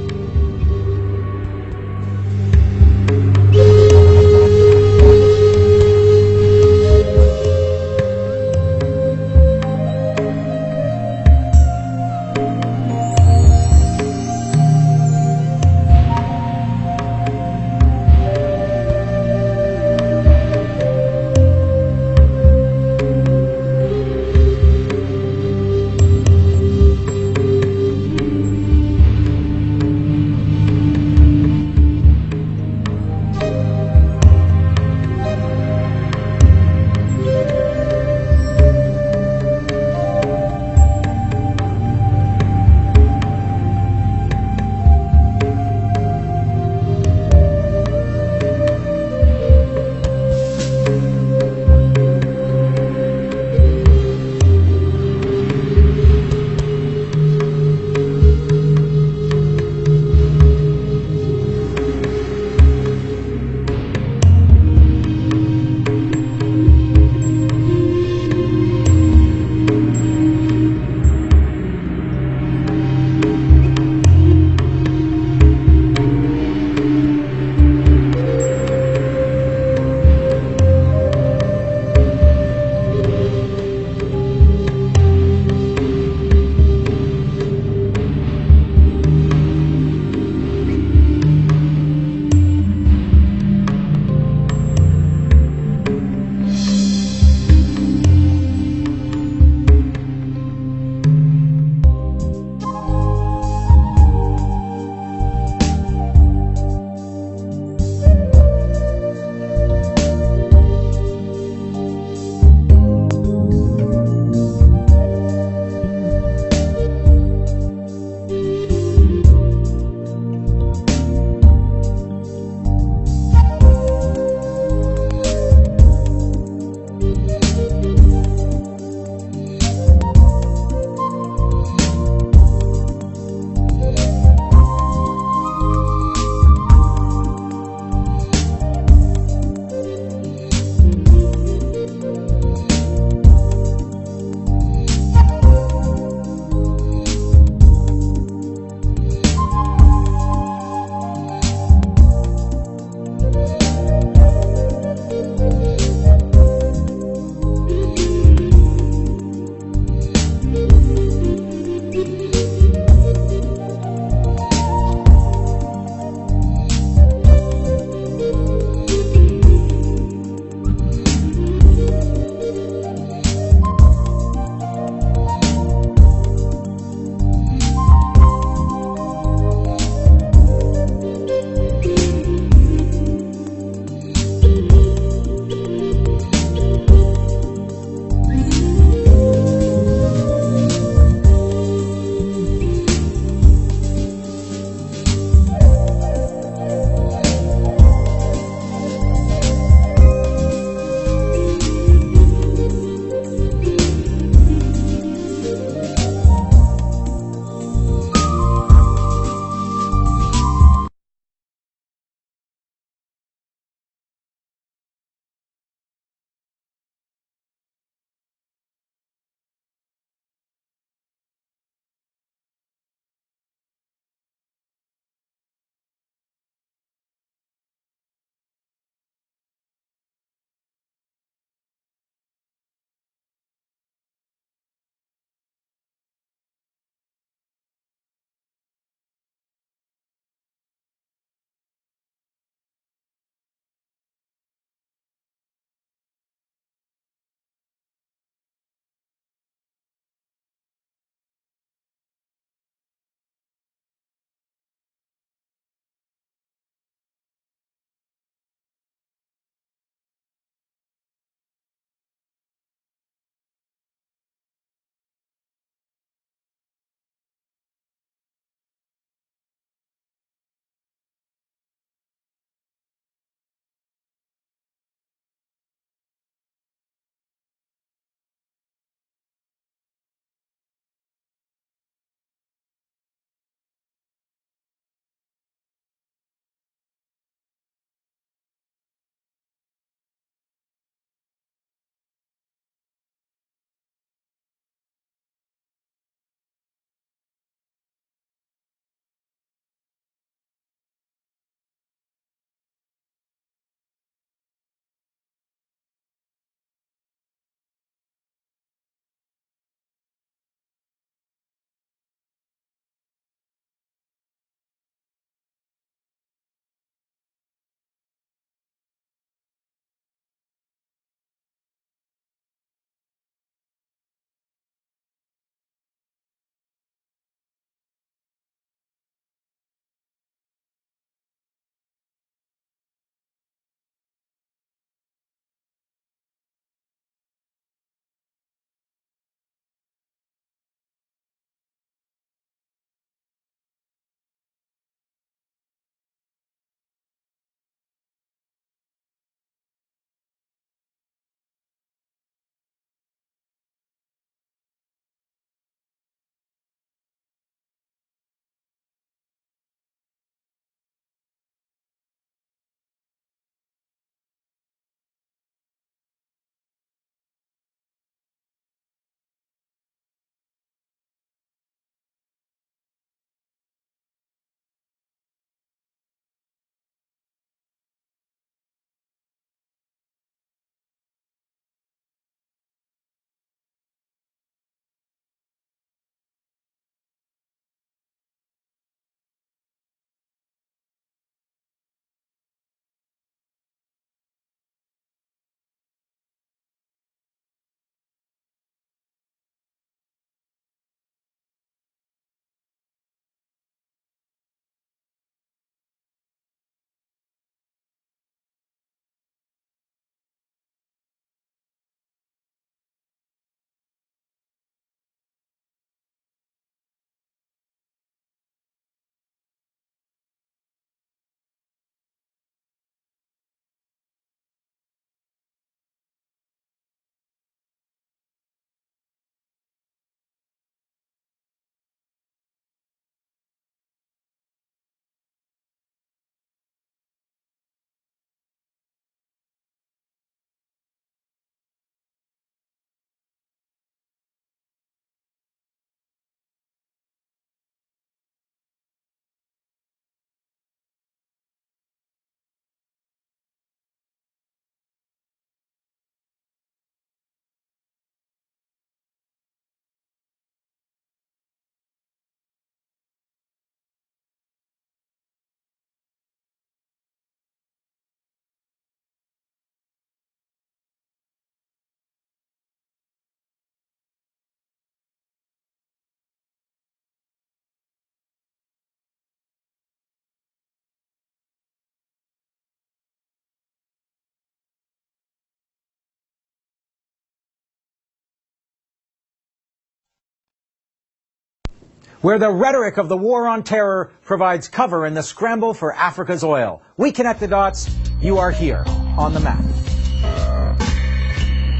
where the rhetoric of the war on terror provides cover in the scramble for Africa's oil. We connect the dots. You are here on the map.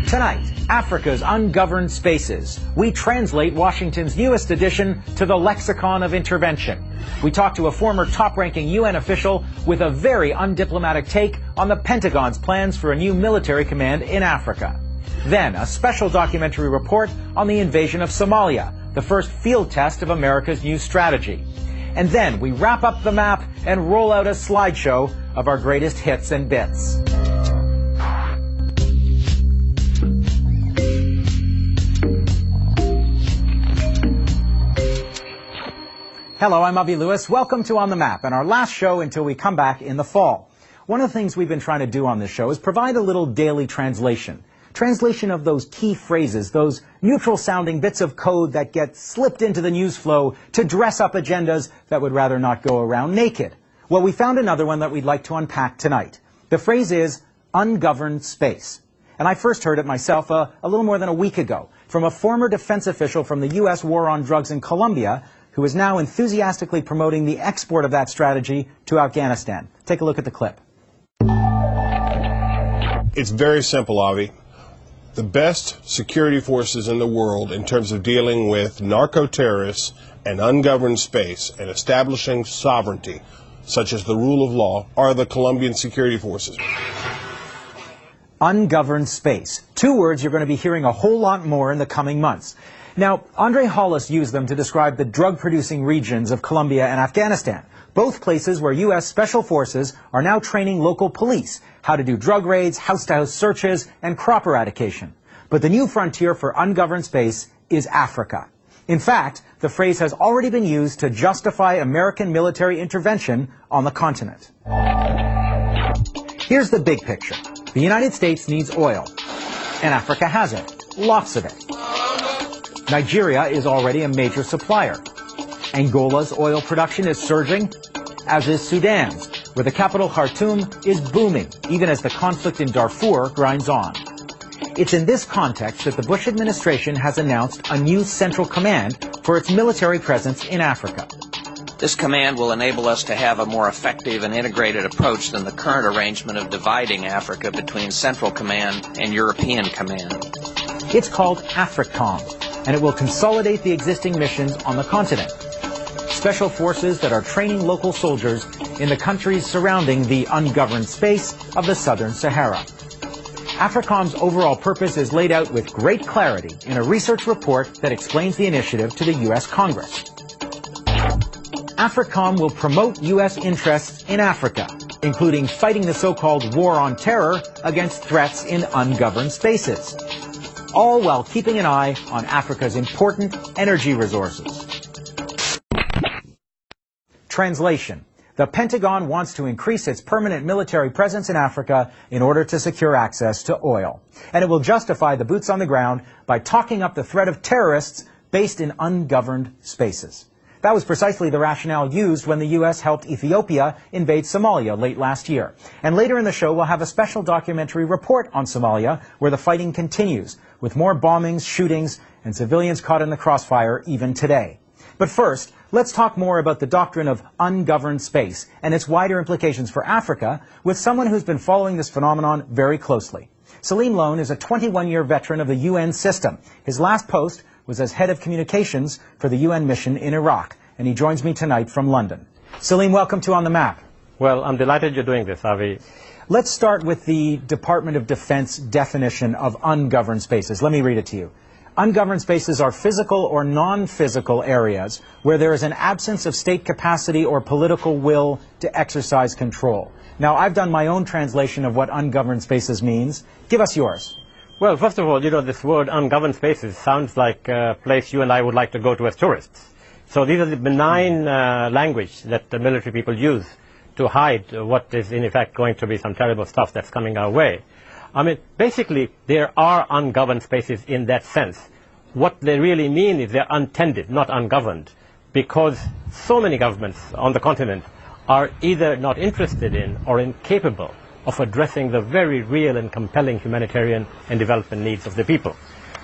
Tonight, Africa's ungoverned spaces. We translate Washington's newest addition to the lexicon of intervention. We talk to a former top-ranking UN official with a very undiplomatic take on the Pentagon's plans for a new military command in Africa. Then, a special documentary report on the invasion of Somalia, the first field test of America's new strategy. And then we wrap up the map and roll out a slideshow of our greatest hits and bits. Hello, I'm Avi Lewis. Welcome to On the Map, and our last show until we come back in the fall. One of the things we've been trying to do on this show is provide a little daily translation. Translation of those key phrases, those neutral-sounding bits of code that get slipped into the news flow to dress up agendas that would rather not go around naked. Well, we found another one that we'd like to unpack tonight. The phrase is ungoverned space. And I first heard it myself a little more than a week ago from a former defense official from the U.S. war on drugs in Colombia who is now enthusiastically promoting the export of that strategy to Afghanistan. Take a look at the clip. It's very simple, Avi. The best security forces in the world in terms of dealing with narco-terrorists and ungoverned space and establishing sovereignty, such as the rule of law, are the Colombian security forces. Ungoverned space. Two words you're going to be hearing a whole lot more in the coming months. Now, Andre Hollis used them to describe the drug-producing regions of Colombia and Afghanistan, both places where U.S. Special Forces are now training local police how to do drug raids, house-to-house searches, and crop eradication. But the new frontier for ungoverned space is Africa. In fact, the phrase has already been used to justify American military intervention on the continent. Here's the big picture. The United States needs oil, and Africa has it, lots of it. Nigeria is already a major supplier. Angola's oil production is surging, as is Sudan's, where the capital Khartoum is booming, even as the conflict in Darfur grinds on. It's in this context that the Bush administration has announced a new central command for its military presence in Africa. This command will enable us to have a more effective and integrated approach than the current arrangement of dividing Africa between Central Command and European Command. It's called AFRICOM, and it will consolidate the existing missions on the continent. Special forces that are training local soldiers in the countries surrounding the ungoverned space of the Southern Sahara. AFRICOM's overall purpose is laid out with great clarity in a research report that explains the initiative to the U.S. Congress. AFRICOM will promote U.S. interests in Africa, including fighting the so-called war on terror against threats in ungoverned spaces, all while keeping an eye on Africa's important energy resources. Translation. The Pentagon wants to increase its permanent military presence in Africa in order to secure access to oil. And it will justify the boots on the ground by talking up the threat of terrorists based in ungoverned spaces. That was precisely the rationale used when the U.S. helped Ethiopia invade Somalia late last year. And later in the show, we'll have a special documentary report on Somalia where the fighting continues, with more bombings, shootings, and civilians caught in the crossfire even today. But first, let's talk more about the doctrine of ungoverned space and its wider implications for Africa with someone who's been following this phenomenon very closely. Salim Lone is a 21-year veteran of the UN system. His last post was as head of communications for the UN mission in Iraq, and he joins me tonight from London. Salim, welcome to On the Map. Well, I'm delighted you're doing this, Avi. Let's start with the Department of Defense definition of ungoverned spaces. Let me read it to you. Ungoverned spaces are physical or non-physical areas where there is an absence of state capacity or political will to exercise control. Now, I've done my own translation of what ungoverned spaces means. Give us yours. Well, first of all, this word ungoverned spaces sounds like a place you and I would like to go to as tourists. So these are the benign language that the military people use to hide what is in effect going to be some terrible stuff that's coming our way. I mean, basically, there are ungoverned spaces in that sense. What they really mean is they're untended, not ungoverned, because so many governments on the continent are either not interested in or incapable of addressing the very real and compelling humanitarian and development needs of the people.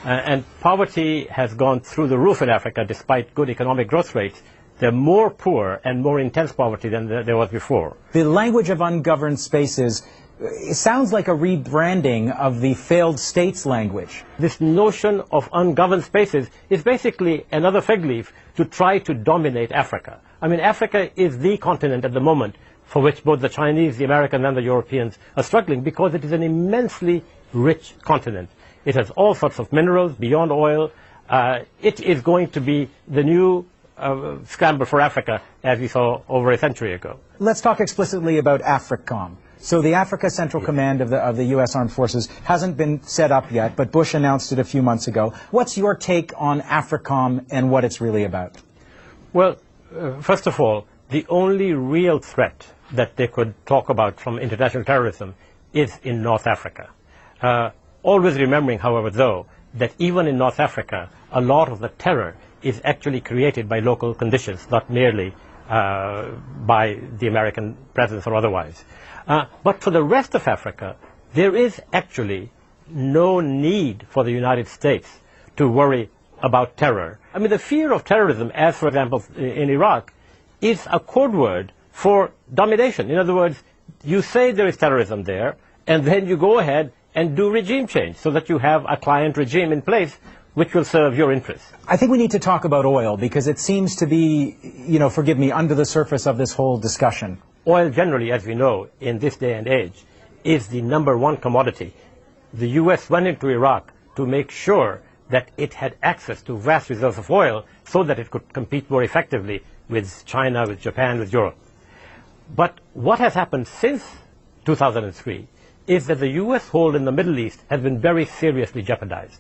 And poverty has gone through the roof in Africa despite good economic growth rates. They're more poor and more intense poverty than there was before. The language of ungoverned spaces, it sounds like a rebranding of the failed states language. This notion of ungoverned spaces is basically another fig leaf to try to dominate Africa. I mean, Africa is the continent at the moment for which both the Chinese, the Americans, and the Europeans are struggling because it is an immensely rich continent. It has all sorts of minerals beyond oil. It is going to be the new scramble for Africa, as we saw over a century ago. Let's talk explicitly about AFRICOM. So the Africa Central Command of the U.S. Armed Forces hasn't been set up yet, but Bush announced it a few months ago. What's your take on AFRICOM and what it's really about? Well, first of all, the only real threat that they could talk about from international terrorism is in North Africa. Always remembering, however, though, that even in North Africa, a lot of the terror is actually created by local conditions, not merely by the American presence or otherwise. But for the rest of Africa, there is actually no need for the United States to worry about terror. I mean, the fear of terrorism, as for example in Iraq, is a code word for domination. In other words, you say there is terrorism there, and then you go ahead and do regime change so that you have a client regime in place which will serve your interests. I think we need to talk about oil because it seems to be, forgive me, under the surface of this whole discussion. Oil generally, as we know, in this day and age, is the #1 commodity. The U.S. went into Iraq to make sure that it had access to vast reserves of oil so that it could compete more effectively with China, with Japan, with Europe. But what has happened since 2003 is that the U.S. hold in the Middle East has been very seriously jeopardized.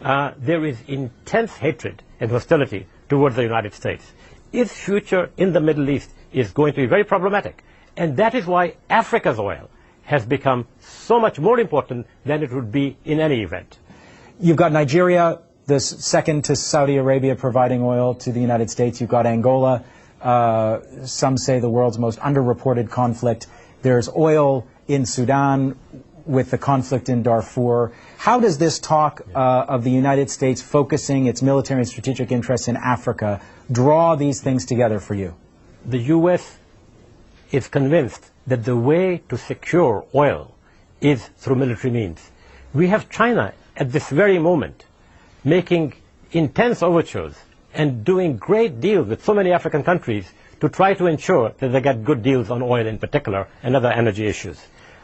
There is intense hatred and hostility towards the United States. Its future in the Middle East is going to be very problematic. And that is why Africa's oil has become so much more important than it would be in any event. You've got Nigeria, the second to Saudi Arabia, providing oil to the United States. You've got Angola, some say the world's most underreported conflict. There's oil in Sudan with the conflict in Darfur. How does this talk of the United States focusing its military and strategic interests in Africa draw these things together for you? The U.S. is convinced that the way to secure oil is through military means. We have China at this very moment making intense overtures and doing great deals with so many African countries to try to ensure that they get good deals on oil in particular and other energy issues.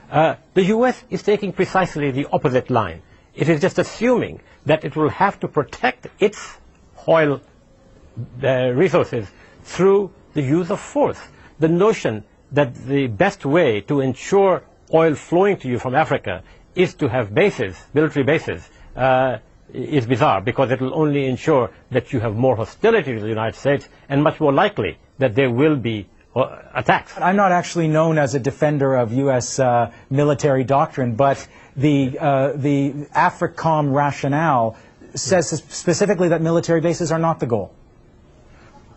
The U.S. is taking precisely the opposite line. It is just assuming that it will have to protect its oil resources through the use of force. The notion that the best way to ensure oil flowing to you from Africa is to have bases, military bases, is bizarre because it will only ensure that you have more hostility to the United States and much more likely that there will be attacks. I'm not actually known as a defender of U.S. Military doctrine, but the AFRICOM rationale says specifically that military bases are not the goal.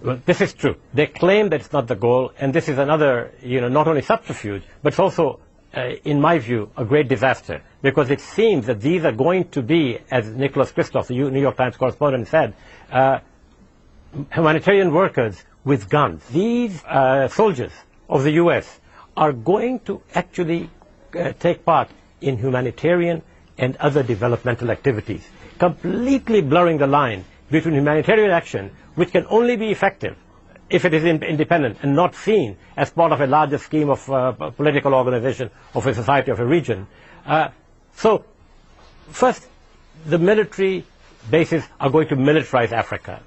Well, this is true. They claim that it's not the goal, and this is another, not only subterfuge, but it's also, in my view, a great disaster, because it seems that these are going to be, as Nicholas Kristof, the New York Times correspondent, said, humanitarian workers with guns. These soldiers of the U.S. are going to actually take part in humanitarian and other developmental activities, completely blurring the line between humanitarian action, which can only be effective if it is independent and not seen as part of a larger scheme of a political organization, of a society, of a region. So, first, the military bases are going to militarize Africa.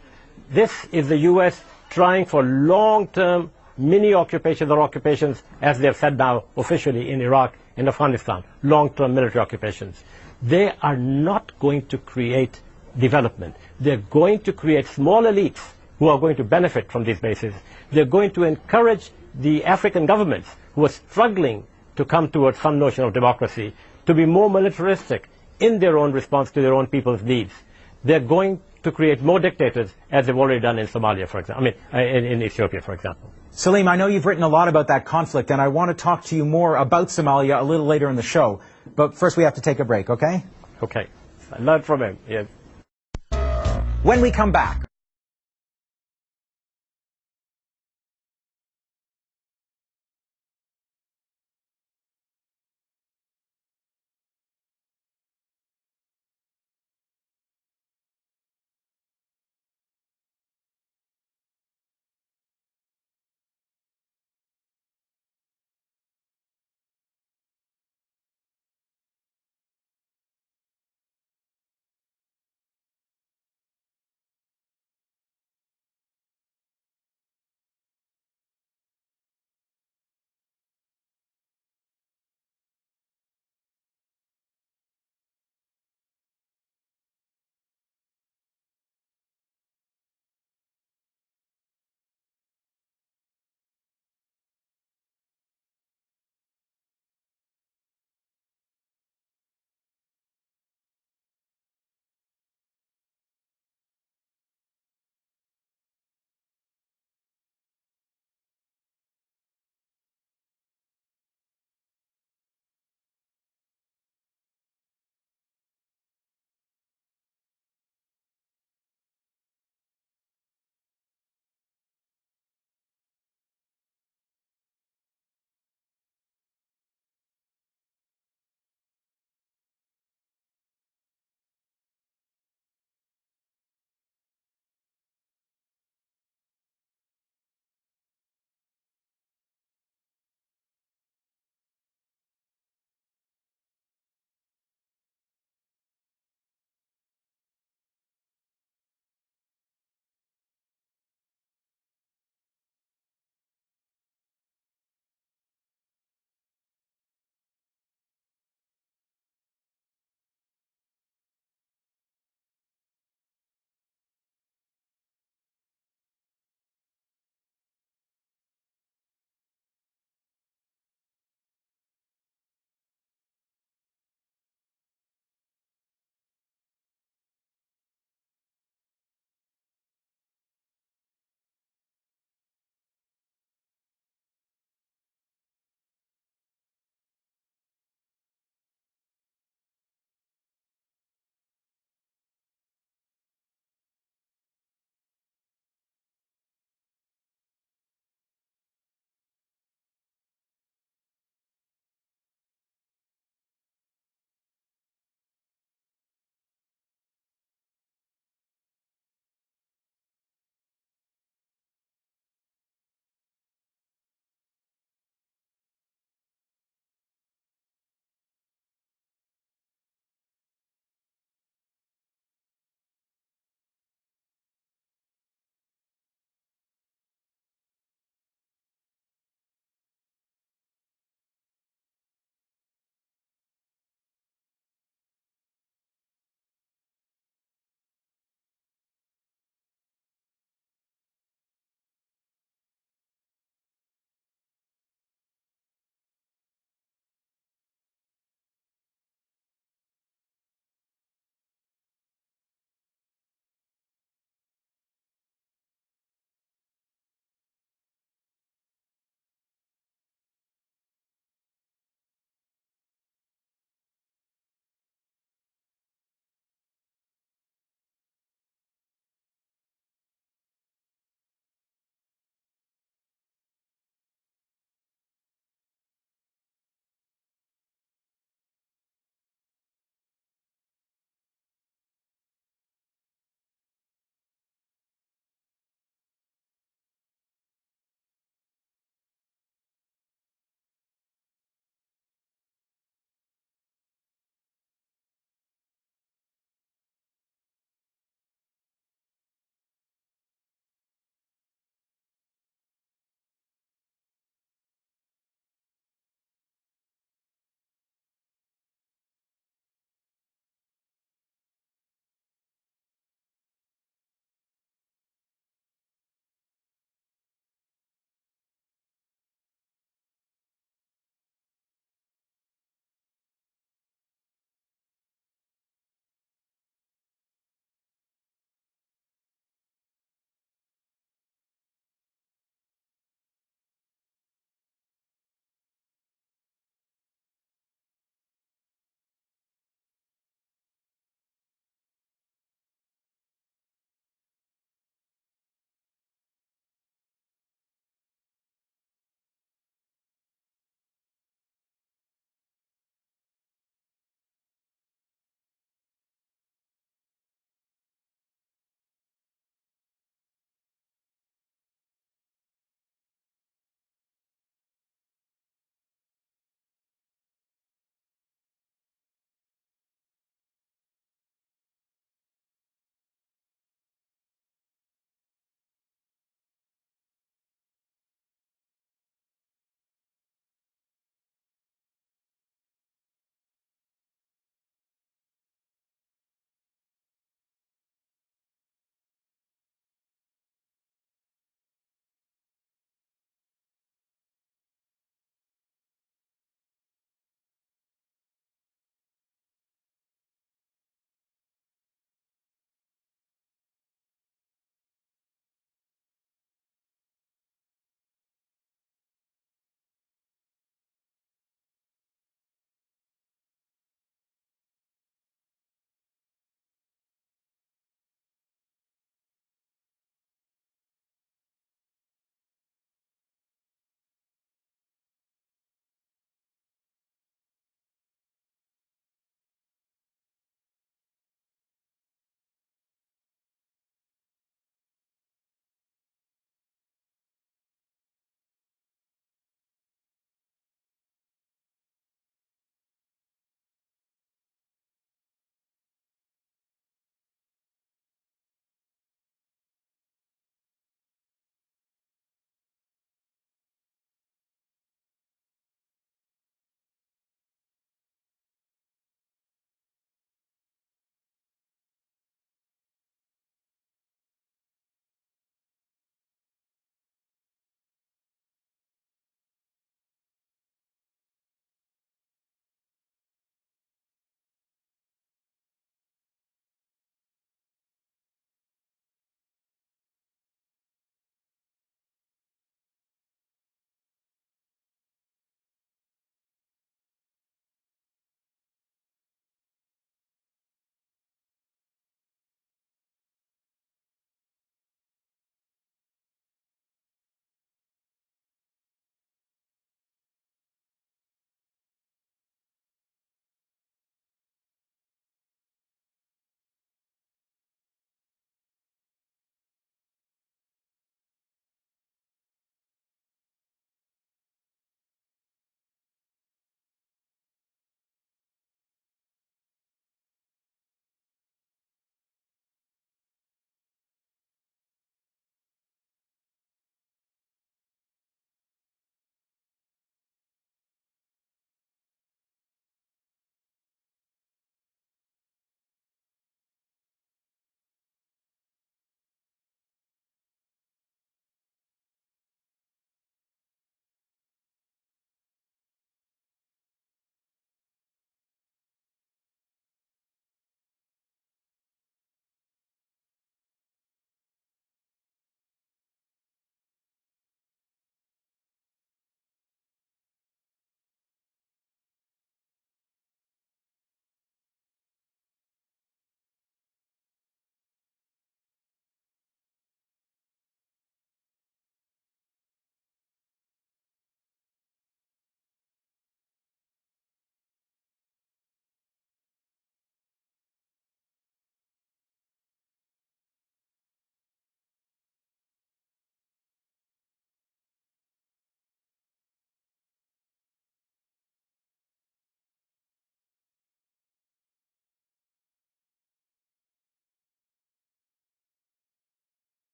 This is the U.S. trying for long-term mini-occupations or occupations, as they have said now officially in Iraq and Afghanistan, long-term military occupations. They are not going to create development. They're going to create small elites who are going to benefit from these bases. They're going to encourage the African governments who are struggling to come towards some notion of democracy to be more militaristic in their own response to their own people's needs. They're going to create more dictators, as they've already done in Somalia, for example. In Ethiopia, for example. Salim, I know you've written a lot about that conflict, and I want to talk to you more about Somalia a little later in the show. But first we have to take a break, okay? Okay. I learned from him, yes. when we come back.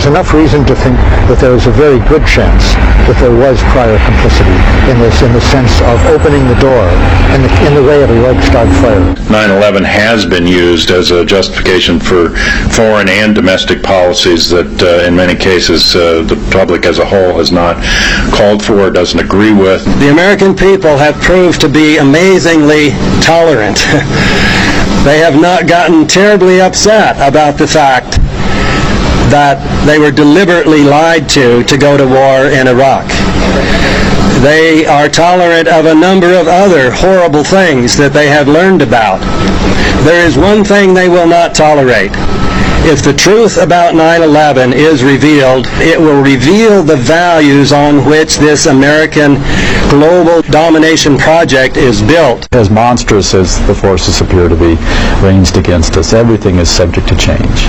There's enough reason to think that there is a very good chance that there was prior complicity in this, in the sense of opening the door in the way of a Reichstag fire. 9/11 has been used as a justification for foreign and domestic policies that in many cases the public as a whole has not called for, doesn't agree with. The American people have proved to be amazingly tolerant. They have not gotten terribly upset about the fact that they were deliberately lied to go to war in Iraq. They are tolerant of a number of other horrible things that they have learned about. There is one thing they will not tolerate. If the truth about 9/11 is revealed, it will reveal the values on which this American global domination project is built. As monstrous as the forces appear to be ranged against us, everything is subject to change.